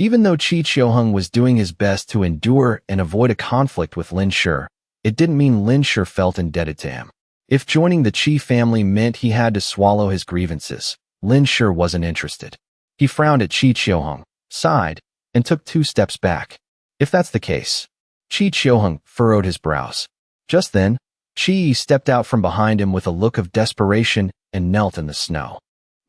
Even though Chi Chiohung was doing his best to endure and avoid a conflict with Lin Shi, it didn't mean Lin Shi felt indebted to him. If joining the Chi family meant he had to swallow his grievances, Lin Shi wasn't interested. He frowned at Chi Chiohung, sighed, and took 2 steps back. If that's the case, Chi Chiohung furrowed his brows. Just then, Chi stepped out from behind him with a look of desperation and knelt in the snow.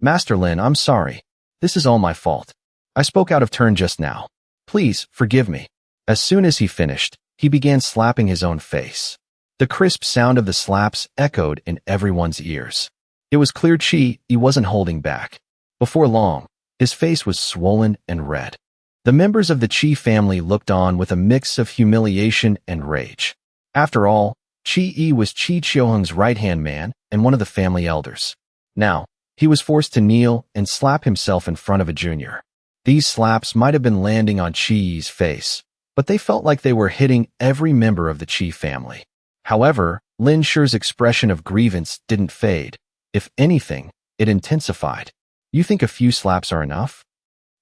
Master Lin, I'm sorry. This is all my fault. I spoke out of turn just now. Please, forgive me. As soon as he finished, he began slapping his own face. The crisp sound of the slaps echoed in everyone's ears. It was clear Chi wasn't holding back. Before long, his face was swollen and red. The members of the Chi family looked on with a mix of humiliation and rage. After all, Chi was Chi Chiohung's right-hand man and one of the family elders. Now, he was forced to kneel and slap himself in front of a junior. These slaps might have been landing on Chi's face, but they felt like they were hitting every member of the Chi family. However, Lin Shi's expression of grievance didn't fade. If anything, it intensified. You think a few slaps are enough?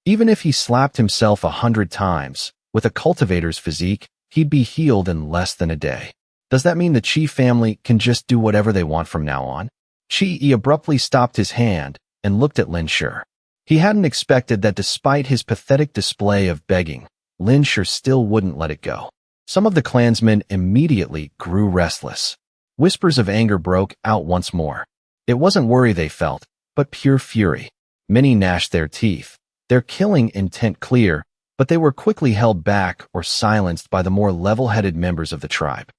Even if he slapped himself 100 times, with a cultivator's physique, he'd be healed in less than a day. Does that mean the Chi family can just do whatever they want from now on? Chi abruptly stopped his hand and looked at Lin Shi. He hadn't expected that despite his pathetic display of begging, Lin Shi still wouldn't let it go. Some of the clansmen immediately grew restless. Whispers of anger broke out once more. It wasn't worry they felt, but pure fury. Many gnashed their teeth, their killing intent clear, but they were quickly held back or silenced by the more level-headed members of the tribe.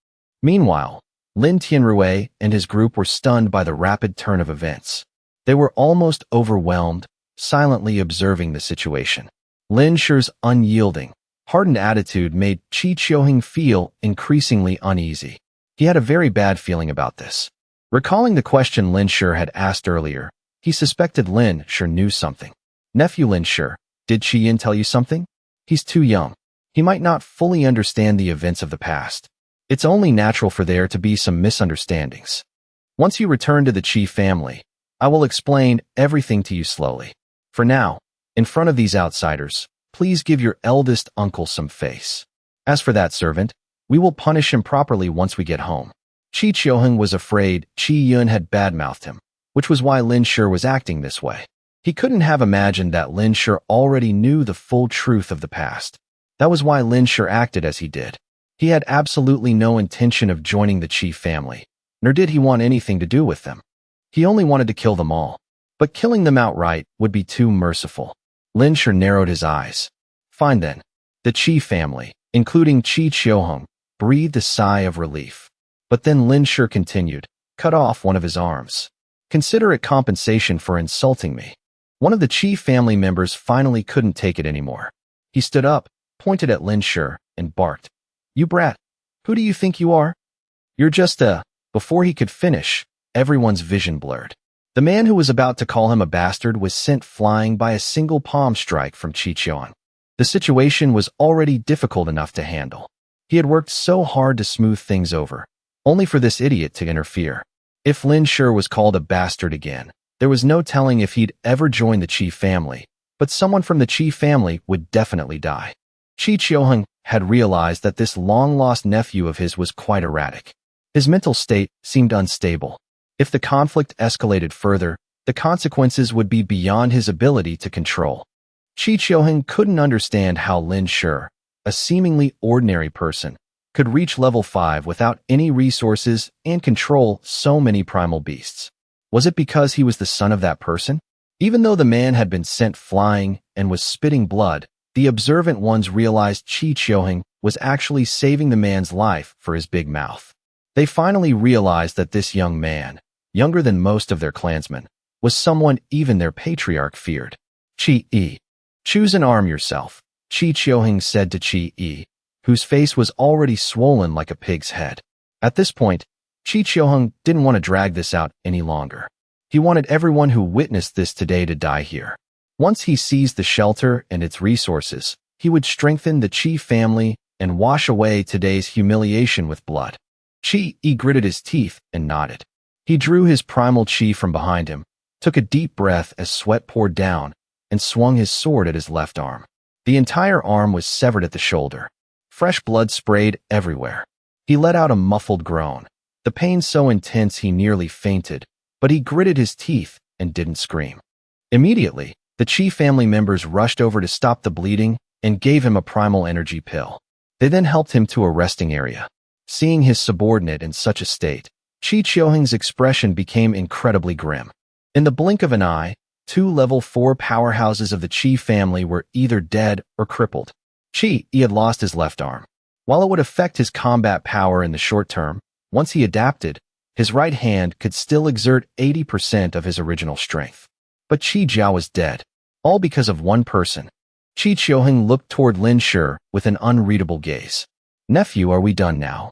Meanwhile, Lin Tianrui and his group were stunned by the rapid turn of events. They were almost overwhelmed, silently observing the situation. Lin Shi's unyielding, hardened attitude made Chi Chiohung feel increasingly uneasy. He had a very bad feeling about this. Recalling the question Lin Shi had asked earlier, he suspected Lin Shi knew something. Nephew Lin Shi, did Chi Yin tell you something? He's too young. He might not fully understand the events of the past. It's only natural for there to be some misunderstandings. Once you return to the Chi family, I will explain everything to you slowly. For now, in front of these outsiders, please give your eldest uncle some face. As for that servant, we will punish him properly once we get home. Chi Chiohung was afraid Chi Yun had badmouthed him, which was why Lin Shi was acting this way. He couldn't have imagined that Lin Shi already knew the full truth of the past. That was why Lin Shi acted as he did. He had absolutely no intention of joining the Chi family, nor did he want anything to do with them. He only wanted to kill them all. But killing them outright would be too merciful. Lin Shi narrowed his eyes. Fine then. The Chi family, including Chi Chiohung, breathed a sigh of relief. But then Lin Shi continued, cut off one of his arms. Consider it compensation for insulting me. One of the Chi family members finally couldn't take it anymore. He stood up, pointed at Lin Shi, and barked. You brat. Who do you think you are? You're just a... Before he could finish, everyone's vision blurred. The man who was about to call him a bastard was sent flying by a single palm strike from Chi Chiohung. The situation was already difficult enough to handle. He had worked so hard to smooth things over, only for this idiot to interfere. If Lin Shi was called a bastard again, there was no telling if he'd ever join the Chi family, but someone from the Chi family would definitely die. Chi Chiohung had realized that this long-lost nephew of his was quite erratic. His mental state seemed unstable. If the conflict escalated further, the consequences would be beyond his ability to control. Chi Chiohung couldn't understand how Lin Shi, a seemingly ordinary person, could reach level 5 without any resources and control so many primal beasts. Was it because he was the son of that person? Even though the man had been sent flying and was spitting blood, the observant ones realized Chi Chiohung was actually saving the man's life for his big mouth. They finally realized that this young man, younger than most of their clansmen, was someone even their patriarch feared. Chi-E. Choose and arm yourself, Chi Chiohung said to Chi-E, whose face was already swollen like a pig's head. At this point, Chi Chiohung didn't want to drag this out any longer. He wanted everyone who witnessed this today to die here. Once he seized the shelter and its resources, he would strengthen the Chi family and wash away today's humiliation with blood. Chi-E gritted his teeth and nodded. He drew his primal chi from behind him, took a deep breath as sweat poured down, and swung his sword at his left arm. The entire arm was severed at the shoulder. Fresh blood sprayed everywhere. He let out a muffled groan. The pain so intense he nearly fainted, but he gritted his teeth and didn't scream. Immediately, the Chi family members rushed over to stop the bleeding and gave him a primal energy pill. They then helped him to a resting area. Seeing his subordinate in such a state, Chi Chioheng's expression became incredibly grim. In the blink of an eye, 2 level 4 powerhouses of the Chi family were either dead or crippled. He had lost his left arm. While it would affect his combat power in the short term, once he adapted, his right hand could still exert 80% of his original strength. But Qi Jiao was dead, all because of one person. Qi Chioheng looked toward Lin Shi with an unreadable gaze. "Nephew, are we done now?"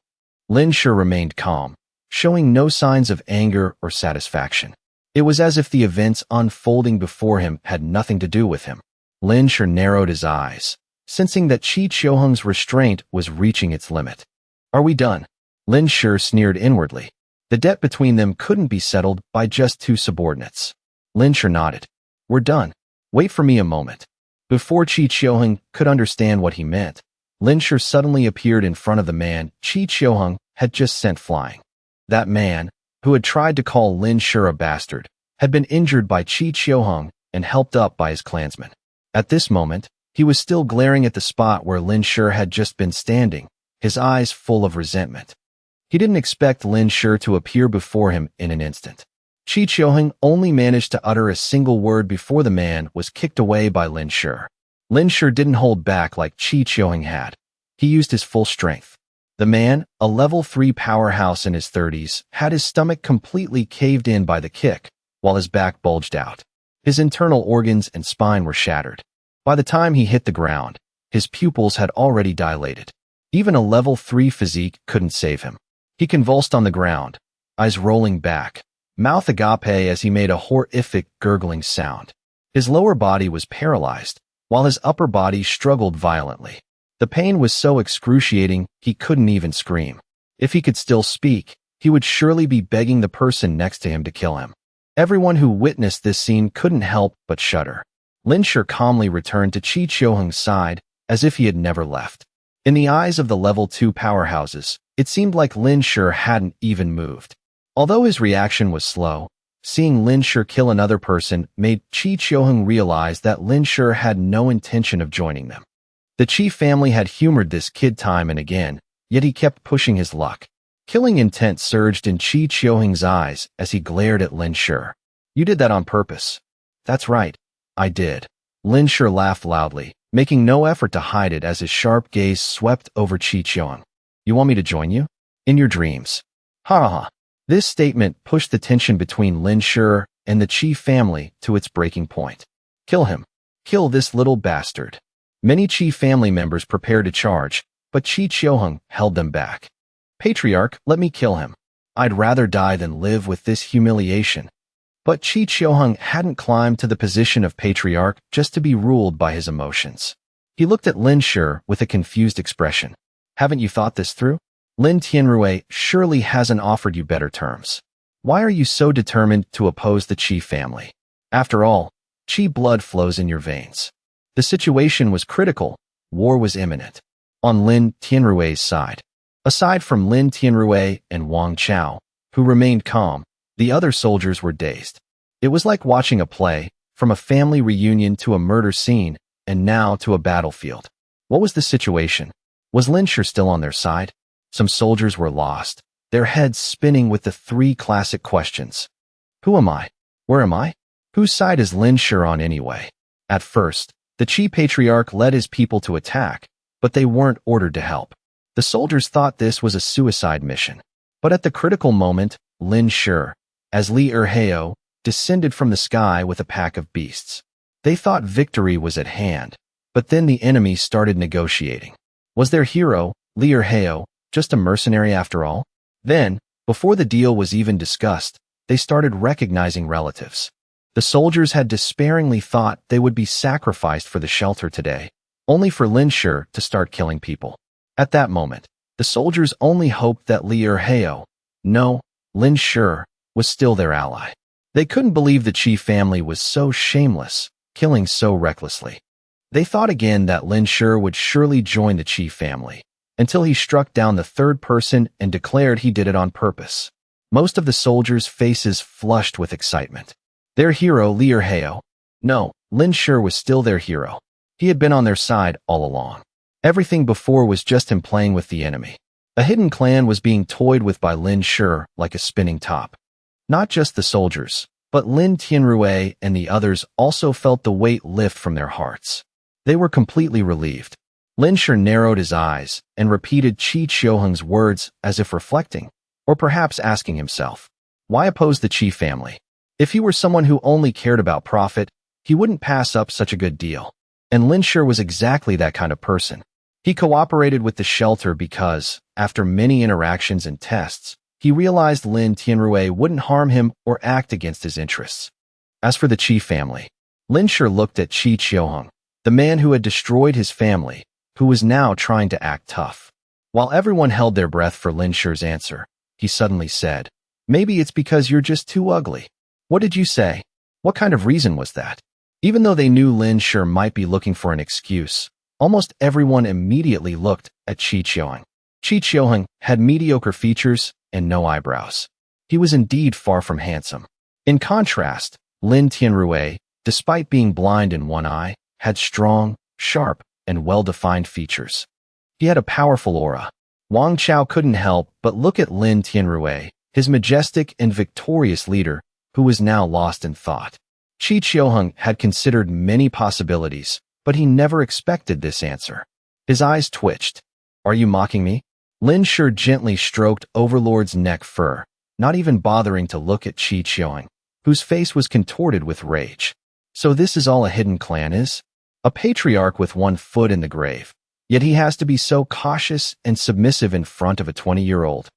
Lin Shi remained calm, showing no signs of anger or satisfaction. It was as if the events unfolding before him had nothing to do with him. Lin Shi narrowed his eyes, sensing that Qi Chioheng's restraint was reaching its limit. "Are we done?" Lin Shi sneered inwardly. The debt between them couldn't be settled by just 2 subordinates. Lin Shi nodded. "We're done. Wait for me a moment." Before Qi Chioheng could understand what he meant, Lin Shi suddenly appeared in front of the man Qi Chioheng had just sent flying. That man, who had tried to call Lin Shi a bastard, had been injured by Qi Chioheng and helped up by his clansmen. At this moment, he was still glaring at the spot where Lin Shi had just been standing, his eyes full of resentment. He didn't expect Lin Shi to appear before him in an instant. Qi Chioheng only managed to utter a single word before the man was kicked away by Lin Shi. Lin Shi didn't hold back like Qi Chioheng had. He used his full strength. The man, a level 3 powerhouse in his 30s, had his stomach completely caved in by the kick, while his back bulged out. His internal organs and spine were shattered. By the time he hit the ground, his pupils had already dilated. Even a level 3 physique couldn't save him. He convulsed on the ground, eyes rolling back, mouth agape as he made a horrific gurgling sound. His lower body was paralyzed, while his upper body struggled violently. The pain was so excruciating he couldn't even scream. If he could still speak, he would surely be begging the person next to him to kill him. Everyone who witnessed this scene couldn't help but shudder. Lin Shi calmly returned to Qi Chioheng's side as if he had never left. In the eyes of the level 2 powerhouses, it seemed like Lin Shi hadn't even moved. Although his reaction was slow, seeing Lin Shi kill another person made Qi Chioheng realize that Lin Shi had no intention of joining them. The Qi family had humored this kid time and again, yet he kept pushing his luck. Killing intent surged in Qi Chioheng's eyes as he glared at Lin Shi. "You did that on purpose." "That's right, I did." Lin Shi laughed loudly, making no effort to hide it as his sharp gaze swept over Qi Chioheng. "You want me to join you? In your dreams." Ha ha ha. This statement pushed the tension between Lin Shi and the Qi family to its breaking point. "Kill him. Kill this little bastard." Many Qi family members prepared to charge, but Qi Chioheng held them back. "Patriarch, let me kill him. I'd rather die than live with this humiliation." But Qi Chioheng hadn't climbed to the position of patriarch just to be ruled by his emotions. He looked at Lin Shi with a confused expression. "Haven't you thought this through? Lin Tianrui surely hasn't offered you better terms. Why are you so determined to oppose the Qi family? After all, Qi blood flows in your veins." The situation was critical. War was imminent. On Lin Tianrui's side. Aside from Lin Tianrui and Wang Chao, who remained calm, the other soldiers were dazed. It was like watching a play, from a family reunion to a murder scene, and now to a battlefield. What was the situation? Was Lin Shi still on their side? Some soldiers were lost, their heads spinning with the 3 classic questions. Who am I? Where am I? Whose side is Lin Shi on anyway? At first, the Qi patriarch led his people to attack, but they weren't ordered to help. The soldiers thought this was a suicide mission. But at the critical moment, Lin Shi, as Li Erheo, descended from the sky with a pack of beasts. They thought victory was at hand, but then the enemy started negotiating. Was their hero, Li Erheo, just a mercenary after all? Then, before the deal was even discussed, they started recognizing relatives. The soldiers had despairingly thought they would be sacrificed for the shelter today, only for Lin Shi to start killing people. At that moment, the soldiers only hoped that Li Erheo, no, Lin Shi, was still their ally. They couldn't believe the Qi family was so shameless, killing so recklessly. They thought again that Lin Shi would surely join the Qi family, until he struck down the third person and declared he did it on purpose. Most of the soldiers' faces flushed with excitement. Their hero, Li Erhao. No, Lin Shi was still their hero. He had been on their side all along. Everything before was just him playing with the enemy. A hidden clan was being toyed with by Lin Shi like a spinning top. Not just the soldiers, but Lin Tianrui and the others also felt the weight lift from their hearts. They were completely relieved. Lin Shi narrowed his eyes and repeated Qi Qiuheng's words as if reflecting, or perhaps asking himself, why oppose the Qi family? If he were someone who only cared about profit, he wouldn't pass up such a good deal. And Lin Shi was exactly that kind of person. He cooperated with the shelter because, after many interactions and tests, he realized Lin Tianrui wouldn't harm him or act against his interests. As for the Qi family, Lin Shi looked at Qi Qiuheng, the man who had destroyed his family, who was now trying to act tough. While everyone held their breath for Lin Shi's answer, he suddenly said, "Maybe it's because you're just too ugly." "What did you say? What kind of reason was that?" Even though they knew Lin Shi might be looking for an excuse, almost everyone immediately looked at Qi Qiuheng. Qi Qiuheng had mediocre features and no eyebrows. He was indeed far from handsome. In contrast, Lin Tianrui, despite being blind in one eye, had strong, sharp, and well-defined features. He had a powerful aura. Wang Chao couldn't help but look at Lin Tianrui, his majestic and victorious leader, who was now lost in thought. Qi Qiuheng had considered many possibilities, but he never expected this answer. His eyes twitched. "Are you mocking me?" Lin Shi gently stroked Overlord's neck fur, not even bothering to look at Qi Qiuheng, whose face was contorted with rage. "So this is all a hidden clan is? A patriarch with one foot in the grave. Yet he has to be so cautious and submissive in front of a 20-year-old.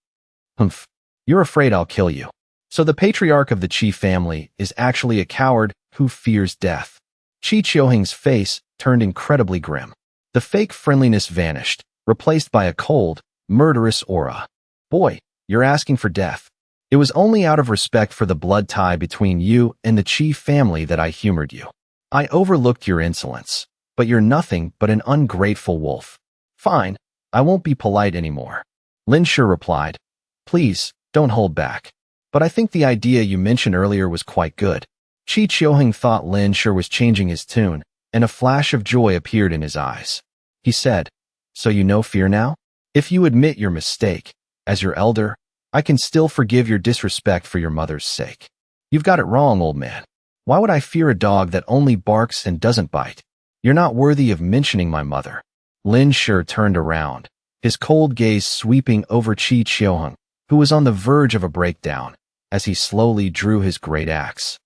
Humph. You're afraid I'll kill you. So the patriarch of the Qi family is actually a coward who fears death." Qi Qiuheng's face turned incredibly grim. The fake friendliness vanished, replaced by a cold, murderous aura. "Boy, you're asking for death. It was only out of respect for the blood tie between you and the Qi family that I humored you. I overlooked your insolence, but you're nothing but an ungrateful wolf. Fine, I won't be polite anymore." Lin Shi replied, "Please, don't hold back. But I think the idea you mentioned earlier was quite good." Qi Qiuheng thought Lin Shi was changing his tune, and a flash of joy appeared in his eyes. He said, "So you know fear now? If you admit your mistake, as your elder, I can still forgive your disrespect for your mother's sake." "You've got it wrong, old man. Why would I fear a dog that only barks and doesn't bite? You're not worthy of mentioning my mother." Lin Shi turned around, his cold gaze sweeping over Qi Qiuheng, who was on the verge of a breakdown, as he slowly drew his great axe.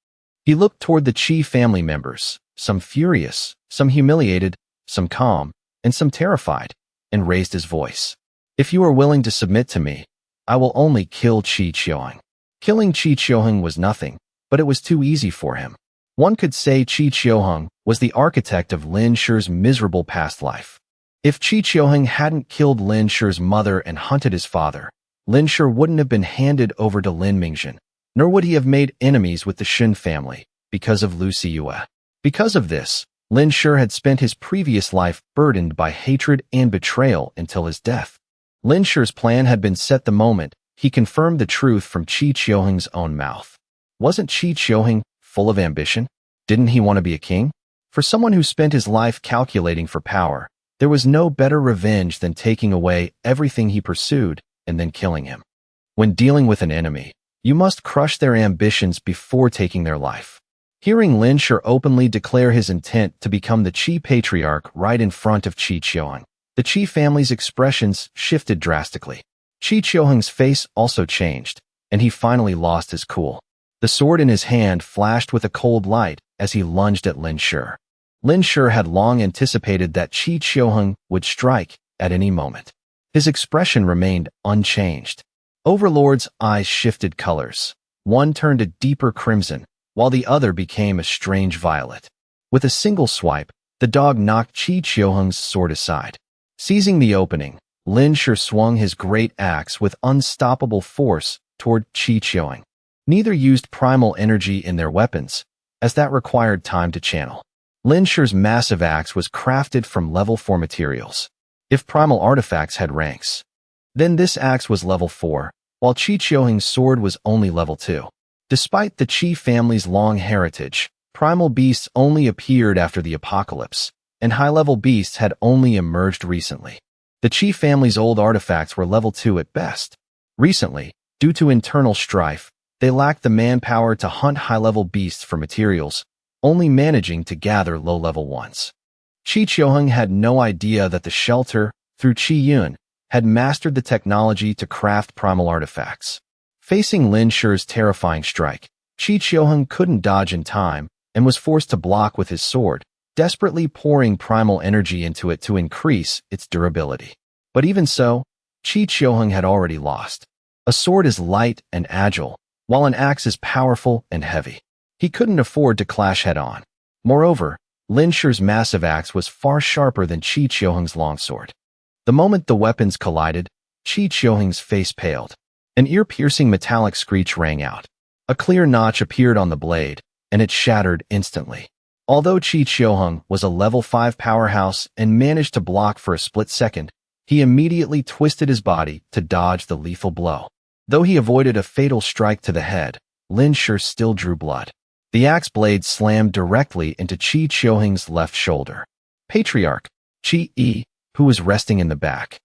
He looked toward the Qi family members, some furious, some humiliated, some calm, and some terrified, and raised his voice. "If you are willing to submit to me, I will only kill Qi Qiuheng." Killing Qi Qiuheng was nothing, but it was too easy for him. One could say Qi Qiuheng was the architect of Lin Shi's miserable past life. If Qi Qiuheng hadn't killed Lin Shi's mother and hunted his father, Lin Shi wouldn't have been handed over to Lin Mingzhen, nor would he have made enemies with the Shen family because of Lu Siyue. Because of this, Lin Shi had spent his previous life burdened by hatred and betrayal until his death. Lin Shi's plan had been set the moment he confirmed the truth from Qi Qiuheng's own mouth. Wasn't Qi Qiuheng full of ambition? Didn't he want to be a king? For someone who spent his life calculating for power, there was no better revenge than taking away everything he pursued and then killing him. When dealing with an enemy, you must crush their ambitions before taking their life. Hearing Lin Shi openly declare his intent to become the Qi patriarch right in front of Qi Qiuheng, the Qi family's expressions shifted drastically. Qi Qiuheng's face also changed, and he finally lost his cool. The sword in his hand flashed with a cold light as he lunged at Lin Shi. Lin Shi had long anticipated that Qi Qiuheng would strike at any moment. His expression remained unchanged. Overlord's eyes shifted colors. One turned a deeper crimson, while the other became a strange violet. With a single swipe, the dog knocked Qi Qiuheng's sword aside. Seizing the opening, Lin Shi swung his great axe with unstoppable force toward Qi Qiuheng. Neither used primal energy in their weapons, as that required time to channel. Lin Shi's massive axe was crafted from level 4 materials. If primal artifacts had ranks, then this axe was level 4, while Qi Qiuheng's sword was only level 2. Despite the Qi family's long heritage, primal beasts only appeared after the apocalypse, and high-level beasts had only emerged recently. The Qi family's old artifacts were level 2 at best. Recently, due to internal strife, they lacked the manpower to hunt high-level beasts for materials, only managing to gather low-level ones. Qi Qiuheng had no idea that the shelter, through Qi Yun, had mastered the technology to craft primal artifacts. Facing Lin Shi's terrifying strike, Qi Qiuheng couldn't dodge in time and was forced to block with his sword, desperately pouring primal energy into it to increase its durability. But even so, Qi Qiuheng had already lost. A sword is light and agile, while an axe is powerful and heavy. He couldn't afford to clash head-on. Moreover, Lin Shi's massive axe was far sharper than Qi Qiuheng's longsword. The moment the weapons collided, Qi Qiuheng's face paled. An ear-piercing metallic screech rang out. A clear notch appeared on the blade, and it shattered instantly. Although Qi Qiuheng was a level 5 powerhouse and managed to block for a split second, he immediately twisted his body to dodge the lethal blow. Though he avoided a fatal strike to the head, Lin Shi still drew blood. The axe blade slammed directly into Qi Qiuheng's left shoulder. Patriarch, Qi Yi, who was resting in the back,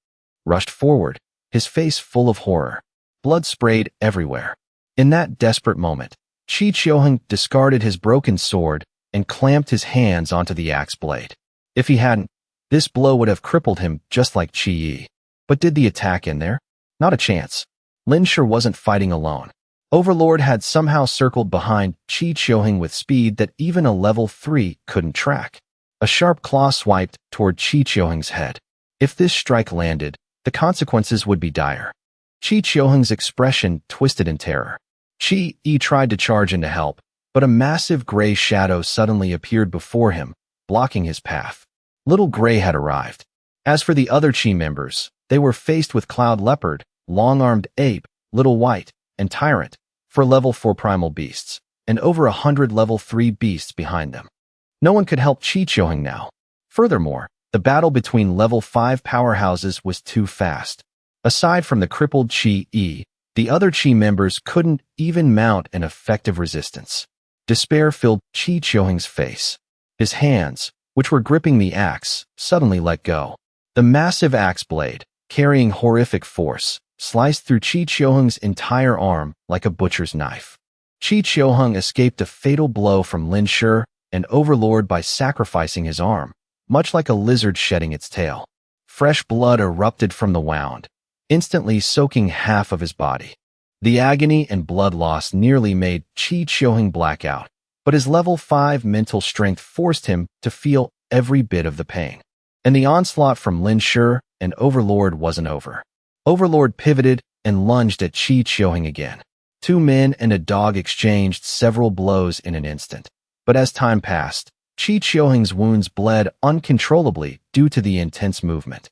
rushed forward, his face full of horror. Blood sprayed everywhere. In that desperate moment, Qi Qiuheng discarded his broken sword and clamped his hands onto the axe blade. If he hadn't, this blow would have crippled him just like Qi Yi. But did the attack end there? Not a chance. Lin Shi wasn't fighting alone. Overlord had somehow circled behind Qi Qiuheng with speed that even a level 3 couldn't track. A sharp claw swiped toward Qi Qiuheng's head. If this strike landed, the consequences would be dire. Qi Qiuheng's expression twisted in terror. Qi Yi tried to charge in to help, but a massive gray shadow suddenly appeared before him, blocking his path. Little Gray had arrived. As for the other Qi members, they were faced with Cloud Leopard, Long-Armed Ape, Little White, and Tyrant, for level 4 primal beasts, and over 100 level 3 beasts behind them. No one could help Qi Qiuheng now. Furthermore, the battle between level 5 powerhouses was too fast. Aside from the crippled Qi Yi, the other Qi members couldn't even mount an effective resistance. Despair filled Qi Qiuheng's face. His hands, which were gripping the axe, suddenly let go. The massive axe blade, carrying horrific force, sliced through Qi Qiuheng's entire arm like a butcher's knife. Qi Qiuheng escaped a fatal blow from Lin Shi and Overlord by sacrificing his arm, much like a lizard shedding its tail. Fresh blood erupted from the wound, instantly soaking half of his body. The agony and blood loss nearly made Qi Qiuheng black out, but his level 5 mental strength forced him to feel every bit of the pain. And the onslaught from Lin Shi and Overlord wasn't over. Overlord pivoted and lunged at Qi Qiuheng again. Two men and a dog exchanged several blows in an instant. But as time passed, Qi Qiuheng's wounds bled uncontrollably due to the intense movement.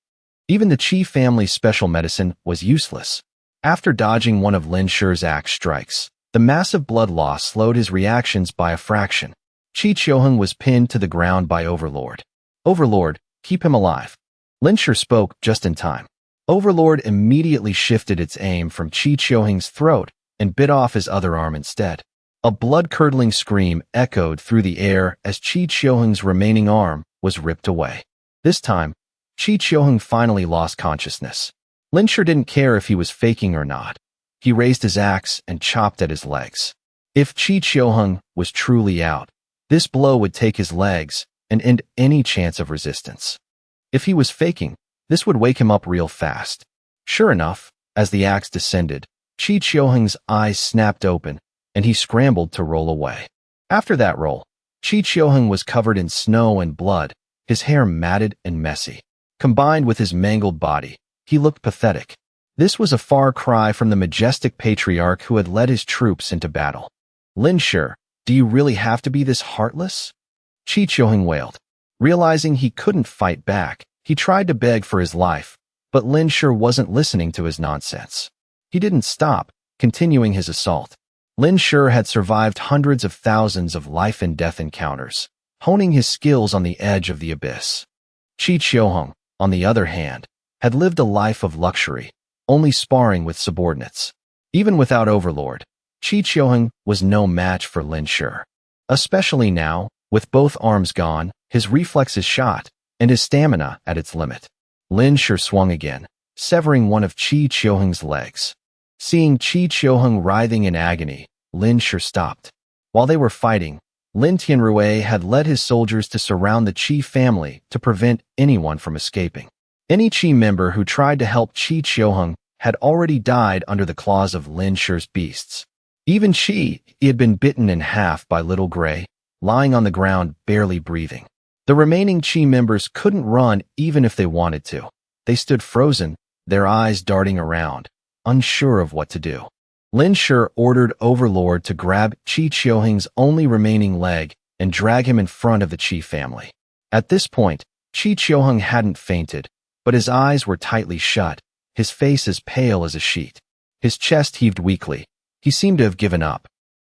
Even the Qi family's special medicine was useless. After dodging one of Lin Shi's axe strikes, the massive blood loss slowed his reactions by a fraction. Qi Qiuheng was pinned to the ground by Overlord. Overlord, keep him alive. Lin Shi spoke just in time. Overlord immediately shifted its aim from Qi Qiuheng's throat and bit off his other arm instead. A blood-curdling scream echoed through the air as Qi Qiuheng's remaining arm was ripped away. This time, Qi Qiuheng finally lost consciousness. Lin Shi didn't care if he was faking or not. He raised his axe and chopped at his legs. If Qi Qiuheng was truly out, this blow would take his legs and end any chance of resistance. If he was faking, this would wake him up real fast. Sure enough, as the axe descended, Qi Qiuheng's eyes snapped open, and he scrambled to roll away. After that roll, Qi Qiuheng was covered in snow and blood, his hair matted and messy. Combined with his mangled body, he looked pathetic. This was a far cry from the majestic patriarch who had led his troops into battle. Lin Shi, do you really have to be this heartless? Qi Qiuheng wailed. Realizing he couldn't fight back, he tried to beg for his life, but Lin Shi wasn't listening to his nonsense. He didn't stop, continuing his assault. Lin Shi had survived hundreds of thousands of life-and-death encounters, honing his skills on the edge of the abyss. Chi Chiohung, on the other hand, had lived a life of luxury, only sparring with subordinates. Even without Overlord, Chi Chiohung was no match for Lin Shi. Especially now, with both arms gone, his reflexes shot, and his stamina at its limit. Lin Shi swung again, severing one of Chi Chiohung's legs. Seeing Chi Chiohung writhing in agony, Lin Shi stopped. While they were fighting, Lin Tianrui had led his soldiers to surround the Qi family to prevent anyone from escaping. Any Qi member who tried to help Chi Chiohung had already died under the claws of Lin Shi's beasts. Even Qi, he had been bitten in half by Little Gray, lying on the ground barely breathing. The remaining Qi members couldn't run even if they wanted to. They stood frozen, their eyes darting around, unsure of what to do. Lin Shi ordered Overlord to grab Chi Chiohung's only remaining leg and drag him in front of the Qi family. At this point, Chi Chiohung hadn't fainted, but his eyes were tightly shut, his face as pale as a sheet. His chest heaved weakly. He seemed to have given up.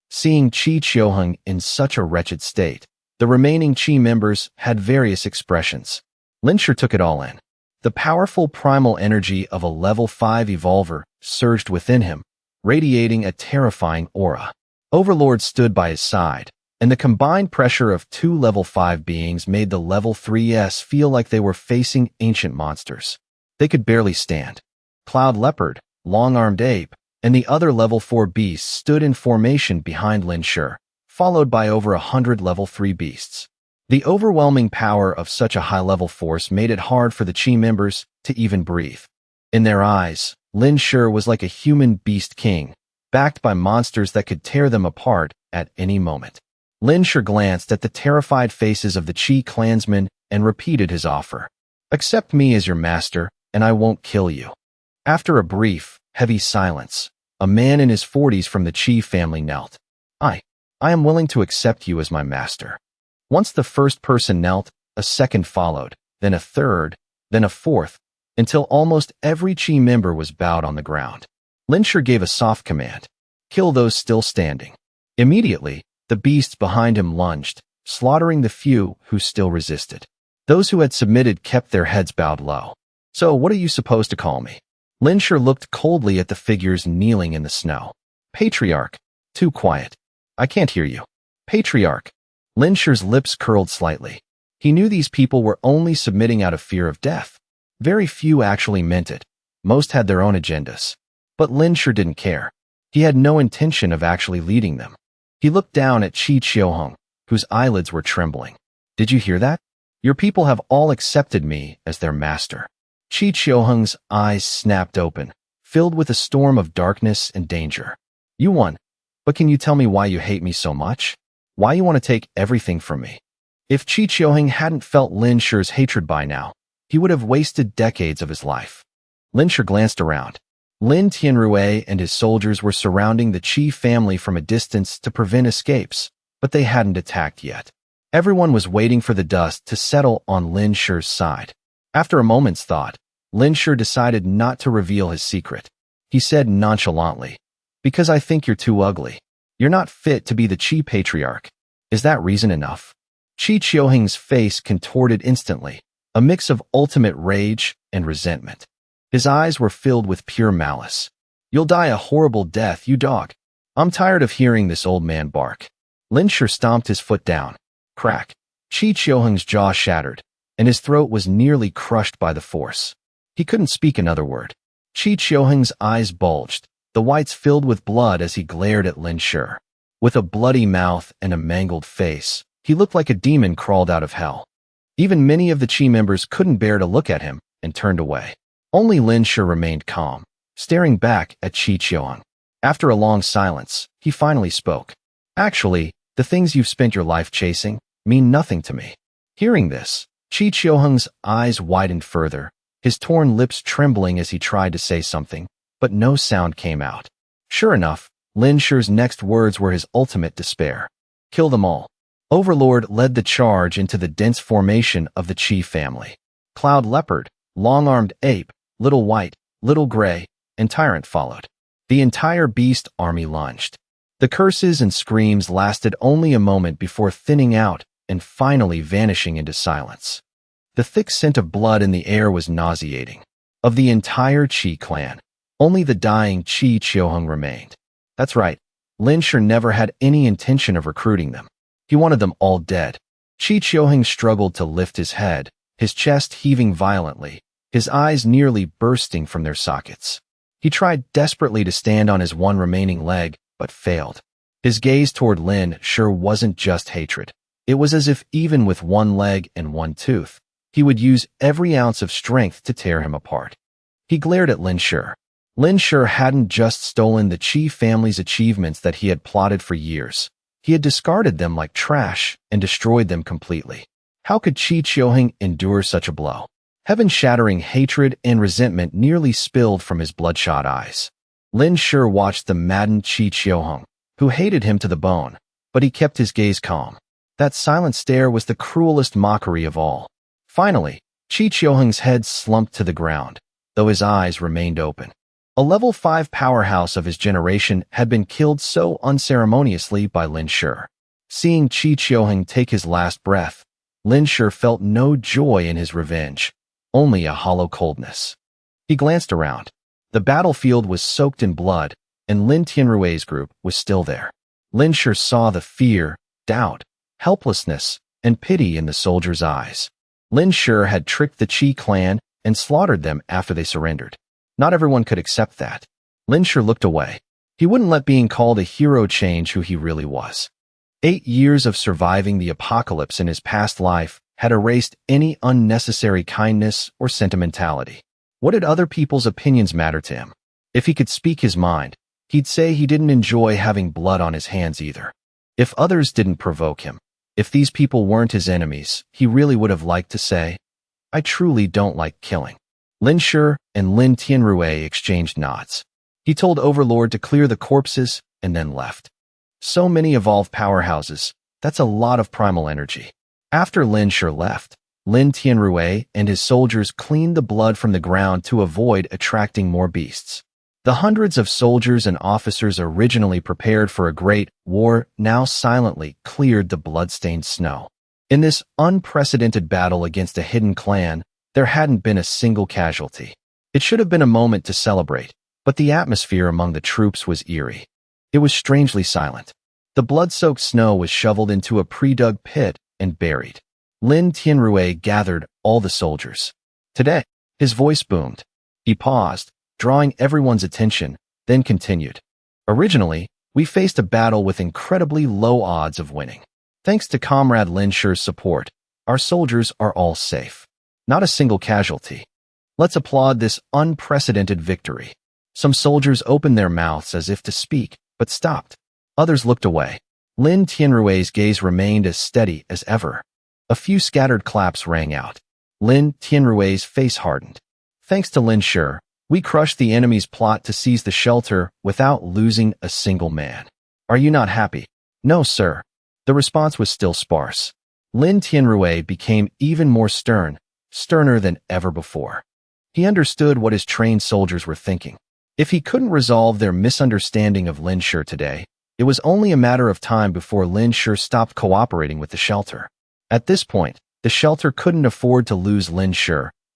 Seeing Chi Chiohung in such a wretched state, the remaining Qi members had various expressions. Lin Shi took it all in. The powerful primal energy of a level 5 evolver surged within him, radiating a terrifying aura. Overlord stood by his side, and the combined pressure of two level 5 beings made the level 3s feel like they were facing ancient monsters. They could barely stand. Cloud Leopard, Long-Armed Ape, and the other level 4 beasts stood in formation behind Lin Shi, followed by over 100 level 3 beasts. The overwhelming power of such a high-level force made it hard for the Qi members to even breathe. In their eyes, Lin Shi was like a human beast king, backed by monsters that could tear them apart at any moment. Lin Shi glanced at the terrified faces of the Qi clansmen and repeated his offer. "Accept me as your master, and I won't kill you." After a brief, heavy silence, a man in his 40s from the Qi family knelt. I am willing to accept you as my master." Once the first person knelt, a second followed, then a third, then a fourth, until almost every Qi member was bowed on the ground. Lin Shi gave a soft command. "Kill those still standing." Immediately, the beasts behind him lunged, slaughtering the few who still resisted. Those who had submitted kept their heads bowed low. "So what are you supposed to call me?" Lin Shi looked coldly at the figures kneeling in the snow. "Patriarch." "Too quiet. I can't hear you." "Patriarch." Lin Shi's lips curled slightly. He knew these people were only submitting out of fear of death. Very few actually meant it. Most had their own agendas. But Lin Shi didn't care. He had no intention of actually leading them. He looked down at Chi Chiohung, whose eyelids were trembling. "Did you hear that? Your people have all accepted me as their master." Chi Chiohung's eyes snapped open, filled with a storm of darkness and danger. "You won, but can you tell me why you hate me so much? Why you want to take everything from me?" If Chi Chiohung hadn't felt Lin Shi's hatred by now, he would have wasted decades of his life. Lin Shi glanced around. Lin Tianrui and his soldiers were surrounding the Qi family from a distance to prevent escapes, but they hadn't attacked yet. Everyone was waiting for the dust to settle on Lin Shi's side. After a moment's thought, Lin Shi decided not to reveal his secret. He said nonchalantly, "Because I think you're too ugly. You're not fit to be the Qi patriarch. Is that reason enough?" Chi Chiohung's face contorted instantly, a mix of ultimate rage and resentment. His eyes were filled with pure malice. "You'll die a horrible death, you dog. I'm tired of hearing this old man bark." Lin Shi stomped his foot down. Crack. Chi Chiohung's jaw shattered, and his throat was nearly crushed by the force. He couldn't speak another word. Chi Chiohung's eyes bulged, the whites filled with blood as he glared at Lin Shi. With a bloody mouth and a mangled face, he looked like a demon crawled out of hell. Even many of the Qi members couldn't bear to look at him and turned away. Only Lin Shi remained calm, staring back at Chi Chiohung. After a long silence, he finally spoke. "Actually, the things you've spent your life chasing mean nothing to me." Hearing this, Chi Chiohung's eyes widened further, his torn lips trembling as he tried to say something, but no sound came out. Sure enough, Lin Shi's next words were his ultimate despair. "Kill them all." Overlord led the charge into the dense formation of the Qi family. Cloud Leopard, Long-Armed Ape, Little White, Little Gray, and Tyrant followed. The entire beast army lunged. The curses and screams lasted only a moment before thinning out and finally vanishing into silence. The thick scent of blood in the air was nauseating. Of the entire Qi clan, only the dying Qi Qiuheng remained. That's right, Lin Shi never had any intention of recruiting them. He wanted them all dead. Qi Qiuheng struggled to lift his head, his chest heaving violently, his eyes nearly bursting from their sockets. He tried desperately to stand on his one remaining leg, but failed. His gaze toward Lin Shi wasn't just hatred. It was as if even with one leg and one tooth, he would use every ounce of strength to tear him apart. He glared at Lin Shi. Lin Shi hadn't just stolen the Qi family's achievements that he had plotted for years. He had discarded them like trash and destroyed them completely. How could Qi Qiuheng endure such a blow? Heaven-shattering hatred and resentment nearly spilled from his bloodshot eyes. Lin Shi watched the maddened Qi Qiuheng, who hated him to the bone, but he kept his gaze calm. That silent stare was the cruelest mockery of all. Finally, Qi Qiuheng's head slumped to the ground, though his eyes remained open. A level 5 powerhouse of his generation had been killed so unceremoniously by Lin Shi. Seeing Qi Qiuheng take his last breath, Lin Shi felt no joy in his revenge, only a hollow coldness. He glanced around. The battlefield was soaked in blood, and Lin Tianrui's group was still there. Lin Shi saw the fear, doubt, helplessness, and pity in the soldiers' eyes. Lin Shi had tricked the Qi clan and slaughtered them after they surrendered. Not everyone could accept that. Lin Shi looked away. He wouldn't let being called a hero change who he really was. 8 years of surviving the apocalypse in his past life had erased any unnecessary kindness or sentimentality. What did other people's opinions matter to him? If he could speak his mind, he'd say he didn't enjoy having blood on his hands either. If others didn't provoke him, if these people weren't his enemies, he really would have liked to say, "I truly don't like killing." Lin Shi and Lin Tianrui exchanged nods. He told Overlord to clear the corpses and then left. So many evolved powerhouses, that's a lot of primal energy. After Lin Shi left, Lin Tianrui and his soldiers cleaned the blood from the ground to avoid attracting more beasts. The hundreds of soldiers and officers originally prepared for a great war now silently cleared the blood-stained snow. In this unprecedented battle against a hidden clan, there hadn't been a single casualty. It should have been a moment to celebrate, but the atmosphere among the troops was eerie. It was strangely silent. The blood-soaked snow was shoveled into a pre-dug pit and buried. Lin Tianrui gathered all the soldiers. Today, his voice boomed. He paused, drawing everyone's attention, then continued. Originally, we faced a battle with incredibly low odds of winning. Thanks to Comrade Lin Shi's support, our soldiers are all safe. Not a single casualty. Let's applaud this unprecedented victory. Some soldiers opened their mouths as if to speak, but stopped. Others looked away. Lin Tianrui's gaze remained as steady as ever. A few scattered claps rang out. Lin Tianrui's face hardened. Thanks to Lin Shi, we crushed the enemy's plot to seize the shelter without losing a single man. Are you not happy? No, sir. The response was still sparse. Lin Tianrui became even more stern, sterner than ever before. He understood what his trained soldiers were thinking. If he couldn't resolve their misunderstanding of Lin Shi today, it was only a matter of time before Lin Shi stopped cooperating with the shelter. At this point, the shelter couldn't afford to lose Lin Shi,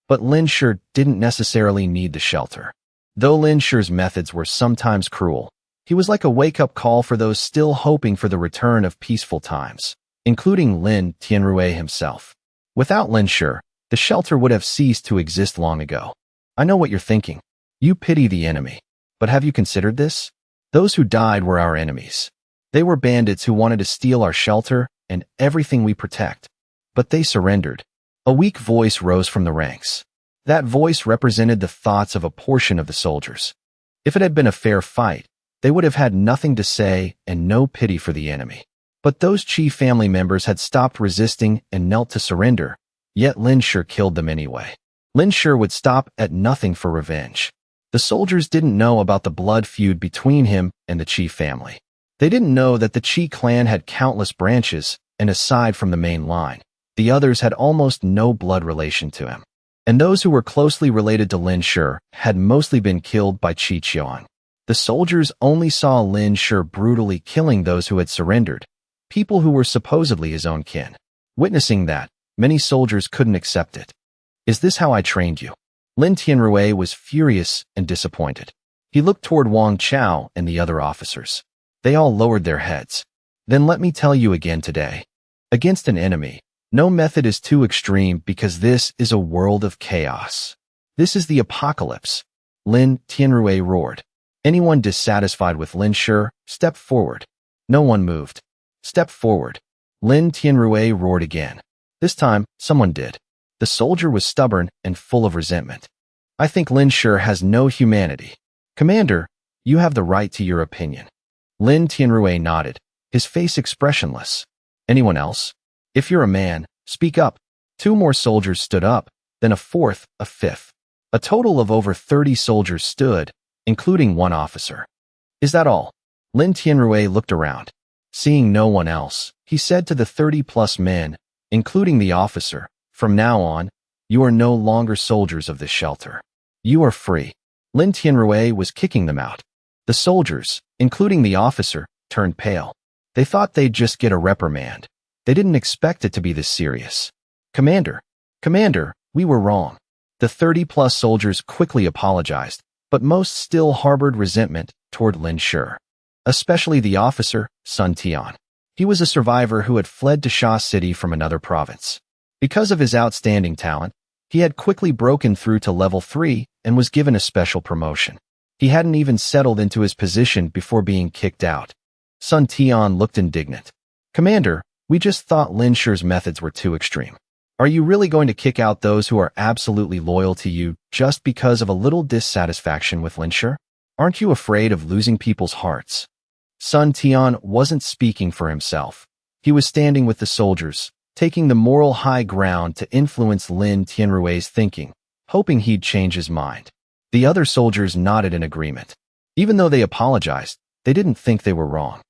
but Lin Shi didn't necessarily need the shelter. Though Lin Shi's methods were sometimes cruel, he was like a wake-up call for those still hoping for the return of peaceful times, including Lin Tianrui himself. Without Lin Shi, the shelter would have ceased to exist long ago. I know what you're thinking. You pity the enemy. But have you considered this? Those who died were our enemies. They were bandits who wanted to steal our shelter and everything we protect. But they surrendered. A weak voice rose from the ranks. That voice represented the thoughts of a portion of the soldiers. If it had been a fair fight, they would have had nothing to say and no pity for the enemy. But those Qi family members had stopped resisting and knelt to surrender, yet Lin Shi killed them anyway. Lin Shi would stop at nothing for revenge. The soldiers didn't know about the blood feud between him and the Qi family. They didn't know that the Qi clan had countless branches, and aside from the main line, the others had almost no blood relation to him. And those who were closely related to Lin Shi had mostly been killed by Qi Qiuheng. The soldiers only saw Lin Shi brutally killing those who had surrendered, people who were supposedly his own kin. Witnessing that, many soldiers couldn't accept it. Is this how I trained you? Lin Tianrui was furious and disappointed. He looked toward Wang Chao and the other officers. They all lowered their heads. Then let me tell you again today. Against an enemy, no method is too extreme because this is a world of chaos. This is the apocalypse. Lin Tianrui roared. Anyone dissatisfied with Lin Shi, step forward. No one moved. Step forward. Lin Tianrui roared again. This time, someone did. The soldier was stubborn and full of resentment. I think Lin Shi has no humanity. Commander, you have the right to your opinion. Lin Tianrui nodded, his face expressionless. Anyone else? If you're a man, speak up. 2 more soldiers stood up, then a fourth, a fifth. A total of over 30 soldiers stood, including 1 officer. Is that all? Lin Tianrui looked around. Seeing no one else, he said to the 30-plus men, including the officer, from now on, you are no longer soldiers of this shelter. You are free. Lin Tianrui was kicking them out. The soldiers, including the officer, turned pale. They thought they'd just get a reprimand. They didn't expect it to be this serious. Commander, we were wrong. The 30-plus soldiers quickly apologized, but most still harbored resentment toward Lin Shi. Especially the officer, Sun Tian. He was a survivor who had fled to Sha City from another province. Because of his outstanding talent, he had quickly broken through to level 3 and was given a special promotion. He hadn't even settled into his position before being kicked out. Sun Tian looked indignant. Commander, we just thought Lin Shi's methods were too extreme. Are you really going to kick out those who are absolutely loyal to you just because of a little dissatisfaction with Lin Shi? Aren't you afraid of losing people's hearts? Sun Tian wasn't speaking for himself. He was standing with the soldiers, taking the moral high ground to influence Lin Tianrui's thinking, hoping he'd change his mind. The other soldiers nodded in agreement. Even though they apologized, they didn't think they were wrong.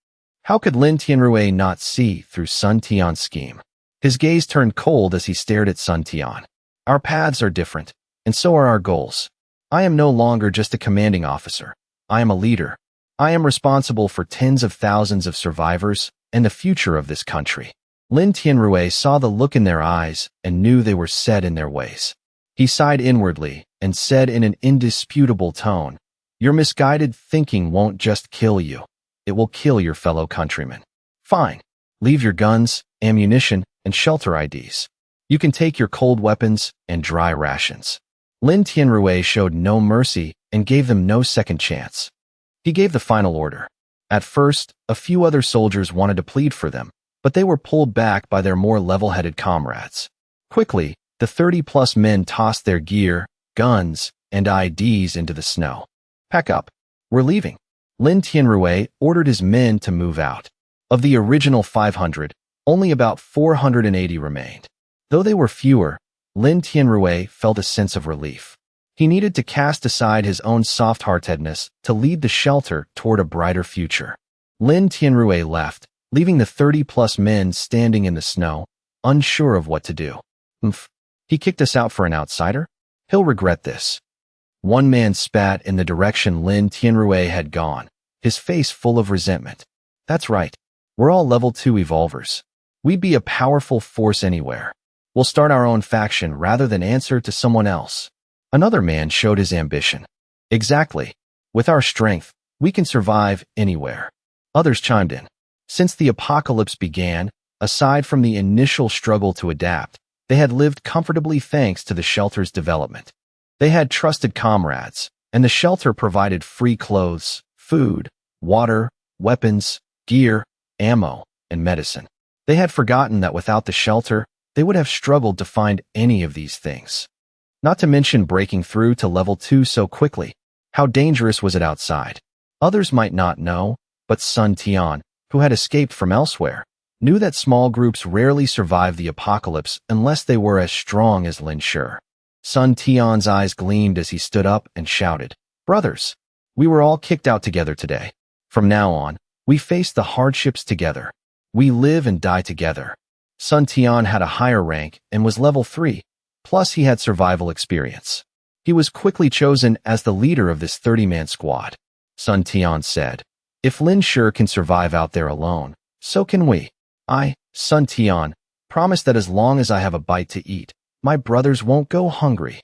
How could Lin Tianrui not see through Sun Tian's scheme? His gaze turned cold as he stared at Sun Tian. Our paths are different, and so are our goals. I am no longer just a commanding officer. I am a leader. I am responsible for tens of thousands of survivors and the future of this country. Lin Tianrui saw the look in their eyes and knew they were set in their ways. He sighed inwardly and said in an indisputable tone, your misguided thinking won't just kill you. It will kill your fellow countrymen. Fine. Leave your guns, ammunition, and shelter IDs. You can take your cold weapons and dry rations. Lin Tianrui showed no mercy and gave them no second chance. He gave the final order. At first, a few other soldiers wanted to plead for them, but they were pulled back by their more level-headed comrades. Quickly, the 30-plus men tossed their gear, guns, and IDs into the snow. Pack up. We're leaving. Lin Tianrui ordered his men to move out. Of the original 500, only about 480 remained. Though they were fewer, Lin Tianrui felt a sense of relief. He needed to cast aside his own soft-heartedness to lead the shelter toward a brighter future. Lin Tianrui left, leaving the 30-plus men standing in the snow, unsure of what to do. He kicked us out for an outsider? He'll regret this. One man spat in the direction Lin Tianrui had gone, his face full of resentment. That's right. We're all level 2 evolvers. We'd be a powerful force anywhere. We'll start our own faction rather than answer to someone else. Another man showed his ambition. Exactly. With our strength, we can survive anywhere. Others chimed in. Since the apocalypse began, aside from the initial struggle to adapt, they had lived comfortably thanks to the shelter's development. They had trusted comrades, and the shelter provided free clothes, food, water, weapons, gear, ammo, and medicine. They had forgotten that without the shelter, they would have struggled to find any of these things. Not to mention breaking through to level 2 so quickly. How dangerous was it outside? Others might not know, but Sun Tian, who had escaped from elsewhere, knew that small groups rarely survived the apocalypse unless they were as strong as Lin Shi. Sun Tian's eyes gleamed as he stood up and shouted, Brothers, we were all kicked out together today. From now on, we face the hardships together. We live and die together. Sun Tian had a higher rank and was level 3. Plus, he had survival experience. He was quickly chosen as the leader of this 30-man squad. Sun Tian said, If Lin Shi can survive out there alone, so can we. I, Sun Tian, Promise that as long as I have a bite to eat, my brothers won't go hungry.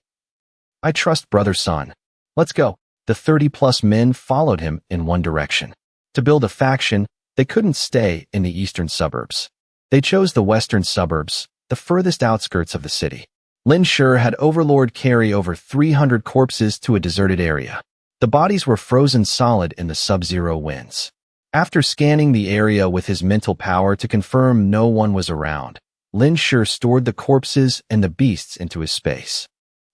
I trust brother Sun. Let's go. The 30-plus men followed him in one direction. To build a faction, they couldn't stay in the eastern suburbs. They chose the western suburbs, the furthest outskirts of the city. Lin Shi had Overlord carry over 300 corpses to a deserted area. The bodies were frozen solid in the sub-zero winds. After scanning the area with his mental power to confirm no one was around, Lin Shi stored the corpses and the beasts into his space.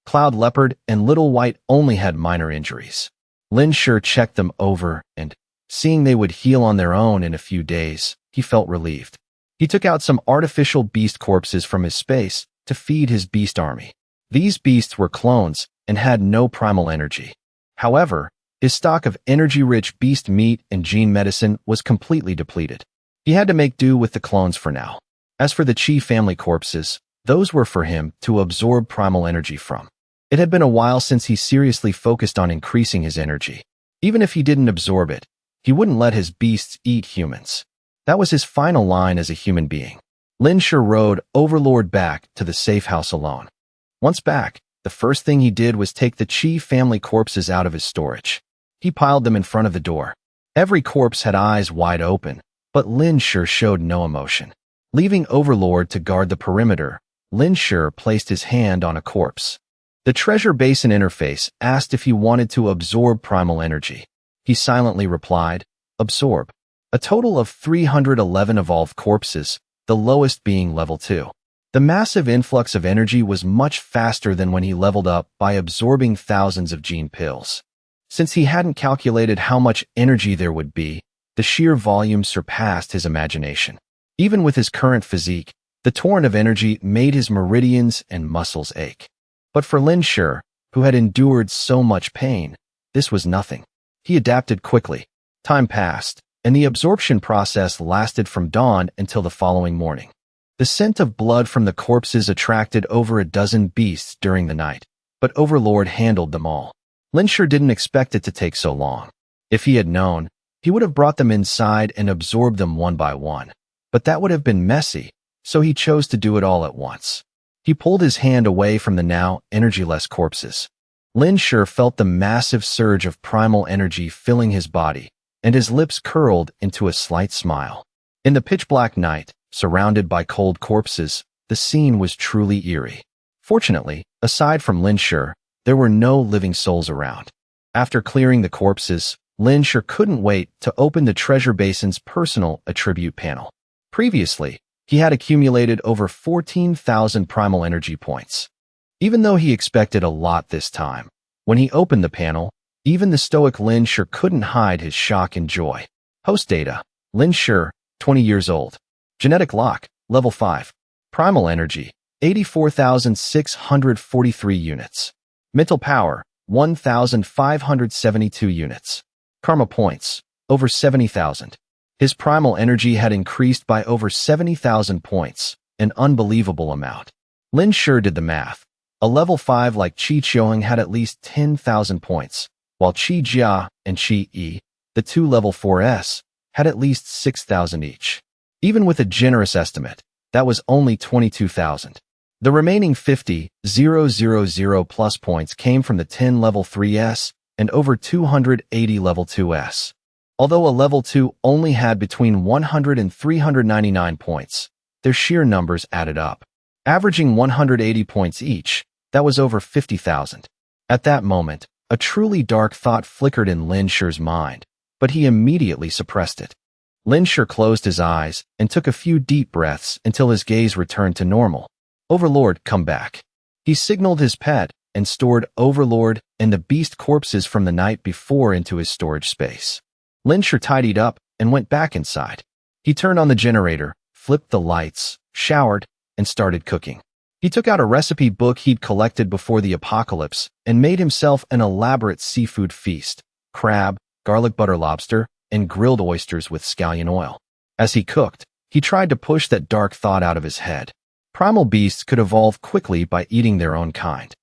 Cloud Leopard and Little White only had minor injuries. Lin Shi checked them over and, seeing they would heal on their own in a few days, he felt relieved. He took out some artificial beast corpses from his space to feed his beast army. These beasts were clones and had no primal energy. However, his stock of energy-rich beast meat and gene medicine was completely depleted. He had to make do with the clones for now. As for the Qi family corpses, those were for him to absorb primal energy from. It had been a while since he seriously focused on increasing his energy. Even if he didn't absorb it, he wouldn't let his beasts eat humans. That was his final line as a human being. Lin Shi rode Overlord back to the safe house alone. Once back, the first thing he did was take the Qi family corpses out of his storage. He piled them in front of the door. Every corpse had eyes wide open, but Lin Shi showed no emotion. Leaving Overlord to guard the perimeter, Lin Shi placed his hand on a corpse. The treasure basin interface asked if he wanted to absorb primal energy. He silently replied, "Absorb." A total of 311 evolved corpses, the lowest being level 2. The massive influx of energy was much faster than when he leveled up by absorbing thousands of gene pills. Since he hadn't calculated how much energy there would be, the sheer volume surpassed his imagination. Even with his current physique, the torrent of energy made his meridians and muscles ache. But for Lin Shi, who had endured so much pain, this was nothing. He adapted quickly. Time passed, and the absorption process lasted from dawn until the following morning. The scent of blood from the corpses attracted over a dozen beasts during the night, but Overlord handled them all. Lin Shi didn't expect it to take so long. If he had known, he would have brought them inside and absorbed them one by one. But that would have been messy, so he chose to do it all at once. He pulled his hand away from the now energyless corpses. Lin Shi felt the massive surge of primal energy filling his body, and his lips curled into a slight smile. In the pitch-black night, surrounded by cold corpses, the scene was truly eerie. Fortunately, aside from Lin Shi, there were no living souls around. After clearing the corpses, Lin Shi couldn't wait to open the treasure basin's personal attribute panel. Previously, he had accumulated over 14,000 primal energy points. Even though he expected a lot this time, when he opened the panel, even the stoic Lin Shi couldn't hide his shock and joy. Host data: Lin Shi, 20 years old. Genetic lock, level 5. Primal energy, 84,643 units. Mental power, 1,572 units. Karma points, over 70,000. His primal energy had increased by over 70,000 points, an unbelievable amount. Lin Shi did the math. A level 5 like Qi Qiuheng had at least 10,000 points, while Qi Jia and Qi Yi, the two level 4s, had at least 6,000 each. Even with a generous estimate, that was only 22,000. The remaining 50,000 plus points came from the 10 level 3s and over 280 level 2s. Although a level 2 only had between 100 and 399 points, their sheer numbers added up. Averaging 180 points each, that was over 50,000. At that moment, a truly dark thought flickered in Lin Shi's mind, but he immediately suppressed it. Lin Shi closed his eyes and took a few deep breaths until his gaze returned to normal. Overlord, come back. He signaled his pet and stored Overlord and the beast corpses from the night before into his storage space. Lin Shi tidied up and went back inside. He turned on the generator, flipped the lights, showered, and started cooking. He took out a recipe book he'd collected before the apocalypse and made himself an elaborate seafood feast: crab, garlic butter lobster, and grilled oysters with scallion oil. As he cooked, he tried to push that dark thought out of his head. Primal beasts could evolve quickly by eating their own kind.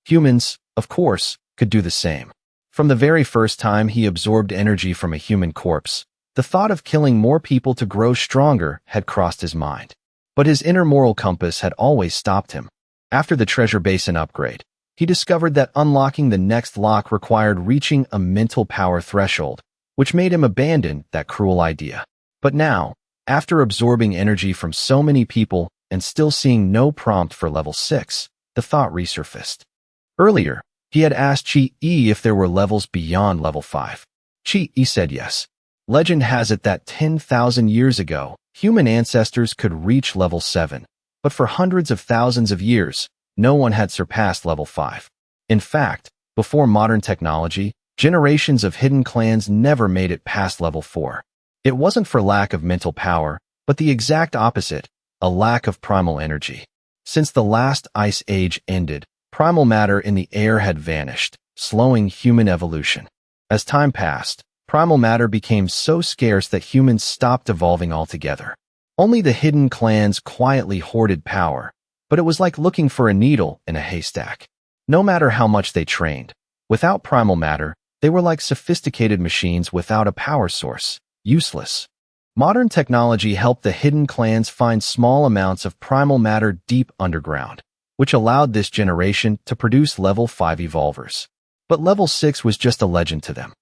Humans, of course, could do the same. From the very first time he absorbed energy from a human corpse, the thought of killing more people to grow stronger had crossed his mind. But his inner moral compass had always stopped him. After the treasure basin upgrade, he discovered that unlocking the next lock required reaching a mental power threshold, which made him abandon that cruel idea. But now, after absorbing energy from so many people and still seeing no prompt for level 6, the thought resurfaced. Earlier, he had asked Chi-E if there were levels beyond level 5. Chi-E said yes. Legend has it that 10,000 years ago, human ancestors could reach level 7, but for hundreds of thousands of years, no one had surpassed level 5. In fact, before modern technology, generations of hidden clans never made it past level 4. It wasn't for lack of mental power, but the exact opposite, a lack of primal energy. Since the last ice age ended, primal matter in the air had vanished, slowing human evolution. As time passed, primal matter became so scarce that humans stopped evolving altogether. Only the hidden clans quietly hoarded power, but it was like looking for a needle in a haystack. No matter how much they trained, without primal matter, they were like sophisticated machines without a power source, useless. Modern technology helped the hidden clans find small amounts of primal matter deep underground, which allowed this generation to produce level 5 evolvers. But level 6 was just a legend to them.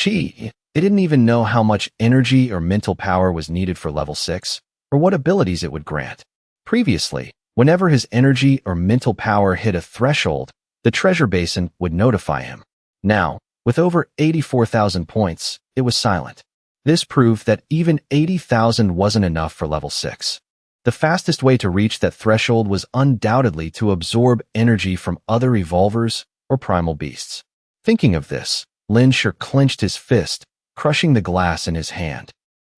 They didn't even know how much energy or mental power was needed for level 6, or what abilities it would grant. Previously, whenever his energy or mental power hit a threshold, the treasure basin would notify him. Now, with over 84,000 points, it was silent. This proved that even 80,000 wasn't enough for level 6. The fastest way to reach that threshold was undoubtedly to absorb energy from other evolvers or primal beasts. Thinking of this, Lin Shi clenched his fist, crushing the glass in his hand.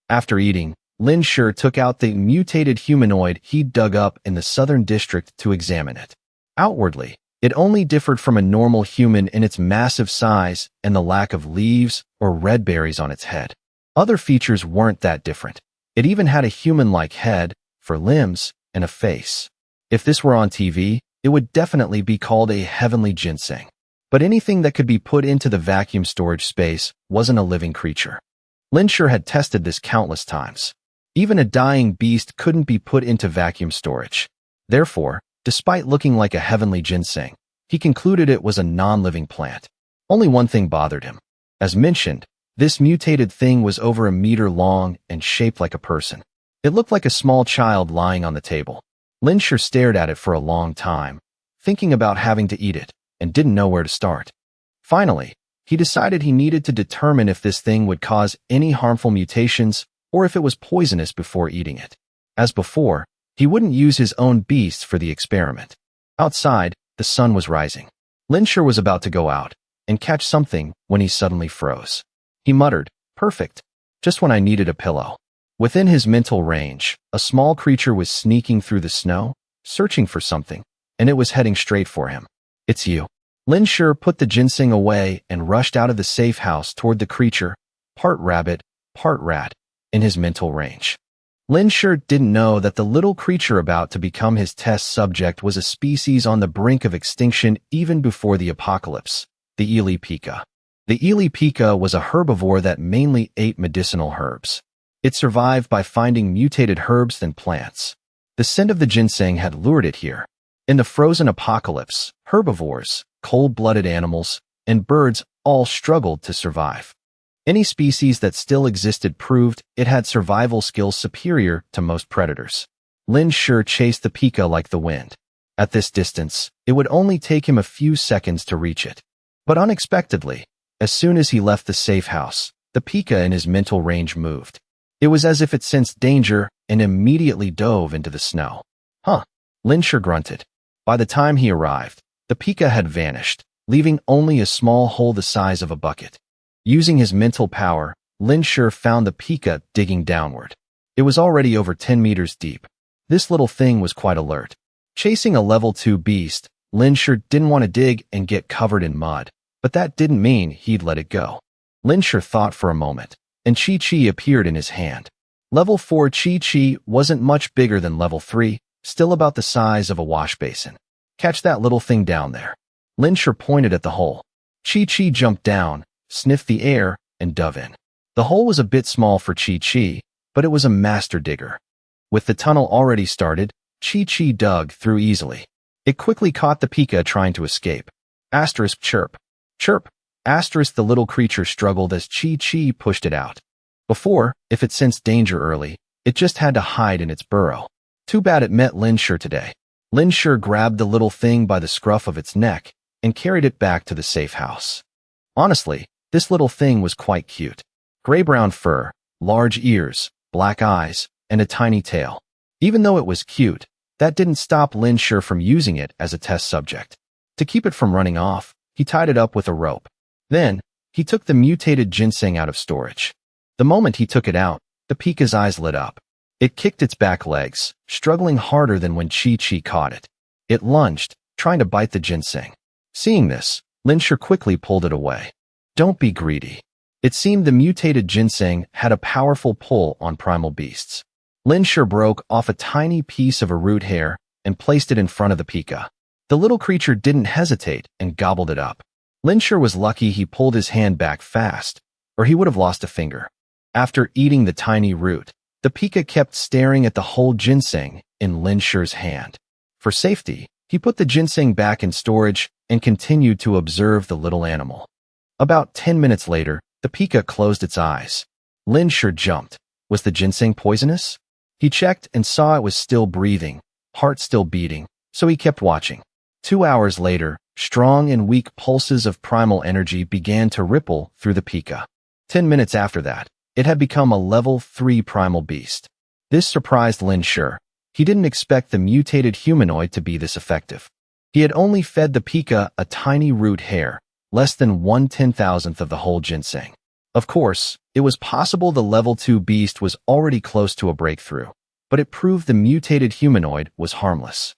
After eating, Lin Shi took out the mutated humanoid he'd dug up in the southern district to examine it. Outwardly, it only differed from a normal human in its massive size and the lack of leaves or red berries on its head. Other features weren't that different. It even had a human-like head, for limbs, and a face. If this were on TV, it would definitely be called a heavenly ginseng. But anything that could be put into the vacuum storage space wasn't a living creature. Lin Shi had tested this countless times. Even a dying beast couldn't be put into vacuum storage. Therefore, despite looking like a heavenly ginseng, he concluded it was a non-living plant. Only one thing bothered him. As mentioned, this mutated thing was over a meter long and shaped like a person. It looked like a small child lying on the table. Lin Shi stared at it for a long time, thinking about having to eat it, and didn't know where to start. Finally, he decided he needed to determine if this thing would cause any harmful mutations or if it was poisonous before eating it. As before, he wouldn't use his own beasts for the experiment. Outside, the sun was rising. Lin Shi was about to go out and catch something when he suddenly froze. He muttered, "Perfect. Just when I needed a pillow." Within his mental range, a small creature was sneaking through the snow, searching for something, and it was heading straight for him. "It's you." Lin Shi put the ginseng away and rushed out of the safe house toward the creature, part rabbit, part rat, in his mental range. Lin Shi didn't know that the little creature about to become his test subject was a species on the brink of extinction even before the apocalypse, the Ely Pika. The Ely Pika was a herbivore that mainly ate medicinal herbs. It survived by finding mutated herbs and plants. The scent of the ginseng had lured it here. In the frozen apocalypse, herbivores, cold-blooded animals, and birds all struggled to survive. Any species that still existed proved it had survival skills superior to most predators. Lin Shi chased the Pika like the wind. At this distance, it would only take him a few seconds to reach it. But unexpectedly, as soon as he left the safe house, the Pika in his mental range moved. It was as if it sensed danger and immediately dove into the snow. "Huh," Lin Shi grunted. By the time he arrived, the Pika had vanished, leaving only a small hole the size of a bucket. Using his mental power, Lin Shi found the Pika digging downward. It was already over 10 meters deep. This little thing was quite alert. Chasing a level 2 beast, Lin Shi didn't want to dig and get covered in mud, but that didn't mean he'd let it go. Lin Shi thought for a moment, and Chi-Chi appeared in his hand. Level 4 Chi-Chi wasn't much bigger than level 3, still about the size of a wash basin. "Catch that little thing down there." Lin Shi pointed at the hole. Chi-Chi jumped down, sniffed the air, and dove in. The hole was a bit small for Chi-Chi, but it was a master digger. With the tunnel already started, Chi-Chi dug through easily. It quickly caught the Pika trying to escape. Asterisk chirp. Chirp. Asterisk the little creature struggled as Chi-Chi pushed it out. Before, if it sensed danger early, it just had to hide in its burrow. Too bad it met Lin Shi today. Lin Shi grabbed the little thing by the scruff of its neck and carried it back to the safe house. Honestly, this little thing was quite cute. Gray-brown fur, large ears, black eyes, and a tiny tail. Even though it was cute, that didn't stop Lin Shi from using it as a test subject. To keep it from running off, he tied it up with a rope. Then, he took the mutated ginseng out of storage. The moment he took it out, the Pika's eyes lit up. It kicked its back legs, struggling harder than when Chi-Chi caught it. It lunged, trying to bite the ginseng. Seeing this, Lin Shi quickly pulled it away. Don't be greedy. It seemed the mutated ginseng had a powerful pull on primal beasts. Lin Shi broke off a tiny piece of a root hair and placed it in front of the Pika. The little creature didn't hesitate and gobbled it up. Lin Shi was lucky he pulled his hand back fast, or he would have lost a finger. After eating the tiny root, the Pika kept staring at the whole ginseng in Lin Shi's hand. For safety, he put the ginseng back in storage and continued to observe the little animal. About 10 minutes later, the Pika closed its eyes. Lin Shi jumped. Was the ginseng poisonous? He checked and saw it was still breathing, heart still beating, so he kept watching. 2 hours later, strong and weak pulses of primal energy began to ripple through the Pika. 10 minutes after that, it had become a level 3 primal beast. This surprised Lin Shi. He didn't expect the mutated humanoid to be this effective. He had only fed the Pika a tiny root hair, less than 1/10,000th of the whole ginseng. Of course, it was possible the level 2 beast was already close to a breakthrough, but it proved the mutated humanoid was harmless.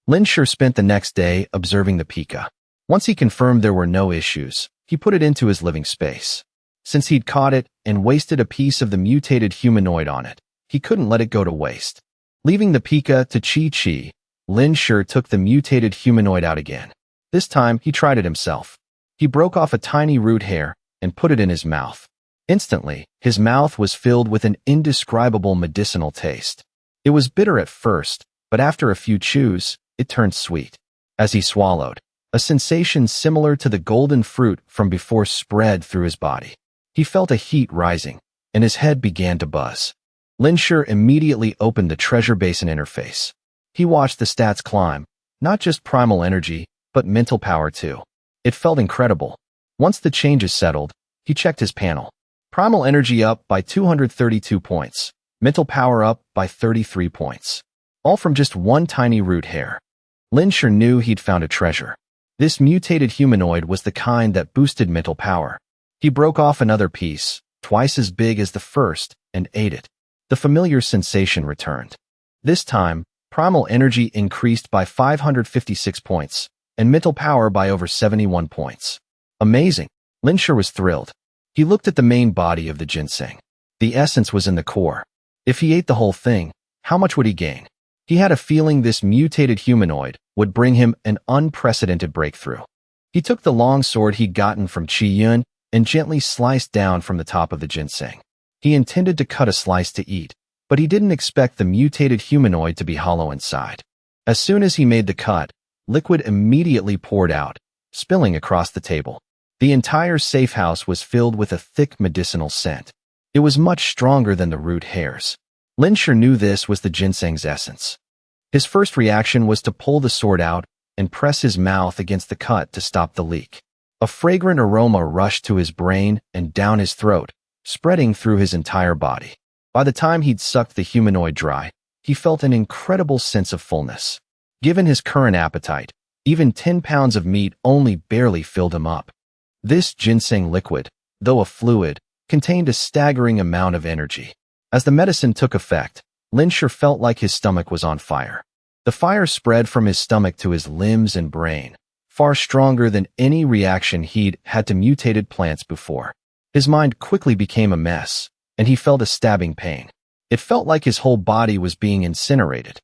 Lin Shi spent the next day observing the Pika. Once he confirmed there were no issues, he put it into his living space. Since he'd caught it and wasted a piece of the mutated humanoid on it, he couldn't let it go to waste. Leaving the Pika to Chi-Chi, Lin Shi took the mutated humanoid out again. This time, he tried it himself. He broke off a tiny root hair and put it in his mouth. Instantly, his mouth was filled with an indescribable medicinal taste. It was bitter at first, but after a few chews, it turned sweet. As he swallowed, a sensation similar to the golden fruit from before spread through his body. He felt a heat rising, and his head began to buzz. Lin Shi immediately opened the treasure basin interface. He watched the stats climb, not just primal energy, but mental power too. It felt incredible. Once the changes settled, he checked his panel. Primal energy up by 232 points, mental power up by 33 points. All from just one tiny root hair. Lin Shi knew he'd found a treasure. This mutated humanoid was the kind that boosted mental power. He broke off another piece, twice as big as the first, and ate it. The familiar sensation returned. This time, primal energy increased by 556 points, and mental power by over 71 points. Amazing. Lin Shi was thrilled. He looked at the main body of the ginseng. The essence was in the core. If he ate the whole thing, how much would he gain? He had a feeling this mutated humanoid would bring him an unprecedented breakthrough. He took the long sword he'd gotten from Qi Yun and gently sliced down from the top of the ginseng. He intended to cut a slice to eat, but he didn't expect the mutated humanoid to be hollow inside. As soon as he made the cut, liquid immediately poured out, spilling across the table. The entire safe house was filled with a thick medicinal scent. It was much stronger than the root hairs. Lin Shi knew this was the ginseng's essence. His first reaction was to pull the sword out and press his mouth against the cut to stop the leak. A fragrant aroma rushed to his brain and down his throat, spreading through his entire body. By the time he'd sucked the humanoid dry, he felt an incredible sense of fullness. Given his current appetite, even 10 pounds of meat only barely filled him up. This ginseng liquid, though a fluid, contained a staggering amount of energy. As the medicine took effect, Lin Shi felt like his stomach was on fire. The fire spread from his stomach to his limbs and brain, far stronger than any reaction he'd had to mutated plants before. His mind quickly became a mess, and he felt a stabbing pain. It felt like his whole body was being incinerated.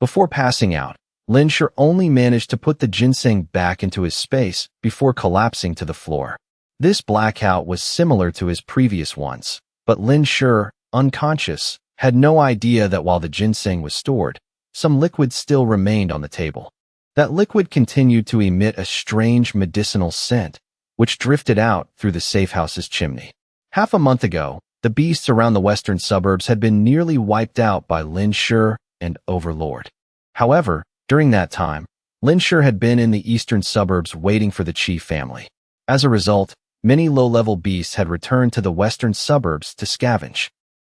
Before passing out, Lin Shi only managed to put the ginseng back into his space before collapsing to the floor. This blackout was similar to his previous ones, but Lin Shi, unconscious, had no idea that while the ginseng was stored, some liquid still remained on the table. That liquid continued to emit a strange medicinal scent, which drifted out through the safe house's chimney. Half a month ago, the beasts around the western suburbs had been nearly wiped out by Lin Shi and Overlord. However, during that time, Lin Shi had been in the eastern suburbs waiting for the chief family. As a result, many low-level beasts had returned to the western suburbs to scavenge.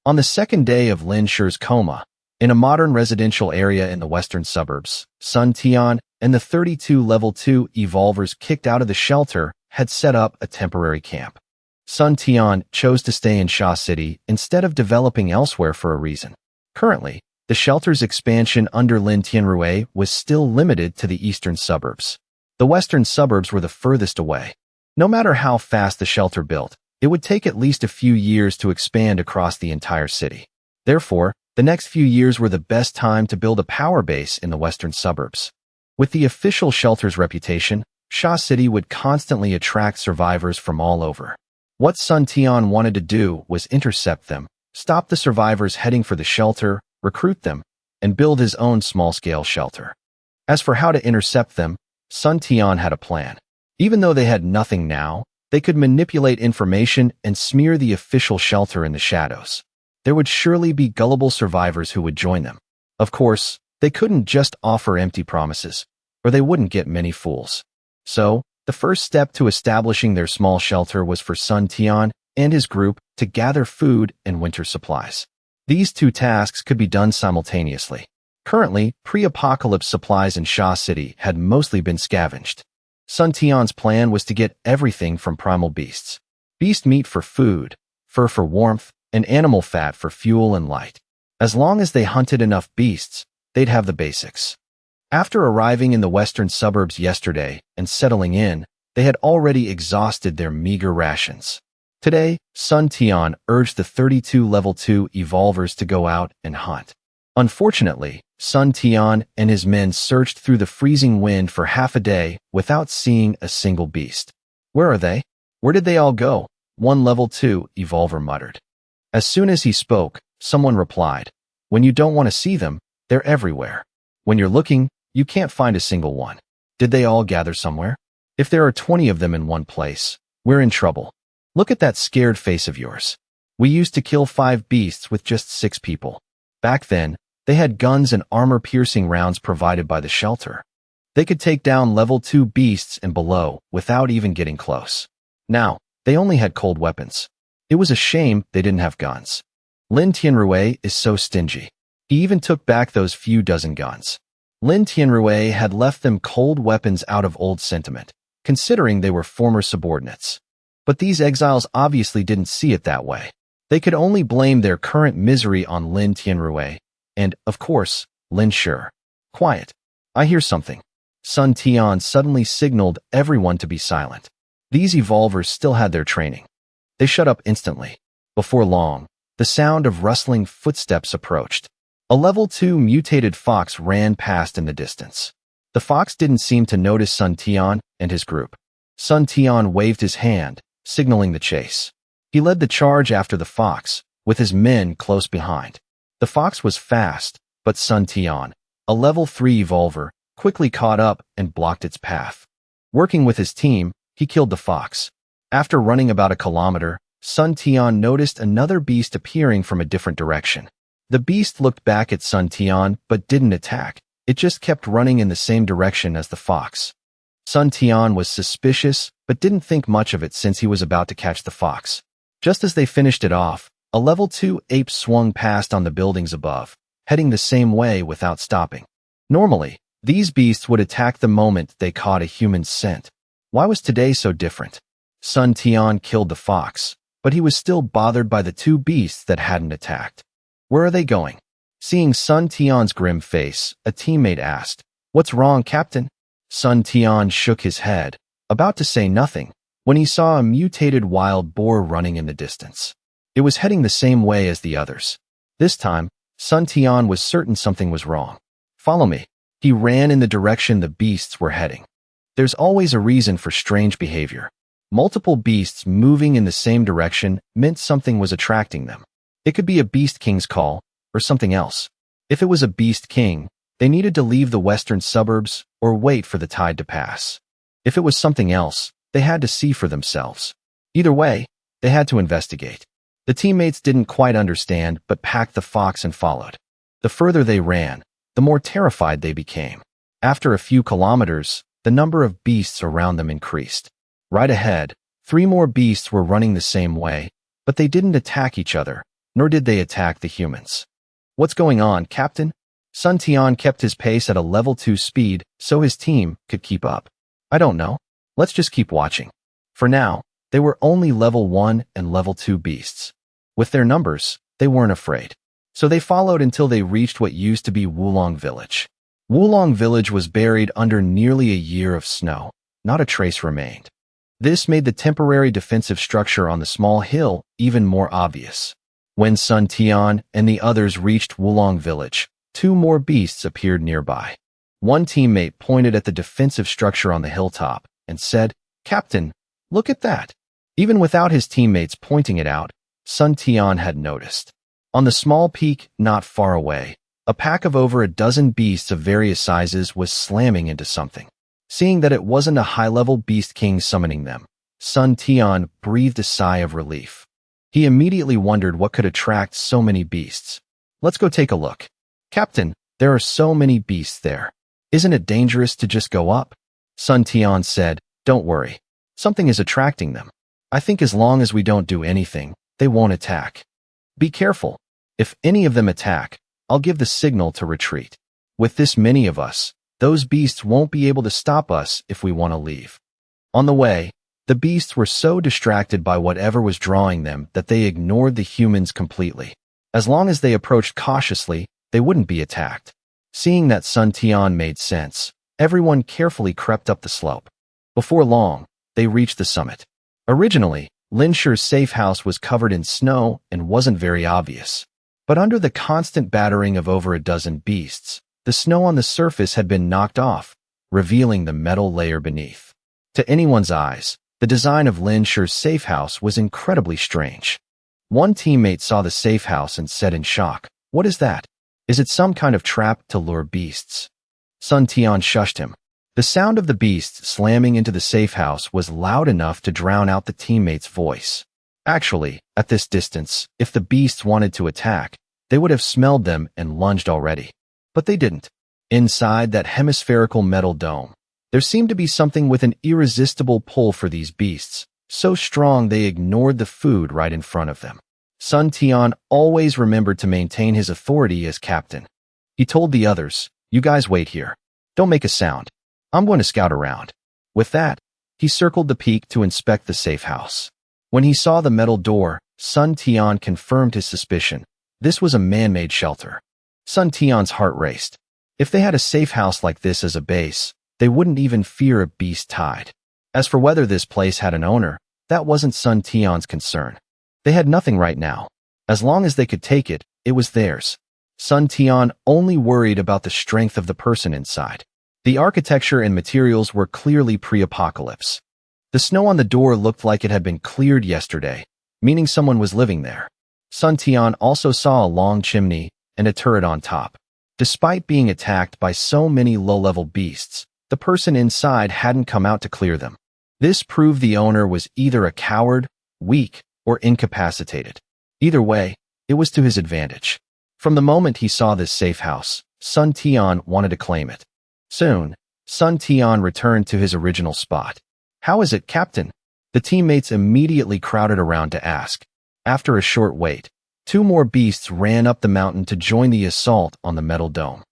On the second day of Lin Shi's coma, in a modern residential area in the western suburbs, Sun Tian and the 32 Level 2 evolvers kicked out of the shelter had set up a temporary camp. Sun Tian chose to stay in Sha City instead of developing elsewhere for a reason. Currently, the shelter's expansion under Lin Tianrui was still limited to the eastern suburbs. The western suburbs were the furthest away. No matter how fast the shelter built, it would take at least a few years to expand across the entire city. Therefore, the next few years were the best time to build a power base in the western suburbs. With the official shelter's reputation, Sha City would constantly attract survivors from all over. What Sun Tian wanted to do was intercept them, stop the survivors heading for the shelter, recruit them, and build his own small-scale shelter. As for how to intercept them, Sun Tian had a plan. Even though they had nothing now, they could manipulate information and smear the official shelter in the shadows. There would surely be gullible survivors who would join them. Of course, they couldn't just offer empty promises, or they wouldn't get many fools. So, the first step to establishing their small shelter was for Sun Tian and his group to gather food and winter supplies. These two tasks could be done simultaneously. Currently, pre-apocalypse supplies in Sha City had mostly been scavenged. Sun Tian's plan was to get everything from primal beasts. Beast meat for food, fur for warmth, and animal fat for fuel and light. As long as they hunted enough beasts, they'd have the basics. After arriving in the western suburbs yesterday and settling in, they had already exhausted their meager rations. Today, Sun Tian urged the 32 Level 2 evolvers to go out and hunt. Unfortunately, Sun Tian and his men searched through the freezing wind for half a day without seeing a single beast. "Where are they? Where did they all go?" one Level 2 evolver muttered. As soon as he spoke, someone replied, "When you don't want to see them, they're everywhere. When you're looking, you can't find a single one. Did they all gather somewhere? If there are 20 of them in one place, we're in trouble. Look at that scared face of yours. We used to kill 5 beasts with just 6 people. Back then, they had guns and armor-piercing rounds provided by the shelter. They could take down Level 2 beasts and below without even getting close. Now, they only had cold weapons. It was a shame they didn't have guns. Lin Tianrui is so stingy. He even took back those few dozen guns. Lin Tianrui had left them cold weapons out of old sentiment, considering they were former subordinates. But these exiles obviously didn't see it that way. They could only blame their current misery on Lin Tianrui, and, of course, Lin Shi. "Quiet. I hear something." Sun Tian suddenly signaled everyone to be silent. These evolvers still had their training. They shut up instantly. Before long, the sound of rustling footsteps approached. A Level 2 mutated fox ran past in the distance. The fox didn't seem to notice Sun Tian and his group. Sun Tian waved his hand, signaling the chase. He led the charge after the fox, with his men close behind. The fox was fast, but Sun Tian, a Level 3 evolver, quickly caught up and blocked its path. Working with his team, he killed the fox. After running about a kilometer, Sun Tian noticed another beast appearing from a different direction. The beast looked back at Sun Tian but didn't attack. It just kept running in the same direction as the fox. Sun Tian was suspicious but didn't think much of it since he was about to catch the fox. Just as they finished it off, a Level 2 ape swung past on the buildings above, heading the same way without stopping. Normally, these beasts would attack the moment they caught a human scent. Why was today so different? Sun Tian killed the fox, but he was still bothered by the 2 beasts that hadn't attacked. "Where are they going?" Seeing Sun Tian's grim face, a teammate asked, "What's wrong, Captain?" Sun Tian shook his head, about to say nothing, when he saw a mutated wild boar running in the distance. It was heading the same way as the others. This time, Sun Tian was certain something was wrong. "Follow me." He ran in the direction the beasts were heading. There's always a reason for strange behavior. Multiple beasts moving in the same direction meant something was attracting them. It could be a beast king's call, or something else. If it was a beast king, they needed to leave the western suburbs or wait for the tide to pass. If it was something else, they had to see for themselves. Either way, they had to investigate. The teammates didn't quite understand but packed the fox and followed. The further they ran, the more terrified they became. After a few kilometers, the number of beasts around them increased. Right ahead, 3 more beasts were running the same way, but they didn't attack each other, nor did they attack the humans. What's going on, Captain? Sun Tian kept his pace at a level 2 speed so his team could keep up. I don't know. Let's just keep watching. For now, they were only level 1 and level 2 beasts. With their numbers, they weren't afraid. So they followed until they reached what used to be Wulong Village. Wulong Village was buried under nearly a year of snow. Not a trace remained. This made the temporary defensive structure on the small hill even more obvious. When Sun Tian and the others reached Wulong Village, 2 more beasts appeared nearby. One teammate pointed at the defensive structure on the hilltop and said, "Captain, look at that." Even without his teammates pointing it out, Sun Tian had noticed. On the small peak not far away, a pack of over a dozen beasts of various sizes was slamming into something. Seeing that it wasn't a high-level beast king summoning them, Sun Tian breathed a sigh of relief. He immediately wondered what could attract so many beasts. Let's go take a look. Captain, there are so many beasts there. Isn't it dangerous to just go up? Sun Tian said, "Don't worry. Something is attracting them. I think as long as we don't do anything, they won't attack. Be careful. If any of them attack, I'll give the signal to retreat. With this many of us, those beasts won't be able to stop us if we want to leave." On the way, the beasts were so distracted by whatever was drawing them that they ignored the humans completely. As long as they approached cautiously, they wouldn't be attacked. Seeing that Sun Tian made sense, everyone carefully crept up the slope. Before long, they reached the summit. Originally, Lin Shi's safe house was covered in snow and wasn't very obvious. But under the constant battering of over a dozen beasts, the snow on the surface had been knocked off, revealing the metal layer beneath. To anyone's eyes, the design of Lin Shi's safe house was incredibly strange. One teammate saw the safe house and said in shock, "What is that? Is it some kind of trap to lure beasts?" Sun Tian shushed him. The sound of the beasts slamming into the safe house was loud enough to drown out the teammate's voice. Actually, at this distance, if the beasts wanted to attack, they would have smelled them and lunged already. But they didn't. Inside that hemispherical metal dome, there seemed to be something with an irresistible pull for these beasts, so strong they ignored the food right in front of them. Sun Tian always remembered to maintain his authority as captain. He told the others, "You guys wait here. Don't make a sound. I'm going to scout around." With that, he circled the peak to inspect the safe house. When he saw the metal door, Sun Tian confirmed his suspicion. This was a man-made shelter. Sun Tian's heart raced. If they had a safe house like this as a base, they wouldn't even fear a beast tide. As for whether this place had an owner, that wasn't Sun Tian's concern. They had nothing right now. As long as they could take it, it was theirs. Sun Tian only worried about the strength of the person inside. The architecture and materials were clearly pre-apocalypse. The snow on the door looked like it had been cleared yesterday, meaning someone was living there. Sun Tian also saw a long chimney and a turret on top. Despite being attacked by so many low-level beasts, the person inside hadn't come out to clear them. This proved the owner was either a coward, weak, or incapacitated. Either way, it was to his advantage. From the moment he saw this safe house, Sun Tian wanted to claim it. Soon, Sun Tian returned to his original spot. "How is it, Captain?" The teammates immediately crowded around to ask. After a short wait, 2 more beasts ran up the mountain to join the assault on the metal dome.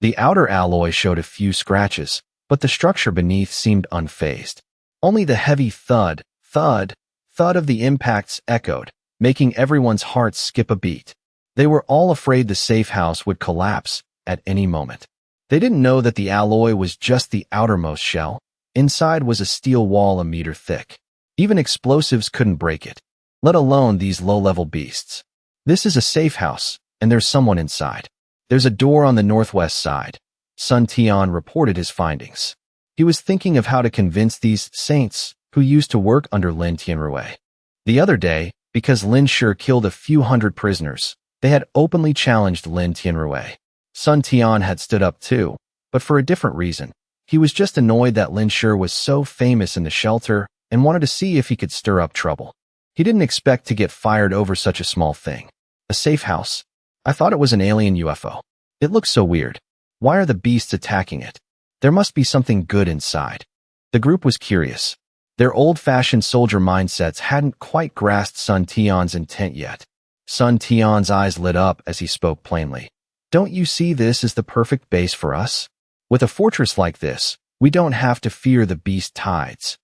The outer alloy showed a few scratches, but the structure beneath seemed unfazed. Only the heavy thud, thud, thud of the impacts echoed, making everyone's hearts skip a beat. They were all afraid the safe house would collapse at any moment. They didn't know that the alloy was just the outermost shell. Inside was a steel wall a meter thick. Even explosives couldn't break it, let alone these low-level beasts. "This is a safe house, and there's someone inside. There's a door on the northwest side." Sun Tian reported his findings. He was thinking of how to convince these saints who used to work under Lin Tianrui. The other day, because Lin Shi killed a few hundred prisoners, They had openly challenged Lin Tianrui. Sun Tian had stood up too, but for a different reason. He was just annoyed that Lin Shi was so famous in the shelter and wanted to see if he could stir up trouble. He didn't expect to get fired over such a small thing. A safe house? I thought it was an alien UFO. It looks so weird. Why are the beasts attacking it? There must be something good inside. The group was curious. Their old-fashioned soldier mindsets hadn't quite grasped Sun Tian's intent yet. Sun Tian's eyes lit up as he spoke plainly. Don't you see this as the perfect base for us? With a fortress like this, we don't have to fear the beast tides.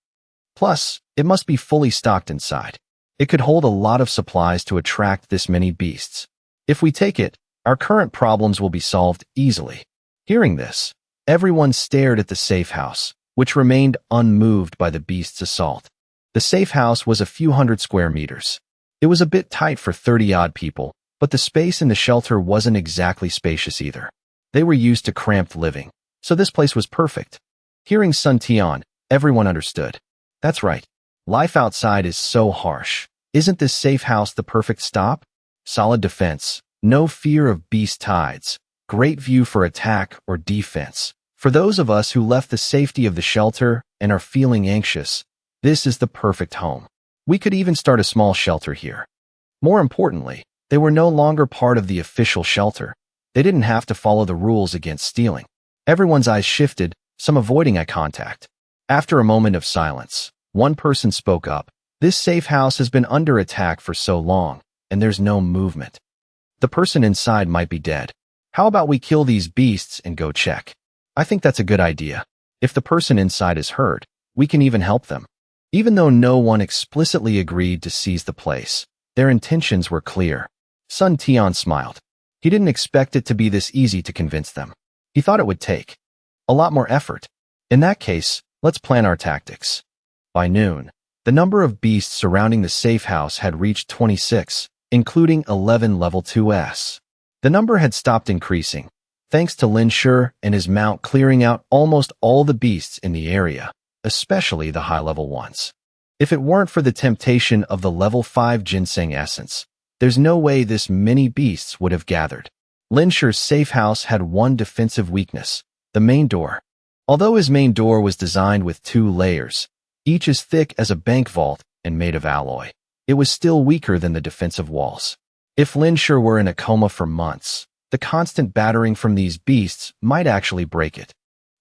Plus, it must be fully stocked inside. It could hold a lot of supplies to attract this many beasts. If we take it, our current problems will be solved easily. Hearing this, everyone stared at the safe house, which remained unmoved by the beast's assault. The safe house was a few hundred square meters. It was a bit tight for 30-odd people, but the space in the shelter wasn't exactly spacious either. They were used to cramped living, so this place was perfect. Hearing Sun Tian, everyone understood. That's right. Life outside is so harsh. Isn't this safe house the perfect stop? Solid defense, no fear of beast tides, great view for attack or defense. For those of us who left the safety of the shelter and are feeling anxious, this is the perfect home. We could even start a small shelter here. More importantly, they were no longer part of the official shelter. They didn't have to follow the rules against stealing. Everyone's eyes shifted, some avoiding eye contact. After a moment of silence, one person spoke up. This safe house has been under attack for so long, and there's no movement. The person inside might be dead. How about we kill these beasts and go check? I think that's a good idea. If the person inside is hurt, we can even help them. Even though no one explicitly agreed to seize the place, their intentions were clear. Sun Tian smiled. He didn't expect it to be this easy to convince them. He thought it would take a lot more effort. In that case, let's plan our tactics. By noon, the number of beasts surrounding the safe house had reached 26, including 11 level 2s. The number had stopped increasing, thanks to Lin Shi and his mount clearing out almost all the beasts in the area, especially the high-level ones. If it weren't for the temptation of the level 5 ginseng essence, there's no way this many beasts would have gathered. Lin Shi's safe house had one defensive weakness, the main door. Although his main door was designed with 2 layers, each as thick as a bank vault and made of alloy, it was still weaker than the defensive walls. If Lin Shi were in a coma for months, the constant battering from these beasts might actually break it.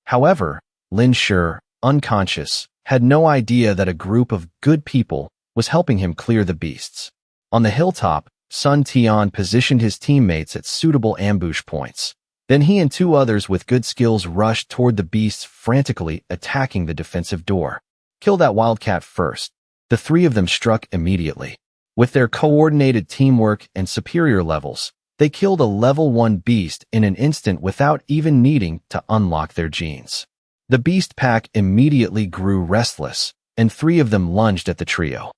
However, Lin Shi, unconscious, had no idea that a group of good people was helping him clear the beasts. On the hilltop, Sun Tian positioned his teammates at suitable ambush points. Then he and 2 others with good skills rushed toward the beasts, frantically attacking the defensive door. Kill that wildcat first. The 3 of them struck immediately. With their coordinated teamwork and superior levels, they killed a level 1 beast in an instant without even needing to unlock their genes. The beast pack immediately grew restless, and 3 of them lunged at the trio.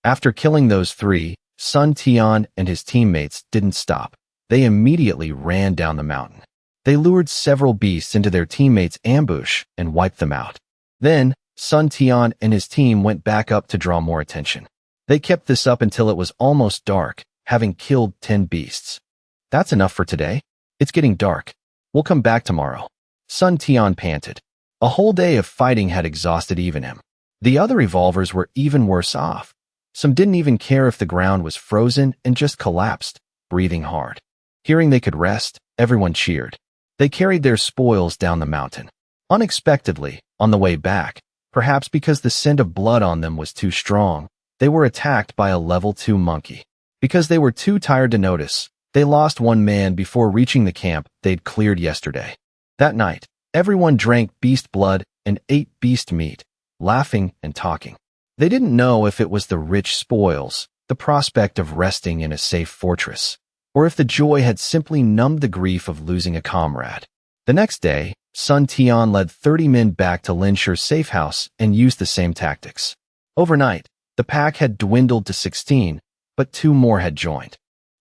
After killing those 3, Sun Tian and his teammates didn't stop. They immediately ran down the mountain. They lured several beasts into their teammates' ambush and wiped them out. Then, Sun Tian and his team went back up to draw more attention. They kept this up until it was almost dark, having killed 10 beasts. That's enough for today. It's getting dark. We'll come back tomorrow. Sun Tian panted. A whole day of fighting had exhausted even him. The other revolvers were even worse off. Some didn't even care if the ground was frozen and just collapsed, breathing hard. Hearing they could rest, everyone cheered. They carried their spoils down the mountain. Unexpectedly, on the way back, perhaps because the scent of blood on them was too strong, they were attacked by a level 2 monkey. Because they were too tired to notice, they lost 1 man before reaching the camp they'd cleared yesterday. That night, everyone drank beast blood and ate beast meat, laughing and talking. They didn't know if it was the rich spoils, the prospect of resting in a safe fortress, or if the joy had simply numbed the grief of losing a comrade. The next day, Sun Tian led 30 men back to Lin Shi's safe house and used the same tactics. Overnight, the pack had dwindled to 16, but 2 more had joined.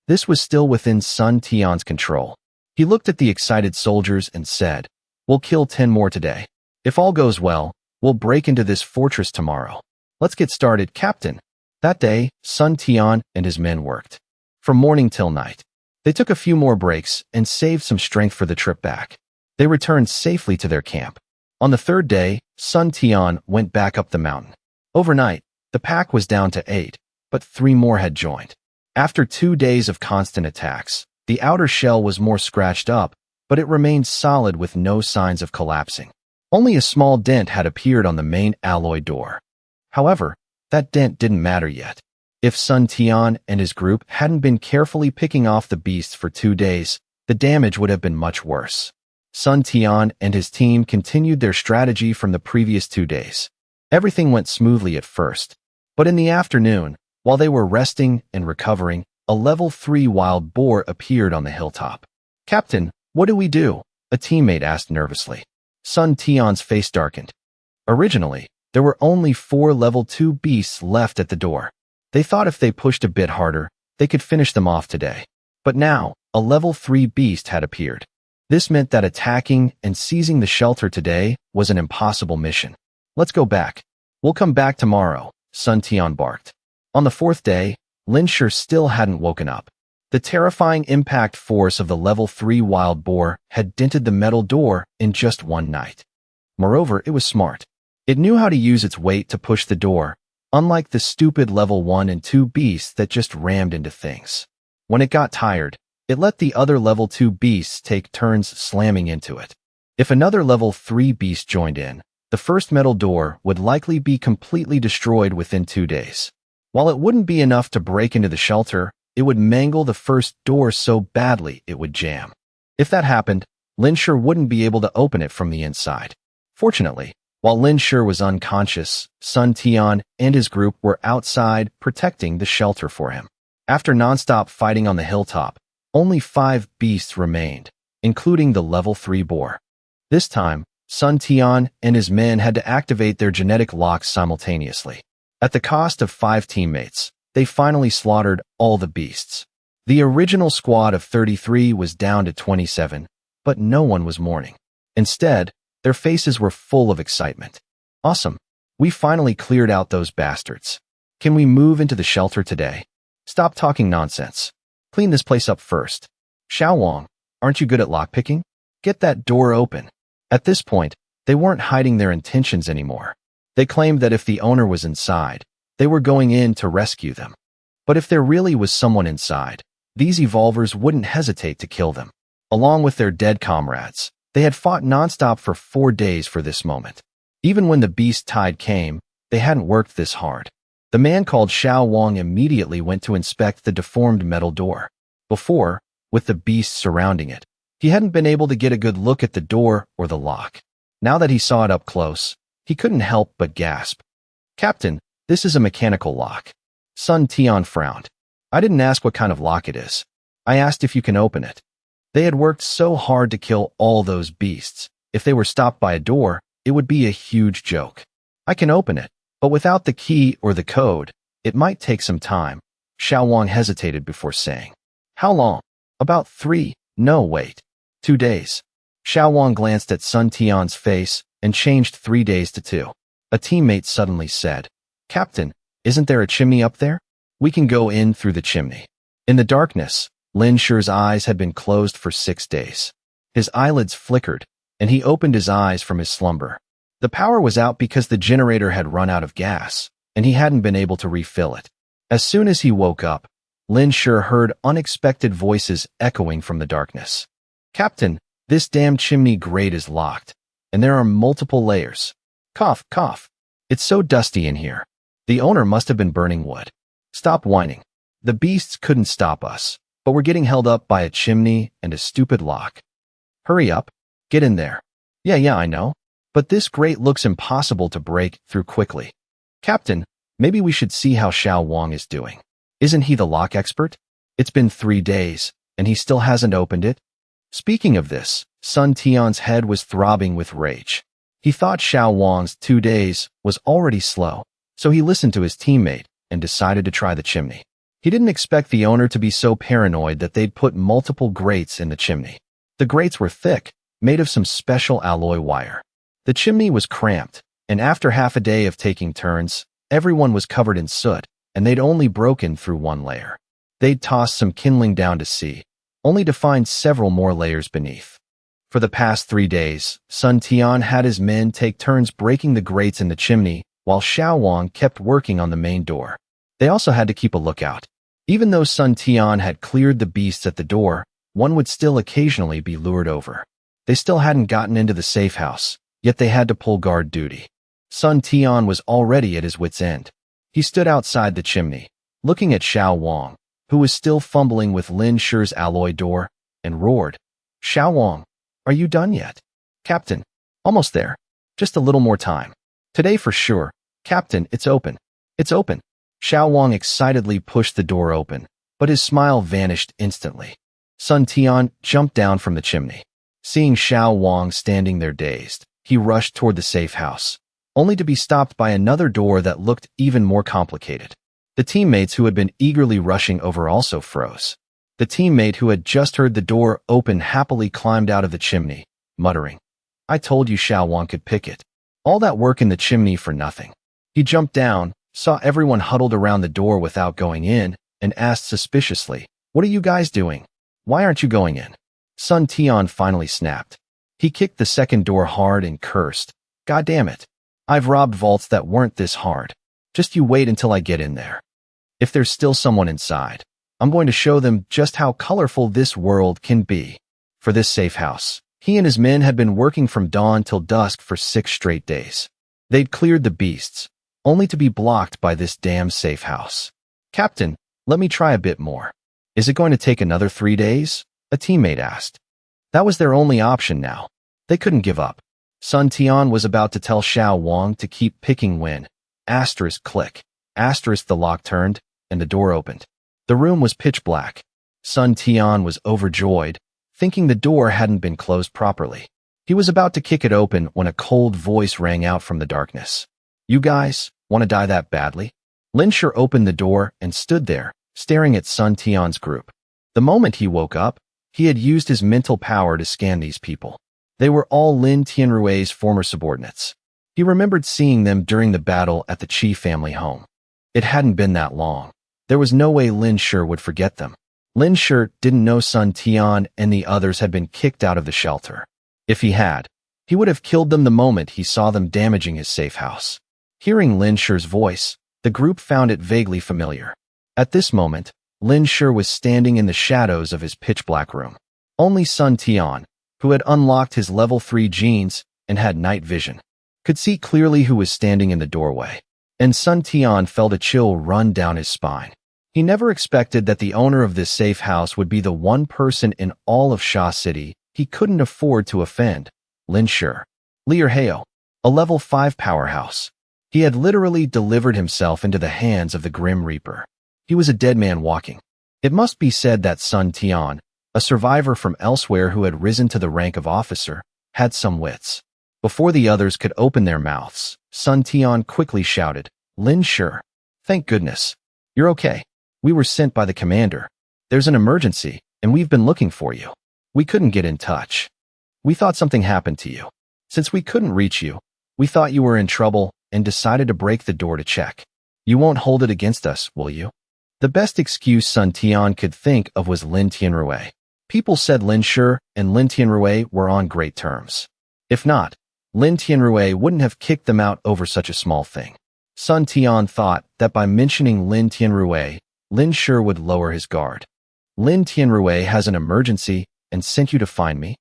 This was still within Sun Tian's control. He looked at the excited soldiers and said, "We'll kill 10 more today. If all goes well, we'll break into this fortress tomorrow. Let's get started, Captain." That day, Sun Tian and his men worked. From morning till night. They took a few more breaks and saved some strength for the trip back. They returned safely to their camp. On the third day, Sun Tian went back up the mountain. Overnight, the pack was down to 8, but 3 more had joined. After 2 days of constant attacks, the outer shell was more scratched up, but it remained solid with no signs of collapsing. Only a small dent had appeared on the main alloy door. However, that dent didn't matter yet. If Sun Tian and his group hadn't been carefully picking off the beasts for 2 days, the damage would have been much worse. Sun Tian and his team continued their strategy from the previous 2 days. Everything went smoothly at first, but in the afternoon, while they were resting and recovering, a level 3 wild boar appeared on the hilltop. "Captain, what do we do?" a teammate asked nervously. Sun Tian's face darkened. Originally, there were only 4 level 2 beasts left at the door. They thought if they pushed a bit harder, they could finish them off today. But now, a level 3 beast had appeared. This meant that attacking and seizing the shelter today was an impossible mission. "Let's go back. We'll come back tomorrow," Sun Tian barked. On the 4th day, Lin Shi still hadn't woken up. The terrifying impact force of the level 3 wild boar had dented the metal door in just 1 night. Moreover, it was smart. It knew how to use its weight to push the door, unlike the stupid level 1 and 2 beasts that just rammed into things. When it got tired, it let the other level 2 beasts take turns slamming into it. If another level 3 beast joined in, the first metal door would likely be completely destroyed within 2 days. While it wouldn't be enough to break into the shelter, it would mangle the first door so badly it would jam. If that happened, Lin Shi wouldn't be able to open it from the inside. Fortunately, while Lin Shi was unconscious, Sun Tian and his group were outside protecting the shelter for him. After nonstop fighting on the hilltop, only 5 beasts remained, including the level 3 boar. This time, Sun Tian and his men had to activate their genetic locks simultaneously. At the cost of 5 teammates, they finally slaughtered all the beasts. The original squad of 33 was down to 27, but no one was mourning. Instead, their faces were full of excitement. "Awesome. We finally cleared out those bastards. Can we move into the shelter today? Stop talking nonsense. Clean this place up first. Xiao Wang, aren't you good at lockpicking? Get that door open." At this point, they weren't hiding their intentions anymore. They claimed that if the owner was inside, they were going in to rescue them. But if there really was someone inside, these evolvers wouldn't hesitate to kill them. Along with their dead comrades, they had fought nonstop for 4 days for this moment. Even when the beast tide came, they hadn't worked this hard. The man called Xiao Wang immediately went to inspect the deformed metal door. Before, with the beast surrounding it, he hadn't been able to get a good look at the door or the lock. Now that he saw it up close, he couldn't help but gasp. "Captain, this is a mechanical lock." Sun Tian frowned. "I didn't ask what kind of lock it is. I asked if you can open it." They had worked so hard to kill all those beasts. If they were stopped by a door, it would be a huge joke. "I can open it, but without the key or the code, it might take some time." Xiao Wang hesitated before saying. "How long?" "About 3, no wait, 2 days." Xiao Wang glanced at Sun Tian's face and changed 3 days to 2. A teammate suddenly said, "Captain, isn't there a chimney up there? We can go in through the chimney." In the darkness, Lin Shi's eyes had been closed for 6 days. His eyelids flickered, and he opened his eyes from his slumber. The power was out because the generator had run out of gas, and he hadn't been able to refill it. As soon as he woke up, Lin Shi heard unexpected voices echoing from the darkness. "Captain, this damn chimney grate is locked, and there are multiple layers. Cough, cough. It's so dusty in here. The owner must have been burning wood. Stop whining. The beasts couldn't stop us, but we're getting held up by a chimney and a stupid lock. Hurry up. Get in there." Yeah, I know. But this grate looks impossible to break through quickly." "Captain, maybe we should see how Xiao Wang is doing. Isn't he the lock expert? It's been 3 days, and he still hasn't opened it." Speaking of this, Sun Tian's head was throbbing with rage. He thought Xiao Wang's 2 days was already slow, so he listened to his teammate and decided to try the chimney. He didn't expect the owner to be so paranoid that they'd put multiple grates in the chimney. The grates were thick, made of some special alloy wire. The chimney was cramped, and after half a day of taking turns, everyone was covered in soot, and they'd only broken through 1 layer. They'd tossed some kindling down to see, only to find several more layers beneath. For the past 3 days, Sun Tian had his men take turns breaking the grates in the chimney, while Xiao Wang kept working on the main door. They also had to keep a lookout. Even though Sun Tian had cleared the beasts at the door, one would still occasionally be lured over. They still hadn't gotten into the safe house, yet they had to pull guard duty. Sun Tian was already at his wit's end. He stood outside the chimney, looking at Xiao Wang, who was still fumbling with Lin Shi's alloy door, and roared, "Xiao Wang, are you done yet?" "Captain, almost there. Just a little more time. Today for sure. Captain, it's open. It's open." Xiao Wang excitedly pushed the door open, but his smile vanished instantly. Sun Tian jumped down from the chimney. Seeing Xiao Wang standing there dazed, he rushed toward the safe house, only to be stopped by another door that looked even more complicated. The teammates who had been eagerly rushing over also froze. The teammate who had just heard the door open happily climbed out of the chimney, muttering, "I told you Xiao Wang could pick it. All that work in the chimney for nothing." He jumped down, saw everyone huddled around the door without going in, and asked suspiciously, "What are you guys doing? Why aren't you going in?" Sun Tian finally snapped. He kicked the second door hard and cursed, "God damn it. I've robbed vaults that weren't this hard. Just you wait until I get in there. If there's still someone inside, I'm going to show them just how colorful this world can be." For this safe house, he and his men had been working from dawn till dusk for 6 straight days. They'd cleared the beasts, only to be blocked by this damn safe house. "Captain, let me try a bit more." "Is it going to take another 3 days?" a teammate asked. That was their only option now. They couldn't give up. Sun Tian was about to tell Xiao Wang to keep picking when, click, the lock turned, and the door opened. The room was pitch black. Sun Tian was overjoyed, thinking the door hadn't been closed properly. He was about to kick it open when a cold voice rang out from the darkness. "You guys, want to die that badly?" Lin Shi opened the door and stood there, staring at Sun Tian's group. The moment he woke up, he had used his mental power to scan these people. They were all Lin Tianrui's former subordinates. He remembered seeing them during the battle at the Qi family home. It hadn't been that long. There was no way Lin Shi would forget them. Lin Shi didn't know Sun Tian and the others had been kicked out of the shelter. If he had, he would have killed them the moment he saw them damaging his safe house. Hearing Lin Shi's voice, the group found it vaguely familiar. At this moment, Lin Shi was standing in the shadows of his pitch-black room. Only Sun Tian, who had unlocked his level 3 genes and had night vision, could see clearly who was standing in the doorway, and Sun Tian felt a chill run down his spine. He never expected that the owner of this safe house would be the one person in all of Sha City he couldn't afford to offend, Lin Shi. Lier Heo, a level 5 powerhouse. He had literally delivered himself into the hands of the Grim Reaper. He was a dead man walking. It must be said that Sun Tian, a survivor from elsewhere who had risen to the rank of officer, had some wits. Before the others could open their mouths, Sun Tian quickly shouted, "Lin Shi, thank goodness. You're okay. We were sent by the commander. There's an emergency, and we've been looking for you. We couldn't get in touch. We thought something happened to you. Since we couldn't reach you, we thought you were in trouble and decided to break the door to check. You won't hold it against us, will you?" The best excuse Sun Tian could think of was Lin Tianrui. People said Lin Shi and Lin Tianrui were on great terms. If not, Lin Tianrui wouldn't have kicked them out over such a small thing. Sun Tian thought that by mentioning Lin Tianrui, Lin Shi would lower his guard. "Lin Tianrui has an emergency and sent you to find me?"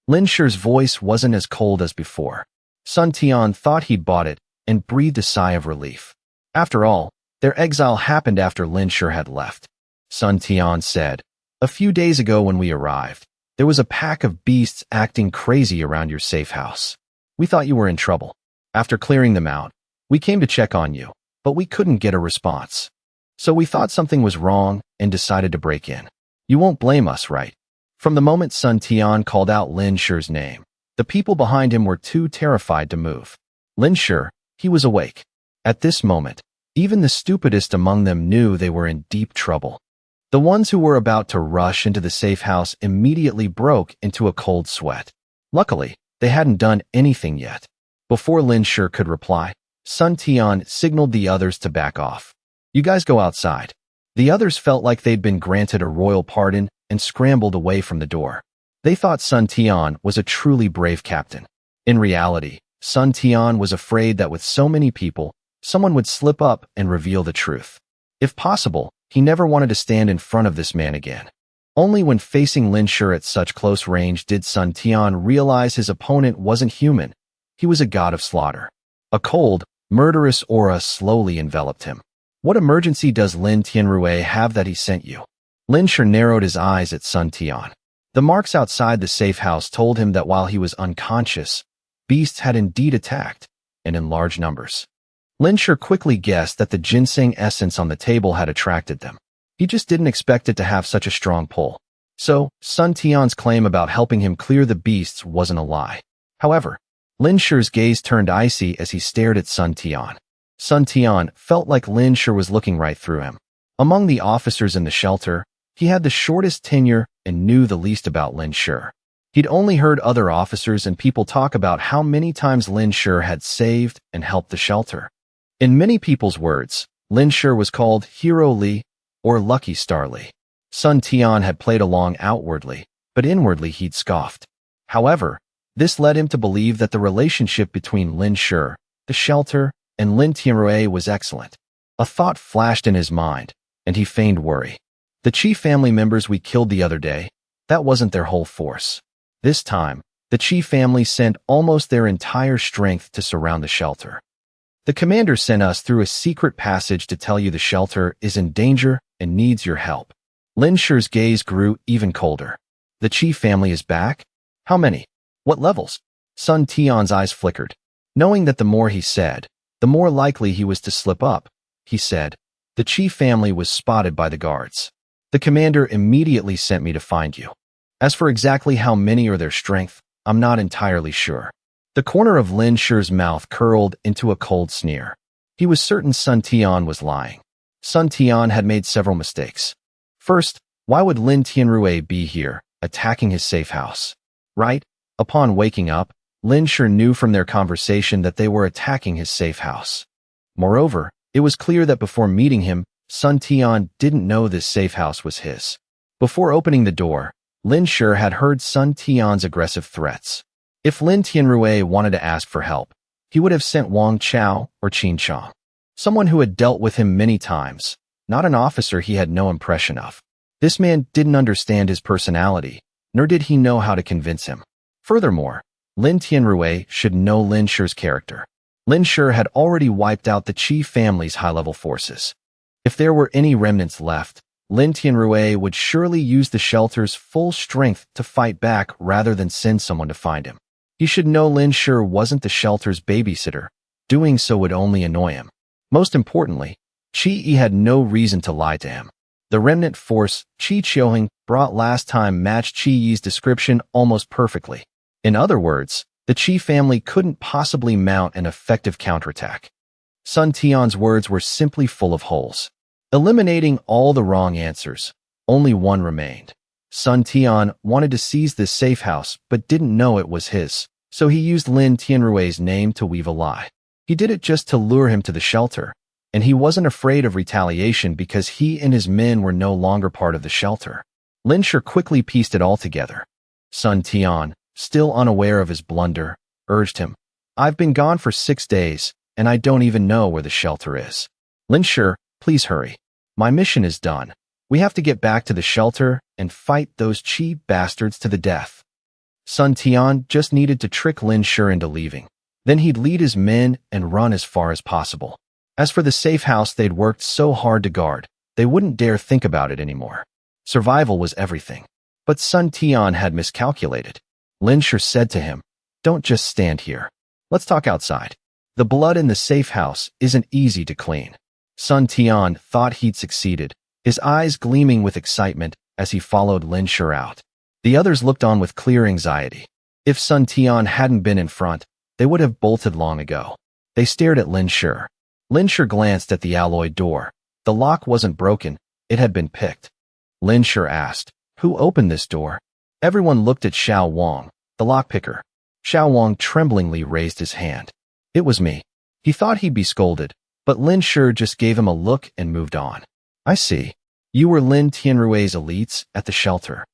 Lin Shi's voice wasn't as cold as before. Sun Tian thought he'd bought it and breathed a sigh of relief. After all, their exile happened after Lin Shi had left. Sun Tian said, "A few days ago when we arrived, there was a pack of beasts acting crazy around your safe house. We thought you were in trouble. After clearing them out, we came to check on you, but we couldn't get a response. So we thought something was wrong and decided to break in. You won't blame us, right?" From the moment Sun Tian called out Lin Shi's name, the people behind him were too terrified to move. Lin Shi, he was awake. At this moment, even the stupidest among them knew they were in deep trouble. The ones who were about to rush into the safe house immediately broke into a cold sweat. Luckily, they hadn't done anything yet. Before Lin Shi could reply, Sun Tian signaled the others to back off. "You guys go outside." The others felt like they'd been granted a royal pardon and scrambled away from the door. They thought Sun Tian was a truly brave captain. In reality, Sun Tian was afraid that with so many people, someone would slip up and reveal the truth. If possible, he never wanted to stand in front of this man again. Only when facing Lin Shi at such close range did Sun Tian realize his opponent wasn't human. He was a god of slaughter. A cold, murderous aura slowly enveloped him. What emergency does Lin Tianrui have that he sent you? Lin Shi narrowed his eyes at Sun Tian. The marks outside the safe house told him that while he was unconscious, beasts had indeed attacked, and in large numbers. Lin Shi quickly guessed that the ginseng essence on the table had attracted them. He just didn't expect it to have such a strong pull. So, Sun Tian's claim about helping him clear the beasts wasn't a lie. However, Lin Shi's gaze turned icy as he stared at Sun Tian. Sun Tian felt like Lin Shi was looking right through him. Among the officers in the shelter, he had the shortest tenure and knew the least about Lin Shi. He'd only heard other officers and people talk about how many times Lin Shi had saved and helped the shelter. In many people's words, Lin Shi was called Hero Li, or Lucky Star Li. Sun Tian had played along outwardly, but inwardly he'd scoffed. However, this led him to believe that the relationship between Lin Shi, the shelter, and Lin Tianrui was excellent. A thought flashed in his mind, and he feigned worry. The Qi family members we killed the other day, that wasn't their whole force. This time, the Qi family sent almost their entire strength to surround the shelter. The commander sent us through a secret passage to tell you the shelter is in danger and needs your help. Lin Shi's gaze grew even colder. The Qi family is back? How many? What levels? Sun Tian's eyes flickered. Knowing that the more he said, the more likely he was to slip up, he said, the Qi family was spotted by the guards. The commander immediately sent me to find you. As for exactly how many or their strength, I'm not entirely sure. The corner of Lin Shi's mouth curled into a cold sneer. He was certain Sun Tian was lying. Sun Tian had made several mistakes. First, why would Lin Tianrui be here, attacking his safe house? Right? Upon waking up, Lin Shi knew from their conversation that they were attacking his safe house. Moreover, it was clear that before meeting him, Sun Tian didn't know this safe house was his. Before opening the door, Lin Shi had heard Sun Tian's aggressive threats. If Lin Tianrui wanted to ask for help, he would have sent Wang Chao or Qin Chang, someone who had dealt with him many times, not an officer he had no impression of. This man didn't understand his personality, nor did he know how to convince him. Furthermore, Lin Tianrui should know Lin Shi's character. Lin Shi had already wiped out the Qi family's high-level forces. If there were any remnants left, Lin Tianrui would surely use the shelter's full strength to fight back rather than send someone to find him. He should know Lin Shi wasn't the shelter's babysitter. Doing so would only annoy him. Most importantly, Qi Yi had no reason to lie to him. The remnant force Qi Qiuheng brought last time matched Qi Yi's description almost perfectly. In other words, the Qi family couldn't possibly mount an effective counterattack. Sun Tian's words were simply full of holes. Eliminating all the wrong answers, only one remained. Sun Tian wanted to seize this safe house but didn't know it was his, so he used Lin Tianrui's name to weave a lie. He did it just to lure him to the shelter, and he wasn't afraid of retaliation because he and his men were no longer part of the shelter. Lin Shi quickly pieced it all together. Sun Tian, still unaware of his blunder, urged him, I've been gone for 6 days, and I don't even know where the shelter is. Lin Shi, please hurry. My mission is done. We have to get back to the shelter and fight those Qi bastards to the death. Sun Tian just needed to trick Lin Shi into leaving. Then he'd lead his men and run as far as possible. As for the safe house they'd worked so hard to guard, they wouldn't dare think about it anymore. Survival was everything. But Sun Tian had miscalculated. Lin Shi said to him, Don't just stand here. Let's talk outside. The blood in the safe house isn't easy to clean. Sun Tian thought he'd succeeded, his eyes gleaming with excitement as he followed Lin Shi out. The others looked on with clear anxiety. If Sun Tian hadn't been in front, they would have bolted long ago. They stared at Lin Shi. Lin Shi glanced at the alloy door. The lock wasn't broken, it had been picked. Lin Shi asked, Who opened this door? Everyone looked at Xiao Wang, the lockpicker. Xiao Wang tremblingly raised his hand. It was me. He thought he'd be scolded, but Lin Shi just gave him a look and moved on. I see. You were Lin Tianrui's elites at the shelter.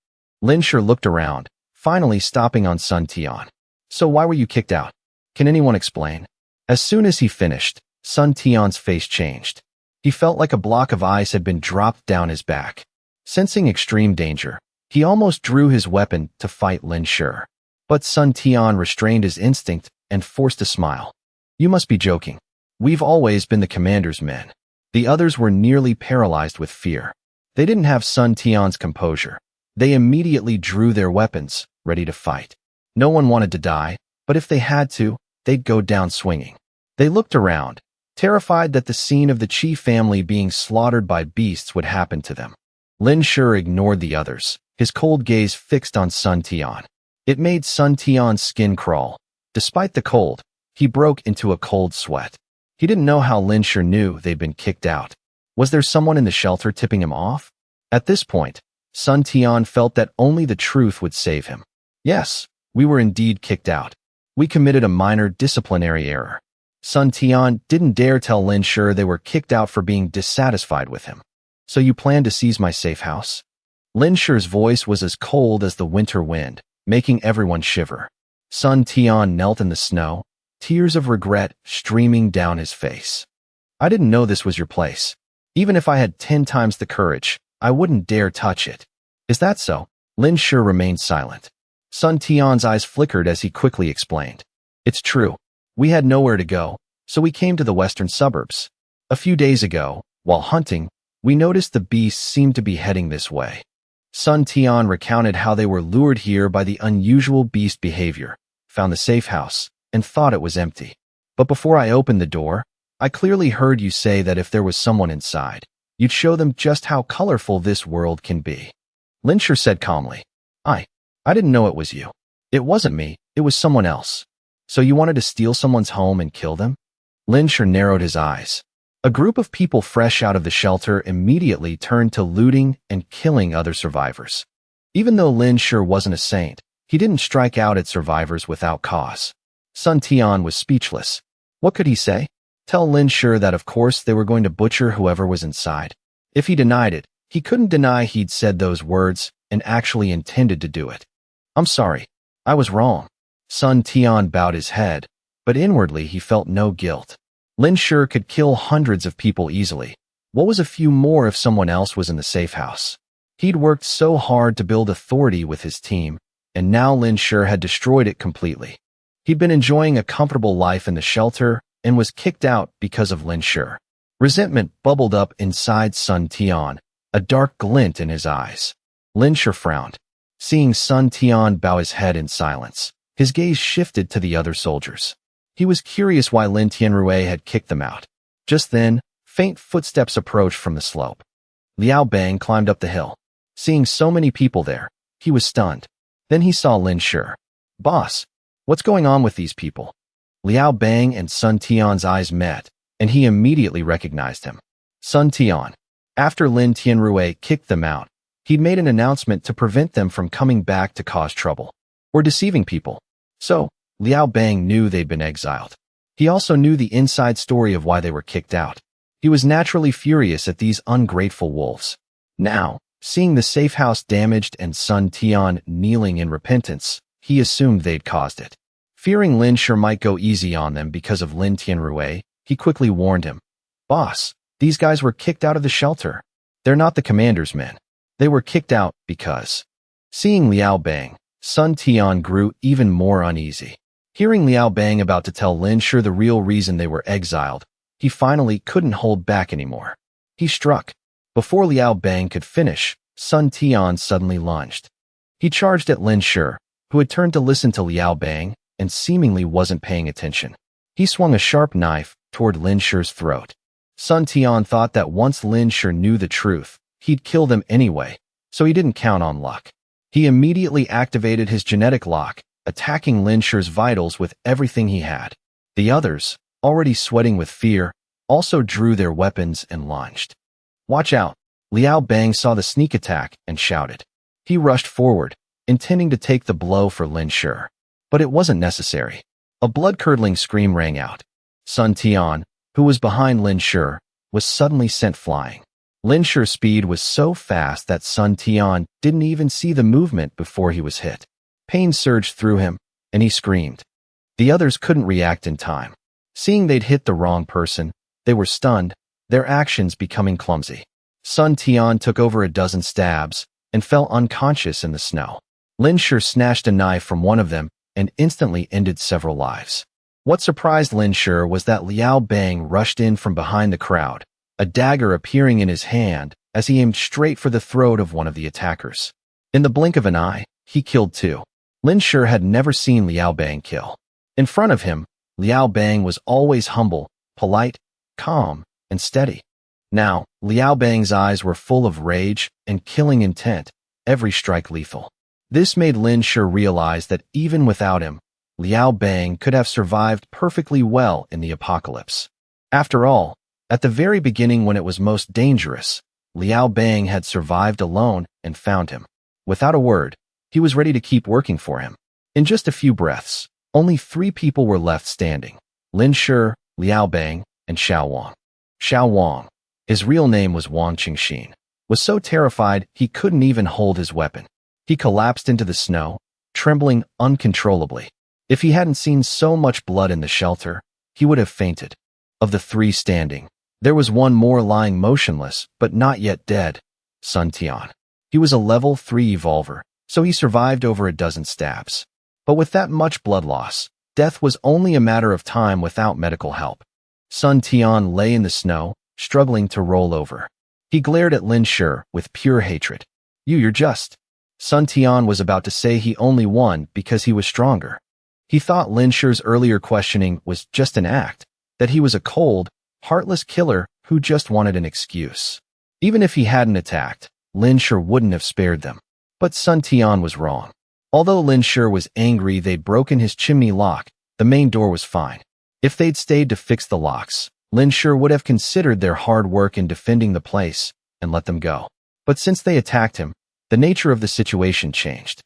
Lin Shi looked around, finally stopping on Sun Tian. So why were you kicked out? Can anyone explain? As soon as he finished, Sun Tian's face changed. He felt like a block of ice had been dropped down his back. Sensing extreme danger, he almost drew his weapon to fight Lin Shi. But Sun Tian restrained his instinct and forced a smile. You must be joking. We've always been the commander's men. The others were nearly paralyzed with fear. They didn't have Sun Tian's composure. They immediately drew their weapons, ready to fight. No one wanted to die, but if they had to, they'd go down swinging. They looked around, terrified that the scene of the Qi family being slaughtered by beasts would happen to them. Lin Shi ignored the others, his cold gaze fixed on Sun Tian. It made Sun Tian's skin crawl. Despite the cold, he broke into a cold sweat. He didn't know how Lin Shi knew they'd been kicked out. Was there someone in the shelter tipping him off? At this point, Sun Tian felt that only the truth would save him. Yes, we were indeed kicked out. We committed a minor disciplinary error. Sun Tian didn't dare tell Lin Shi they were kicked out for being dissatisfied with him. So you plan to seize my safe house? Lin Shi's voice was as cold as the winter wind, making everyone shiver. Sun Tian knelt in the snow, tears of regret streaming down his face. I didn't know this was your place. Even if I had 10 times the courage, I wouldn't dare touch it. Is that so? Lin Shi remained silent. Sun Tian's eyes flickered as he quickly explained. It's true. We had nowhere to go, so we came to the western suburbs. A few days ago, while hunting, we noticed the beasts seemed to be heading this way. Sun Tian recounted how they were lured here by the unusual beast behavior, found the safe house, and thought it was empty. But before I opened the door, I clearly heard you say that if there was someone inside, you'd show them just how colorful this world can be. Lin Shi said calmly. I didn't know it was you. It wasn't me, it was someone else. So you wanted to steal someone's home and kill them? Lin Shi narrowed his eyes. A group of people fresh out of the shelter immediately turned to looting and killing other survivors. Even though Lin Shi wasn't a saint, he didn't strike out at survivors without cause. Sun Tian was speechless. What could he say? Tell Lin Shi that of course they were going to butcher whoever was inside. If he denied it, he couldn't deny he'd said those words and actually intended to do it. I'm sorry. I was wrong. Sun Tian bowed his head, but inwardly he felt no guilt. Lin Shi could kill hundreds of people easily. What was a few more if someone else was in the safe house? He'd worked so hard to build authority with his team, and now Lin Shi had destroyed it completely. He'd been enjoying a comfortable life in the shelter and was kicked out because of Lin Shi. Resentment bubbled up inside Sun Tian, a dark glint in his eyes. Lin Shi frowned. Seeing Sun Tian bow his head in silence, his gaze shifted to the other soldiers. He was curious why Lin Tianrui had kicked them out. Just then, faint footsteps approached from the slope. Liao Bang climbed up the hill. Seeing so many people there, he was stunned. Then he saw Lin Shi. Boss, what's going on with these people? Liao Bang and Sun Tian's eyes met, and he immediately recognized him. Sun Tian. After Lin Tianrui kicked them out, he'd made an announcement to prevent them from coming back to cause trouble or deceiving people. So, Liao Bang knew they'd been exiled. He also knew the inside story of why they were kicked out. He was naturally furious at these ungrateful wolves. Now, seeing the safe house damaged and Sun Tian kneeling in repentance, he assumed they'd caused it. Fearing Lin Shi might go easy on them because of Lin Tianrui, he quickly warned him. Boss, these guys were kicked out of the shelter. They're not the commander's men. They were kicked out because... Seeing Liao Bang, Sun Tian grew even more uneasy. Hearing Liao Bang about to tell Lin Shi the real reason they were exiled, he finally couldn't hold back anymore. He struck. Before Liao Bang could finish, Sun Tian suddenly lunged. He charged at Lin Shi, who had turned to listen to Liao Bang and seemingly wasn't paying attention. He swung a sharp knife toward Lin Shi's throat. Sun Tian thought that once Lin Shi knew the truth, he'd kill them anyway, so he didn't count on luck. He immediately activated his genetic lock, attacking Lin Shi's vitals with everything he had. The others, already sweating with fear, also drew their weapons and lunged. Watch out! Liao Bang saw the sneak attack and shouted. He rushed forward, intending to take the blow for Lin Shi. But it wasn't necessary. A blood-curdling scream rang out. Sun Tian, who was behind Lin Shi, was suddenly sent flying. Lin Shi's speed was so fast that Sun Tian didn't even see the movement before he was hit. Pain surged through him, and he screamed. The others couldn't react in time. Seeing they'd hit the wrong person, they were stunned, their actions becoming clumsy. Sun Tian took over a dozen stabs and fell unconscious in the snow. Lin Shi snatched a knife from one of them and instantly ended several lives. What surprised Lin Shi was that Liao Bang rushed in from behind the crowd, a dagger appearing in his hand as he aimed straight for the throat of one of the attackers. In the blink of an eye, he killed two. Lin Shi had never seen Liao Bang kill. In front of him, Liao Bang was always humble, polite, calm, and steady. Now, Liao Bang's eyes were full of rage and killing intent, every strike lethal. This made Lin Shi realize that even without him, Liao Bang could have survived perfectly well in the apocalypse. After all, at the very beginning when it was most dangerous, Liao Bang had survived alone and found him. Without a word, he was ready to keep working for him. In just a few breaths, only 3 people were left standing: Lin Shi, Liao Bang, and Xiao Wang. Xiao Wang, his real name was Wang Qingxin, was so terrified he couldn't even hold his weapon. He collapsed into the snow, trembling uncontrollably. If he hadn't seen so much blood in the shelter, he would have fainted. Of the 3 standing, there was one more lying motionless, but not yet dead: Sun Tian. He was a level 3 evolver, so he survived over a dozen stabs. But with that much blood loss, death was only a matter of time without medical help. Sun Tian lay in the snow, struggling to roll over. He glared at Lin Shi with pure hatred. You're just. Sun Tian was about to say he only won because he was stronger. He thought Lin Shi's earlier questioning was just an act, that he was a cold, heartless killer who just wanted an excuse. Even if he hadn't attacked, Lin Shi wouldn't have spared them. But Sun Tian was wrong. Although Lin Shi was angry they'd broken his chimney lock, the main door was fine. If they'd stayed to fix the locks, Lin Shi would have considered their hard work in defending the place and let them go. But since they attacked him, the nature of the situation changed.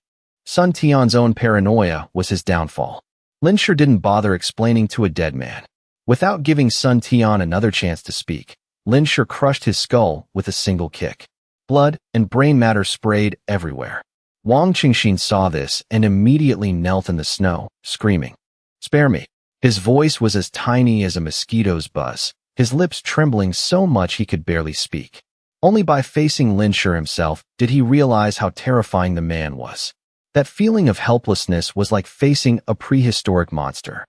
Sun Tian's own paranoia was his downfall. Lin Shi didn't bother explaining to a dead man. Without giving Sun Tian another chance to speak, Lin Shi crushed his skull with a single kick. Blood and brain matter sprayed everywhere. Wang Qingxin saw this and immediately knelt in the snow, screaming, "Spare me." His voice was as tiny as a mosquito's buzz, his lips trembling so much he could barely speak. Only by facing Lin Shi himself did he realize how terrifying the man was. That feeling of helplessness was like facing a prehistoric monster.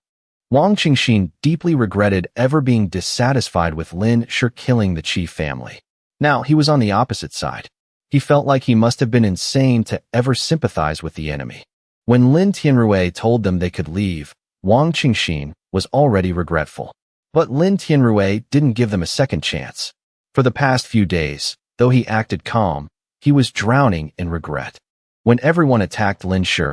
Wang Qingxin deeply regretted ever being dissatisfied with Lin Shi killing the Qi family. Now he was on the opposite side. He felt like he must have been insane to ever sympathize with the enemy. When Lin Tianrui told them they could leave, Wang Qingxin was already regretful. But Lin Tianrui didn't give them a second chance. For the past few days, though he acted calm, he was drowning in regret. When everyone attacked Lin Shi,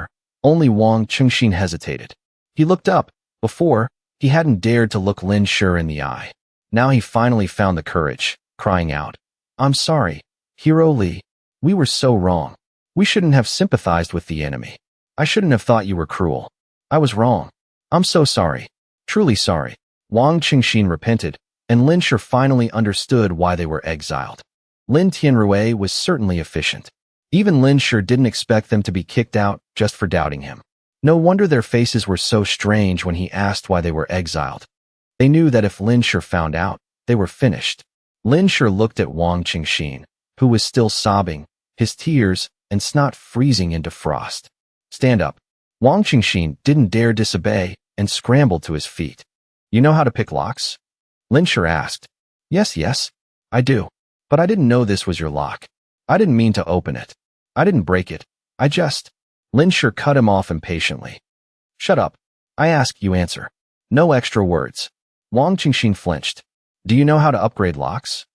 only Wang Qingxin hesitated. He looked up. Before, he hadn't dared to look Lin Shi in the eye. Now he finally found the courage, crying out, "I'm sorry, Hero Li. We were so wrong. We shouldn't have sympathized with the enemy. I shouldn't have thought you were cruel. I was wrong. I'm so sorry. Truly sorry." Wang Qingxin repented, and Lin Shi finally understood why they were exiled. Lin Tianrui was certainly efficient. Even Lin Shi didn't expect them to be kicked out just for doubting him. No wonder their faces were so strange when he asked why they were exiled. They knew that if Lin Shi found out, they were finished. Lin Shi looked at Wang Qingxin, who was still sobbing, his tears and snot freezing into frost. "Stand up." Wang Qingxin didn't dare disobey and scrambled to his feet. "You know how to pick locks?" Lin Shi asked. Yes, I do. But I didn't know this was your lock. I didn't mean to open it. I didn't break it. I just..." Lin Shi cut him off impatiently. "Shut up. I ask, you answer. No extra words." Wang Qingxin flinched. "Do you know how to upgrade locks?"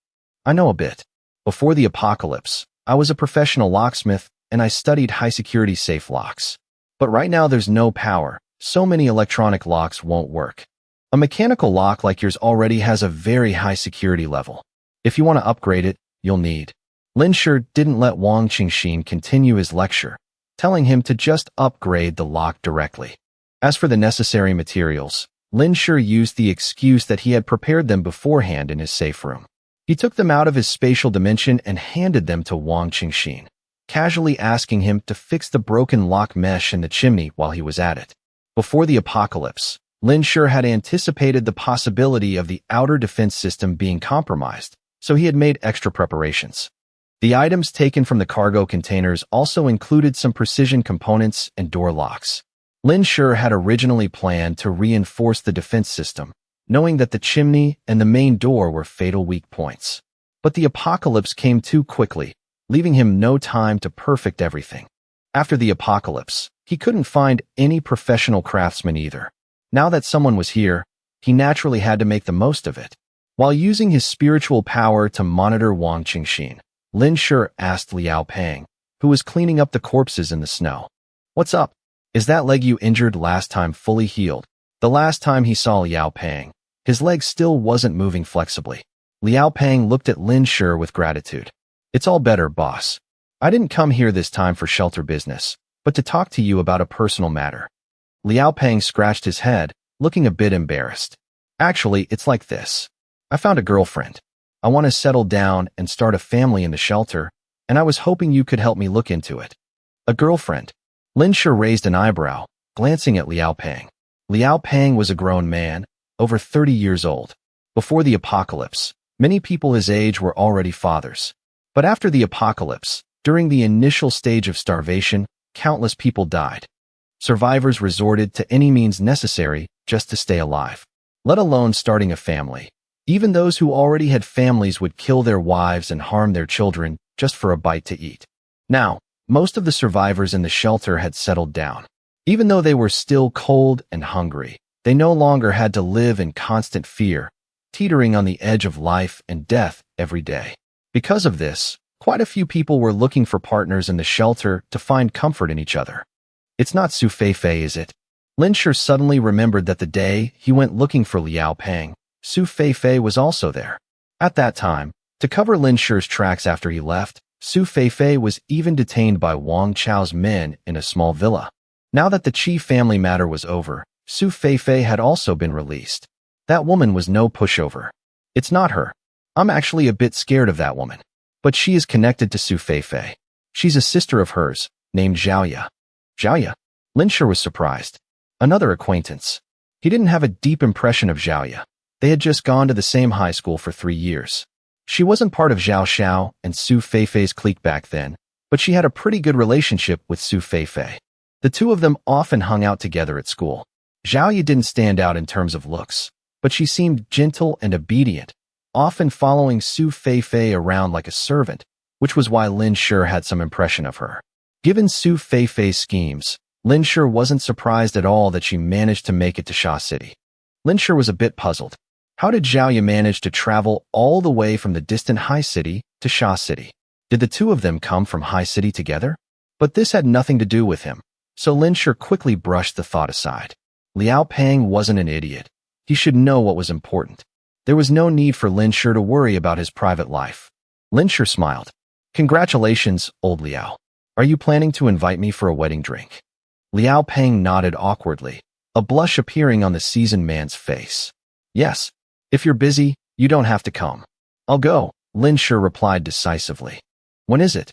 "I know a bit. Before the apocalypse, I was a professional locksmith and I studied high-security safe locks. But right now there's no power, so many electronic locks won't work. A mechanical lock like yours already has a very high security level. If you want to upgrade it, you'll need..." Lin Shi didn't let Wang Qingxin continue his lecture, telling him to just upgrade the lock directly. As for the necessary materials, Lin Shi used the excuse that he had prepared them beforehand in his safe room. He took them out of his spatial dimension and handed them to Wang Qingxin, casually asking him to fix the broken lock mesh in the chimney while he was at it. Before the apocalypse, Lin Shi had anticipated the possibility of the outer defense system being compromised, so he had made extra preparations. The items taken from the cargo containers also included some precision components and door locks. Lin Shi had originally planned to reinforce the defense system, knowing that the chimney and the main door were fatal weak points. But the apocalypse came too quickly, leaving him no time to perfect everything. After the apocalypse, he couldn't find any professional craftsmen either. Now that someone was here, he naturally had to make the most of it. While using his spiritual power to monitor Wang Qingxin, Lin Shi asked Liao Peng, who was cleaning up the corpses in the snow. "What's up? Is that leg you injured last time fully healed?" The last time he saw Liao Peng, his leg still wasn't moving flexibly. Liao Peng looked at Lin Shi with gratitude. "It's all better, boss. I didn't come here this time for shelter business, but to talk to you about a personal matter." Liao Peng scratched his head, looking a bit embarrassed. "Actually, it's like this. I found a girlfriend. I want to settle down and start a family in the shelter, and I was hoping you could help me look into it." "A girlfriend?" Lin Shi raised an eyebrow, glancing at Liao Peng. Liao Peng was a grown man, over 30 years old. Before the apocalypse, many people his age were already fathers. But after the apocalypse, during the initial stage of starvation, countless people died. Survivors resorted to any means necessary just to stay alive, let alone starting a family. Even those who already had families would kill their wives and harm their children just for a bite to eat. Now, most of the survivors in the shelter had settled down. Even though they were still cold and hungry, they no longer had to live in constant fear, teetering on the edge of life and death every day. Because of this, quite a few people were looking for partners in the shelter to find comfort in each other. "It's not Su Feifei, is it?" Lin Shi suddenly remembered that the day he went looking for Liao Peng, Su Feifei was also there. At that time, to cover Lin Shi's tracks after he left, Su Feifei was even detained by Wang Chao's men in a small villa. Now that the Qi family matter was over, Su Feifei had also been released. That woman was no pushover. "It's not her. I'm actually a bit scared of that woman. But she is connected to Su Feifei. She's a sister of hers, named Zhaoya." "Zhaoya?" Lin Shi was surprised. Another acquaintance. He didn't have a deep impression of Zhaoya. They had just gone to the same high school for 3 years. She wasn't part of Zhao Xiao and Su Feifei's clique back then, but she had a pretty good relationship with Su Feifei. The two of them often hung out together at school. Zhaoya didn't stand out in terms of looks, but she seemed gentle and obedient, often following Su Feifei around like a servant, which was why Lin Shi had some impression of her. Given Su Feifei's schemes, Lin Shi wasn't surprised at all that she managed to make it to Sha City. Lin Shi was a bit puzzled. How did Zhaoya manage to travel all the way from the distant High City to Sha City? Did the two of them come from High City together? But this had nothing to do with him, so Lin Shi quickly brushed the thought aside. Liao Peng wasn't an idiot. He should know what was important. There was no need for Lin Shi to worry about his private life. Lin Shi smiled. "Congratulations, old Liao. Are you planning to invite me for a wedding drink?" Liao Peng nodded awkwardly, a blush appearing on the seasoned man's face. "Yes. If you're busy, you don't have to come." "I'll go," Lin Shi replied decisively. "When is it?"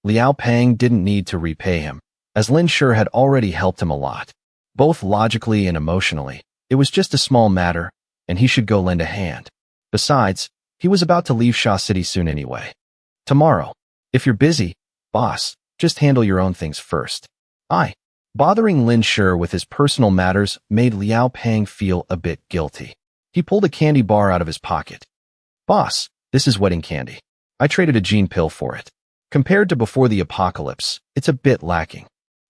Liao Peng didn't need to repay him, as Lin Shi had already helped him a lot, both logically and emotionally. It was just a small matter, and he should go lend a hand. Besides, he was about to leave Sha City soon anyway. "Tomorrow. If you're busy, boss, just handle your own things first." Bothering Lin Shi with his personal matters made Liao Peng feel a bit guilty. He pulled a candy bar out of his pocket. "Boss, this is wedding candy. I traded a gene pill for it. Compared to before the apocalypse, it's a bit lacking."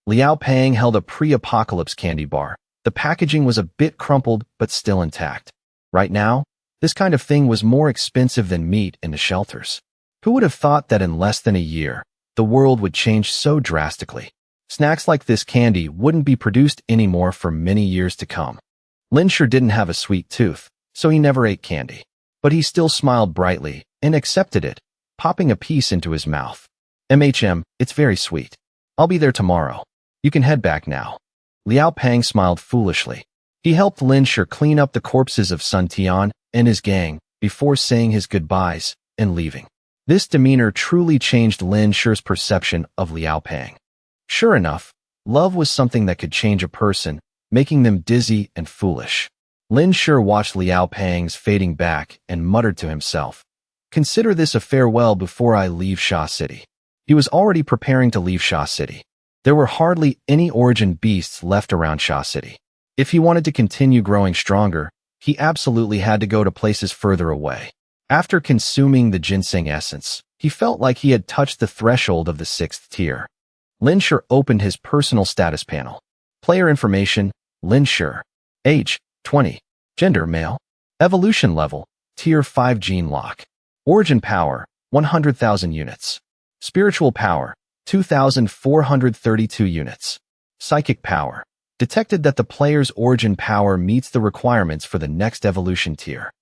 Liao Peng held a pre-apocalypse candy bar. The packaging was a bit crumpled, but still intact. Right now, this kind of thing was more expensive than meat in the shelters. Who would have thought that in less than a year, the world would change so drastically? Snacks like this candy wouldn't be produced anymore for many years to come. Lin Shi didn't have a sweet tooth, so he never ate candy. But he still smiled brightly and accepted it, popping a piece into his mouth. It's very sweet. I'll be there tomorrow. You can head back now." Liao Peng smiled foolishly. He helped Lin Shi clean up the corpses of Sun Tian and his gang before saying his goodbyes and leaving. This demeanor truly changed Lin Shi's perception of Liao Pang. Sure enough, love was something that could change a person, making them dizzy and foolish. Lin Shi watched Liao Pang's fading back and muttered to himself, "Consider this a farewell before I leave Sha City." He was already preparing to leave Sha City. There were hardly any origin beasts left around Sha City. If he wanted to continue growing stronger, he absolutely had to go to places further away. After consuming the ginseng essence, he felt like he had touched the threshold of the 6th tier. Lin Shi opened his personal status panel. Player information, Lin Shi. Age, 20. Gender, male. Evolution level, Tier 5 gene lock. Origin power, 100,000 units. Spiritual power, 2,432 units. Psychic power. Detected that the player's origin power meets the requirements for the next evolution tier.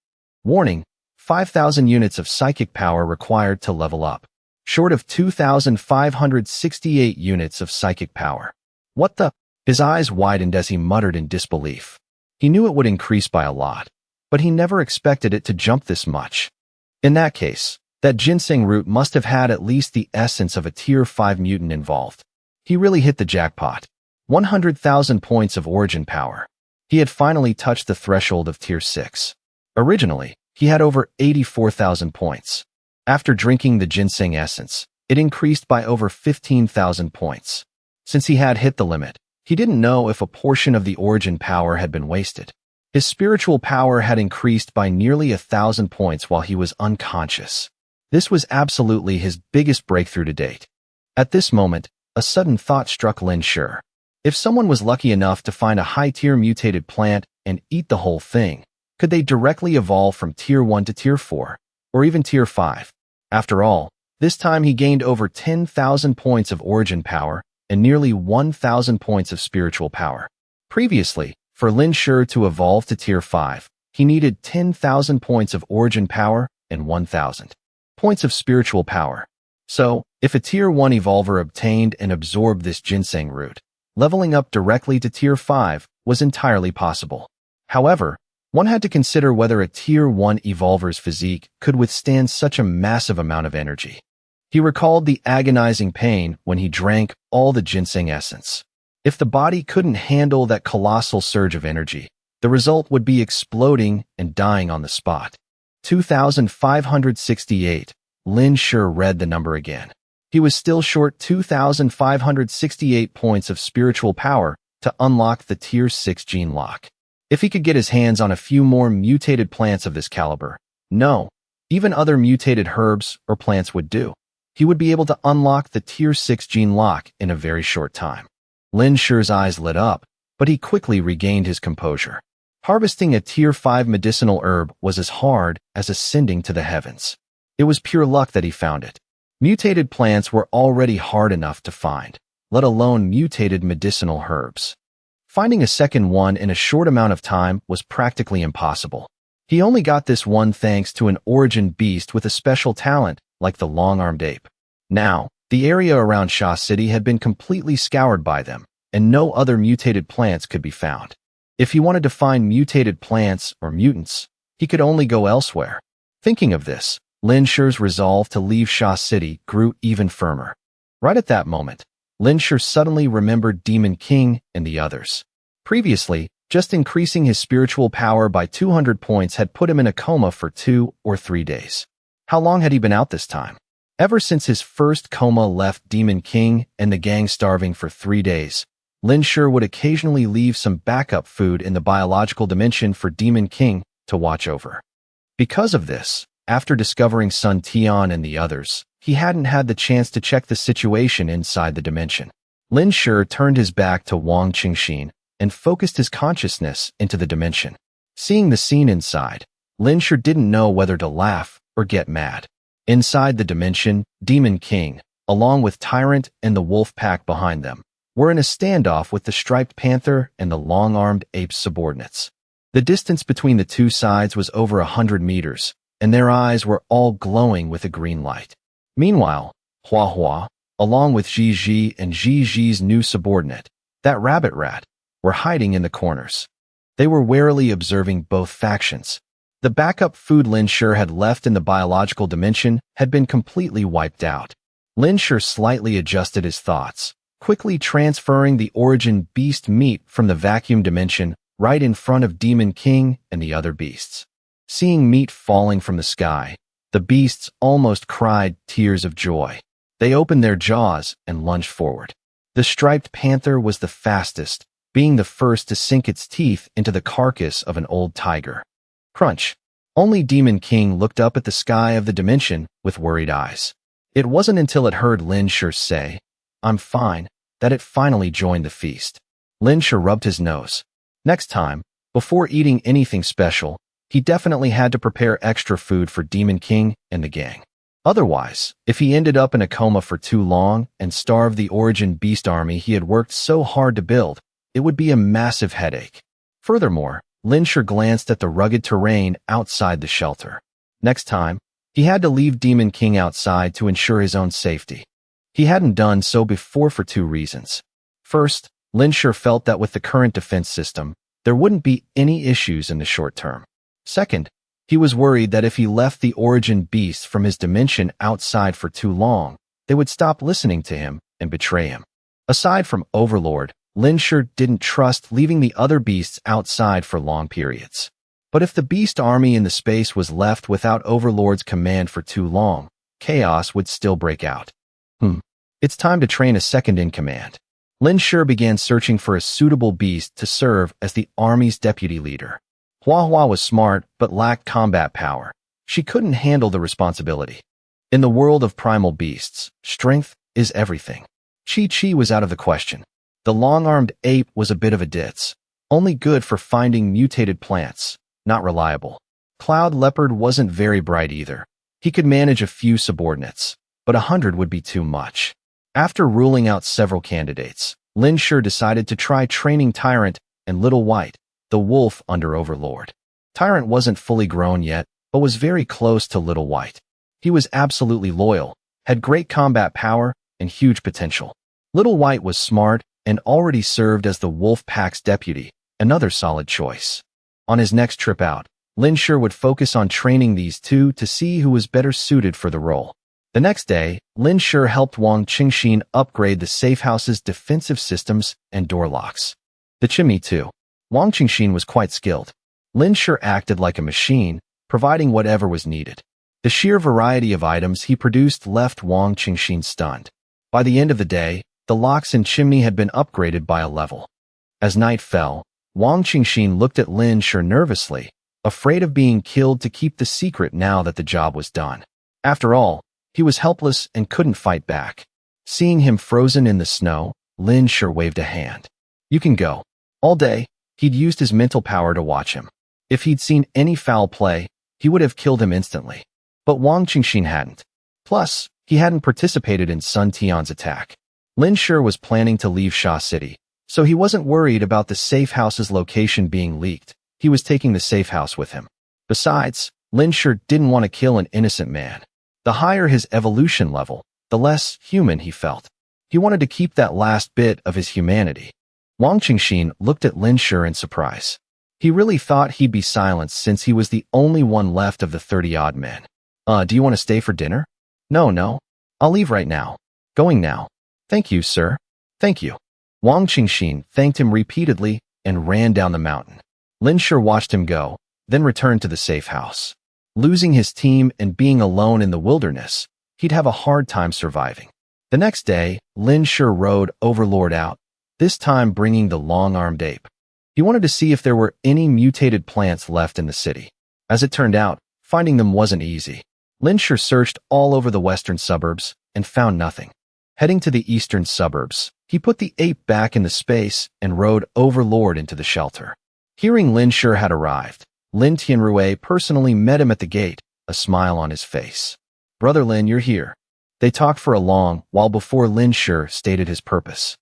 Warning, 5,000 units of psychic power required to level up. Short of 2,568 units of psychic power. What the? His eyes widened as he muttered in disbelief. He knew it would increase by a lot, but he never expected it to jump this much. In that case, that ginseng root must have had at least the essence of a Tier 5 mutant involved. He really hit the jackpot. 100,000 points of origin power. He had finally touched the threshold of Tier 6. Originally, he had over 84,000 points. After drinking the ginseng essence, it increased by over 15,000 points. Since he had hit the limit, he didn't know if a portion of the origin power had been wasted. His spiritual power had increased by nearly 1,000 points while he was unconscious. This was absolutely his biggest breakthrough to date. At this moment, a sudden thought struck Lin Shi. If someone was lucky enough to find a high-tier mutated plant and eat the whole thing, could they directly evolve from Tier 1 to Tier 4, or even Tier 5? After all, this time he gained over 10,000 points of origin power and nearly 1,000 points of spiritual power. Previously, for Lin Shi to evolve to Tier 5, he needed 10,000 points of origin power and 1,000 points of spiritual power. So, if a Tier 1 evolver obtained and absorbed this ginseng root, leveling up directly to Tier 5 was entirely possible. However, one had to consider whether a Tier 1 evolver's physique could withstand such a massive amount of energy. He recalled the agonizing pain when he drank all the ginseng essence. If the body couldn't handle that colossal surge of energy, the result would be exploding and dying on the spot. 2,568. Lin Shi read the number again. He was still short 2,568 points of spiritual power to unlock the Tier 6 gene lock. If he could get his hands on a few more mutated plants of this caliber, no, even other mutated herbs or plants would do. He would be able to unlock the Tier 6 gene lock in a very short time. Lin Shi's eyes lit up, but he quickly regained his composure. Harvesting a Tier 5 medicinal herb was as hard as ascending to the heavens. It was pure luck that he found it. Mutated plants were already hard enough to find, let alone mutated medicinal herbs. Finding a second one in a short amount of time was practically impossible. He only got this one thanks to an origin beast with a special talent, like the long-armed ape. Now, the area around Sha City had been completely scoured by them, and no other mutated plants could be found. If he wanted to find mutated plants or mutants, he could only go elsewhere. Thinking of this, Lin Shi's resolve to leave Sha City grew even firmer. Right at that moment, Lin Shi suddenly remembered Demon King and the others. Previously, just increasing his spiritual power by 200 points had put him in a coma for 2 or 3 days. How long had he been out this time? Ever since his first coma left Demon King and the gang starving for 3 days, Lin Shi would occasionally leave some backup food in the biological dimension for Demon King to watch over. Because of this, after discovering Sun Tian and the others, he hadn't had the chance to check the situation inside the dimension. Lin Shi turned his back to Wang Qingxin and focused his consciousness into the dimension. Seeing the scene inside, Lin Shi didn't know whether to laugh or get mad. Inside the dimension, Demon King, along with Tyrant and the wolf pack behind them, were in a standoff with the striped panther and the long-armed ape's subordinates. The distance between the two sides was over 100 meters, and their eyes were all glowing with a green light. Meanwhile, Hua Hua, along with Ji Ji and Ji Ji's new subordinate, that rabbit rat, were hiding in the corners. They were warily observing both factions. The backup food Lin Shi had left in the biological dimension had been completely wiped out. Lin Shi slightly adjusted his thoughts, quickly transferring the origin beast meat from the vacuum dimension right in front of Demon King and the other beasts. Seeing meat falling from the sky, the beasts almost cried tears of joy. They opened their jaws and lunged forward. The striped panther was the fastest, being the first to sink its teeth into the carcass of an old tiger. Crunch. Only Demon King looked up at the sky of the dimension with worried eyes. It wasn't until it heard Lin Shi say, "I'm fine," that it finally joined the feast. Lin Shi rubbed his nose. Next time, before eating anything special, he definitely had to prepare extra food for Demon King and the gang. Otherwise, if he ended up in a coma for too long and starved the origin beast army he had worked so hard to build, it would be a massive headache. Furthermore, Lin Shi glanced at the rugged terrain outside the shelter. Next time, he had to leave Demon King outside to ensure his own safety. He hadn't done so before for two reasons. First, Lin Shi felt that with the current defense system, there wouldn't be any issues in the short term. Second, he was worried that if he left the origin beasts from his dimension outside for too long, they would stop listening to him and betray him. Aside from Overlord, Lin Shi didn't trust leaving the other beasts outside for long periods. But if the beast army in the space was left without Overlord's command for too long, chaos would still break out. It's time to train a second in command. Lin Shi began searching for a suitable beast to serve as the army's deputy leader. Hua was smart but lacked combat power. She couldn't handle the responsibility. In the world of primal beasts, strength is everything. Chi was out of the question. The long-armed ape was a bit of a ditz, only good for finding mutated plants, not reliable. Cloud Leopard wasn't very bright either. He could manage a few subordinates, but 100 would be too much. After ruling out several candidates, Lin Shi decided to try training Tyrant and Little White, the wolf under Overlord. Tyrant wasn't fully grown yet, but was very close to Little White. He was absolutely loyal, had great combat power, and huge potential. Little White was smart and already served as the wolf pack's deputy, another solid choice. On his next trip out, Lin Shi would focus on training these two to see who was better suited for the role. The next day, Lin Shi helped Wang Qingxin upgrade the safe house's defensive systems and door locks. The chimney too. Wang Qingxin was quite skilled. Lin Shi acted like a machine, providing whatever was needed. The sheer variety of items he produced left Wang Qingxin stunned. By the end of the day, the locks and chimney had been upgraded by a level. As night fell, Wang Qingxin looked at Lin Shi nervously, afraid of being killed to keep the secret now that the job was done. After all, he was helpless and couldn't fight back. Seeing him frozen in the snow, Lin Shi waved a hand. "You can go." All day, he'd used his mental power to watch him. If he'd seen any foul play, he would have killed him instantly. But Wang Qingxin hadn't. Plus, he hadn't participated in Sun Tian's attack. Lin Shi was planning to leave Sha City, so he wasn't worried about the safe house's location being leaked. He was taking the safe house with him. Besides, Lin Shi didn't want to kill an innocent man. The higher his evolution level, the less human he felt. He wanted to keep that last bit of his humanity. Wang Qingxin looked at Lin Shi in surprise. He really thought he'd be silenced since he was the only one left of the 30-odd men. Do you want to stay for dinner?" No. I'll leave right now. Going now." "Thank you, sir." "Thank you." Wang Qingxin thanked him repeatedly and ran down the mountain. Lin Shi watched him go, then returned to the safe house. Losing his team and being alone in the wilderness, he'd have a hard time surviving. The next day, Lin Shi rode Overlord out, this time bringing the long-armed ape. He wanted to see if there were any mutated plants left in the city. As it turned out, finding them wasn't easy. Lin Shi searched all over the western suburbs and found nothing. Heading to the eastern suburbs, he put the ape back in the space and rode Overlord into the shelter. Hearing Lin Shi had arrived, Lin Tianrui personally met him at the gate, a smile on his face. "Brother Lin, you're here." They talked for a long while before Lin Shi stated his purpose.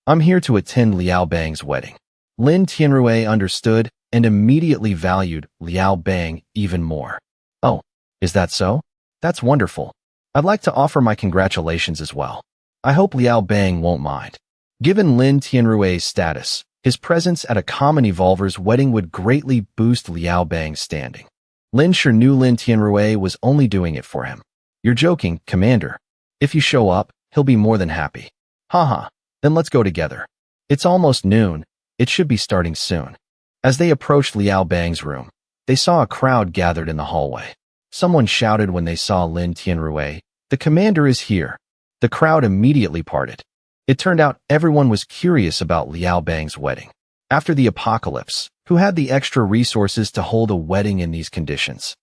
"I'm here to attend Liao Bang's wedding." Lin Tianrui understood and immediately valued Liao Bang even more. "Oh, is that so? That's wonderful. I'd like to offer my congratulations as well. I hope Liao Bang won't mind." Given Lin Tianrui's status, his presence at a common evolver's wedding would greatly boost Liao Bang's standing. Lin Shi knew Lin Tianrui was only doing it for him. You're joking, Commander. If you show up, he'll be more than happy. Haha, then let's go together. It's almost noon. It should be starting soon. As they approached Liao Bang's room, they saw a crowd gathered in the hallway. Someone shouted when they saw Lin Tianrui, "The commander is here." The crowd immediately parted. It turned out everyone was curious about Liao Bang's wedding. After the apocalypse, who had the extra resources to hold a wedding in these conditions?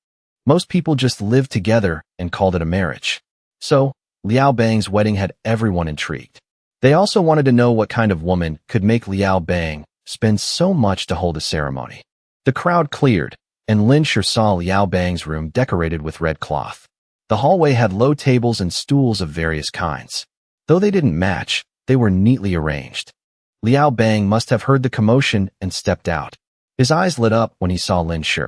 Most people just lived together and called it a marriage. So, Liao Bang's wedding had everyone intrigued. They also wanted to know what kind of woman could make Liao Bang spend so much to hold a ceremony. The crowd cleared, and Lin Shi saw Liao Bang's room decorated with red cloth. The hallway had low tables and stools of various kinds. Though they didn't match, they were neatly arranged. Liao Bang must have heard the commotion and stepped out. His eyes lit up when he saw Lin Shi.